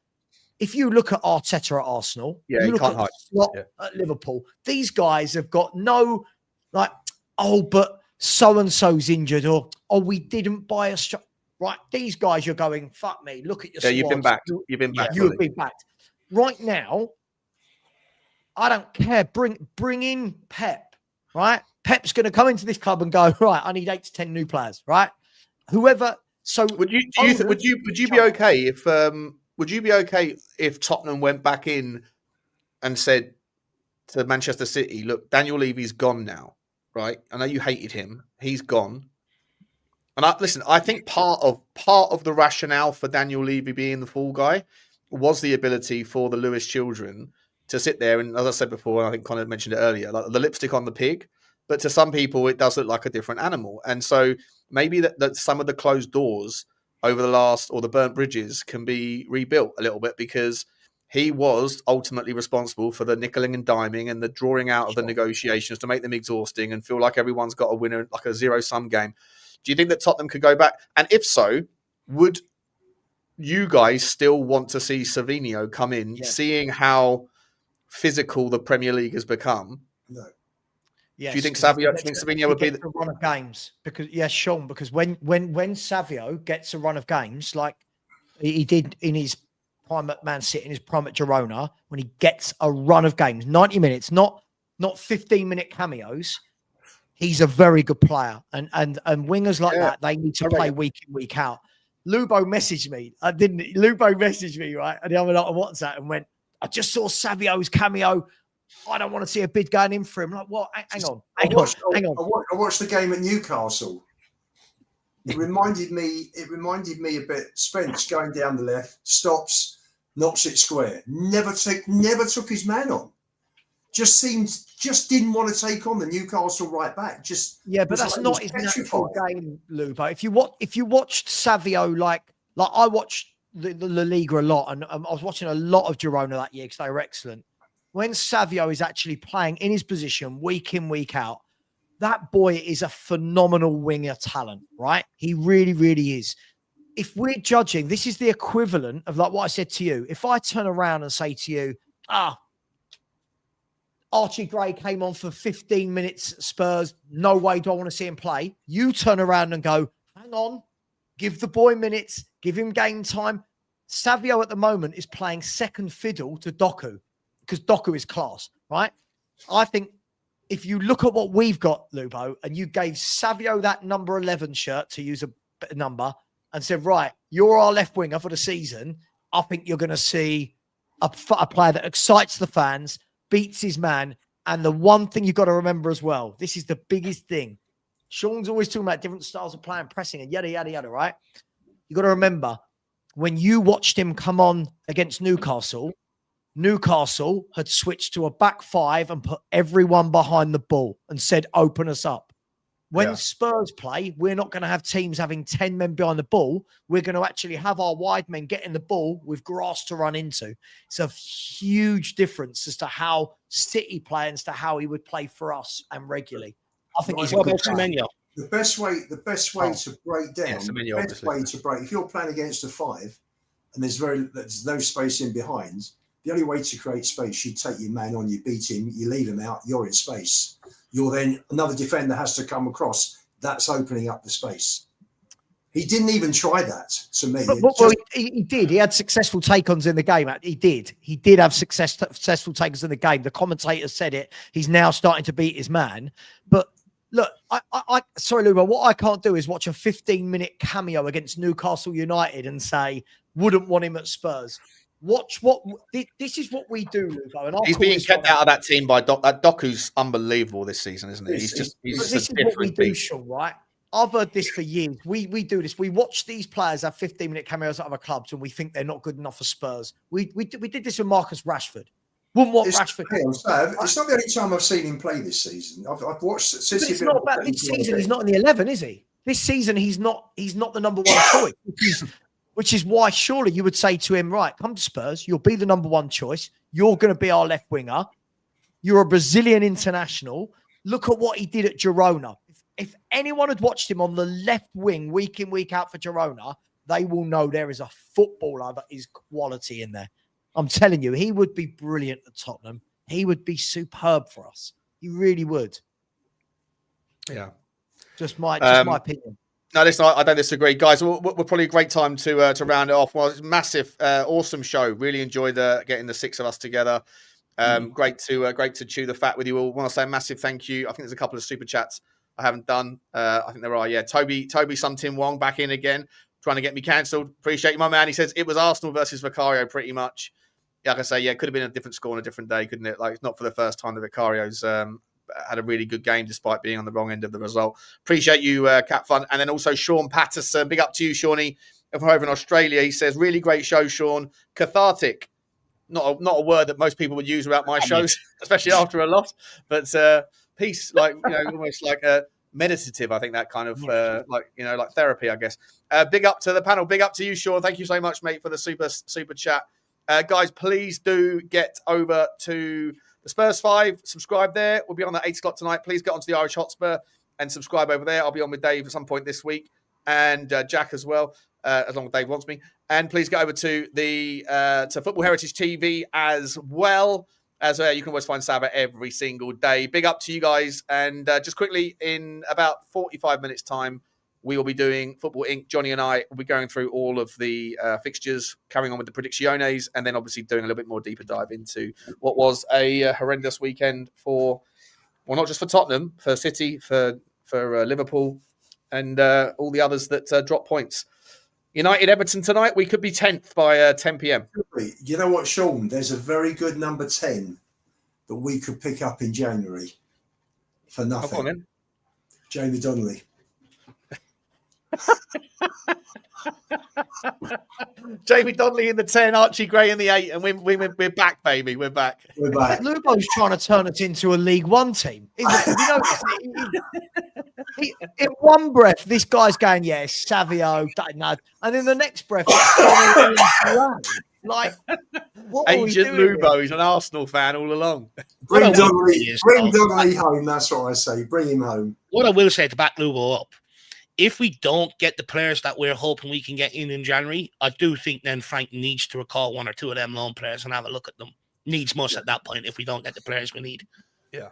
if you look at Arteta at Arsenal, you look at Slot at Liverpool, these guys have got no, like, but so-and-so's injured, or, we didn't buy a strike. Right, these guys, you're going, fuck me, look at your squad. You've been backed. You've been backed. You have been backed. Right now, I don't care. Bring in Pep, right? Pep's going to come into this club and go, right, I need 8 to 10 new players, right? Whoever. So would you be okay if would you be okay if Tottenham went back in and said to Manchester City, look, Daniel Levy's gone now, right? I know you hated him. He's gone. And I think part of the rationale for Daniel Levy being the fall guy was the ability for the Lewis children to sit there, and as I said before, and I think Connor mentioned it earlier, like the lipstick on the pig. But to some people, it does look like a different animal. And so maybe that some of the closed doors over the last, or the burnt bridges, can be rebuilt a little bit, because he was ultimately responsible for the nickeling and diming and the drawing out of the negotiations to make them exhausting and feel like everyone's got a winner, like a zero-sum game. Do you think that Tottenham could go back? And if so, would you guys still want to see Savinho come in, seeing how physical the Premier League has become? No. Yes, do you think Savinho would be the run of games? Because Sean, because when Savio gets a run of games like he did in his prime at Man City, in his prime at Girona, when he gets a run of games, 90 minutes, not 15-minute cameos, he's a very good player. And wingers like that, they need to play week in, week out. Lubo messaged me. Lubo messaged me, right? And the other night on WhatsApp and went, I just saw Savio's cameo. I don't want to see a bid going in for him. Like, what? Hang on. I watched the game at Newcastle. It reminded me a bit. Spence going down the left, stops, knocks it square. Never took his man on. Just didn't want to take on the Newcastle right back. But that's not his natural game, Lubo. If you watched Savio, like I watched the La Liga a lot, and I was watching a lot of Girona that year because they were excellent. When Savio is actually playing in his position week in, week out, that boy is a phenomenal winger talent, right? He really, really is. If we're judging, this is the equivalent of like what I said to you. If I turn around and say to you, Archie Gray came on for 15 minutes at Spurs, no way do I want to see him play. You turn around and go, hang on, give the boy minutes, give him game time. Savio at the moment is playing second fiddle to Doku, because Doku is class, right? I think if you look at what we've got, Lubo, and you gave Savio that number 11 shirt, to use a number, and said, right, you're our left winger for the season, I think you're going to see a player that excites the fans, beats his man. And the one thing you've got to remember as well, this is the biggest thing. Sean's always talking about different styles of playing, pressing, and yada, yada, yada, right? You got to remember, when you watched him come on against Newcastle had switched to a back five and put everyone behind the ball and said, open us up. When Spurs play, we're not going to have teams having 10 men behind the ball. We're going to actually have our wide men getting the ball with grass to run into. It's a huge difference as to how City play and as to how he would play for us and regularly. I think he's a good player. The best way to break down, if you're playing against a five and there's no space in behind, the only way to create space, you take your man on, you beat him, you leave him out, you're in space. Another defender has to come across. That's opening up the space. He didn't even try that, to me. He did. He had successful take-ons in the game. He did. He did have successful take-ons in the game. The commentator said it. He's now starting to beat his man. But look, sorry, Luba, what I can't do is watch a 15-minute cameo against Newcastle United and say, wouldn't want him at Spurs. This is what we do, Lubo. And he's being kept out of that team by Doku's unbelievable this season, isn't he? This is what we do, Sean, right? I've heard this for years. We do this. We watch these players have 15-minute cameos at other clubs and we think they're not good enough for Spurs. We did this with Marcus Rashford. Wouldn't want Rashford. It's not the only time I've seen him play this season. I've watched since it's not about this season. He's not in the 11, is he? This season, he's not the number one choice. Which is why surely you would say to him, right, come to Spurs. You'll be the number one choice. You're going to be our left winger. You're a Brazilian international. Look at what he did at Girona. If anyone had watched him on the left wing week in, week out for Girona, they will know there is a footballer that is quality in there. I'm telling you, he would be brilliant at Tottenham. He would be superb for us. He really would. Yeah. Just my opinion. No, listen, I don't disagree. Guys, we're probably a great time to round it off. Well, it's a massive, awesome show. Really enjoyed getting the six of us together. Great to chew the fat with you all. I want to say a massive thank you. I think there's a couple of super chats I haven't done. I think there are. Yeah, Toby Sun Tim Wong back in again. trying to get me cancelled. Appreciate you, my man. He says it was Arsenal versus Vicario pretty much. Yeah, like I say, yeah, it could have been a different score on a different day, couldn't it? Like, it's not for the first time the Vicarios had a really good game despite being on the wrong end of the result. Appreciate you, Cat Fun. And then also Sean Patterson. Big up to you, Shawnee, from over in Australia. He says, really great show, Sean. Cathartic. Not a word that most people would use about my shows, especially after a loss. But peace, like, almost like meditative. I think that kind of like therapy, I guess. Big up to the panel. Big up to you, Sean. Thank you so much, mate, for the super chat. Guys, please do get over to the Spurs 5. Subscribe there. We'll be on at 8 o'clock tonight. Please get onto the Irish Hotspur and subscribe over there. I'll be on with Dave at some point this week, and Jack as well, as long as Dave wants me. And please get over to the to Football Heritage TV as well. As you can always find Sava every single day. Big up to you guys. And just quickly, in about 45 minutes' time, we will be doing Football Inc. Johnny and I will be going through all of the fixtures, carrying on with the predicciones, and then obviously doing a little bit more deeper dive into what was a horrendous weekend for, well, not just for Tottenham, for City, for Liverpool, and all the others that drop points. United Everton tonight, we could be 10th by 10 p.m. You know what, Sean? There's a very good number 10 that we could pick up in January for nothing. Come on, then. Jamie Donnelly. Jamie Donnelly in the 10, Archie Gray in the 8, and we're back, baby. We're back. We're back. Lubo's trying to turn us into a League One team. In one breath, this guy's going, yeah, Savio, and in the next breath, like, what Agent Lubo, he's an Arsenal fan all along. Bring Donnelly home, that's what I say. Bring him home. What I will say to back Lubo up, if we don't get the players that we're hoping we can get in January, I do think then Frank needs to recall one or two of them loan players and have a look at them. Needs must at that point if we don't get the players we need. Yeah.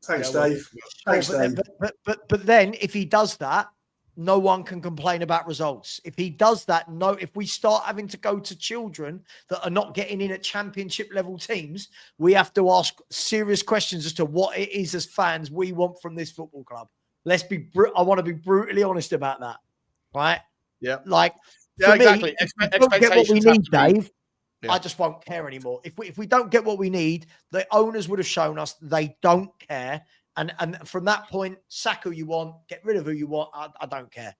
Thanks, Dave. Thanks, Dave. But then if he does that, no one can complain about results. If he does that, if we start having to go to children that are not getting in at championship level teams, we have to ask serious questions as to what it is as fans we want from this football club. I want to be brutally honest about that, right? Yeah. Like, yeah, exactly. If we don't get what we need, Dave, yeah. I just won't care anymore. If we don't get what we need, the owners would have shown us they don't care. And from that point, sack who you want, get rid of who you want. I don't care.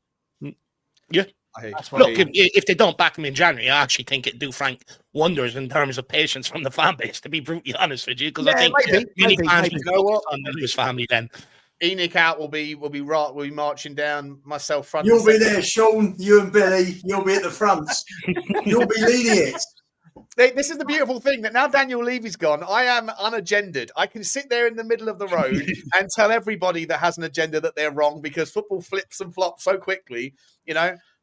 Yeah. Look, if they don't back him in January, I actually think it'd do Frank wonders in terms of patience from the fan base, to be brutally honest with you. Because I think many fans will focus on the Lewis family then. Enoch out will be marching down, myself front. You'll be there, Sean. You and Billy. You'll be at the front. You'll be leading it. This is the beautiful thing that now Daniel Levy's gone, I am unagendered. I can sit there in the middle of the road and tell everybody that has an agenda that they're wrong, because football flips and flops so quickly,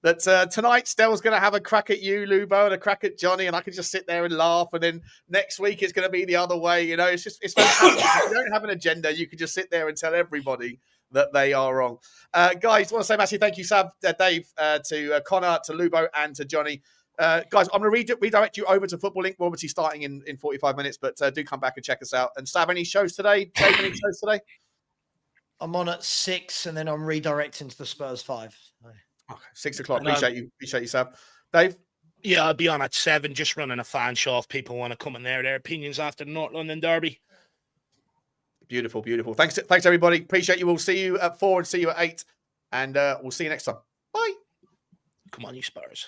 that tonight Stell's going to have a crack at you, Lubo, and a crack at Johnny, and I can just sit there and laugh. And then next week it's going to be the other way. It's fantastic. If you don't have an agenda, you can just sit there and tell everybody that they are wrong. Guys, I want to say massive thank you, Sab, Dave, to Connor, to Lubo, and to Johnny. Guys, I'm going to redirect you over to Football Link. We're obviously starting in 45 minutes, but do come back and check us out. And Sab, any shows today? Dave, any shows today? I'm on at 6, and then I'm redirecting to the Spurs 5. Okay, 6 o'clock. Appreciate you, Sab. Dave? Yeah, I'll be on at 7, just running a fan show if people want to come and their opinions after the North London derby. Beautiful, beautiful. Thanks, everybody. Appreciate you. We'll see you at 4 and see you at 8. And we'll see you next time. Bye. Come on, you Spurs.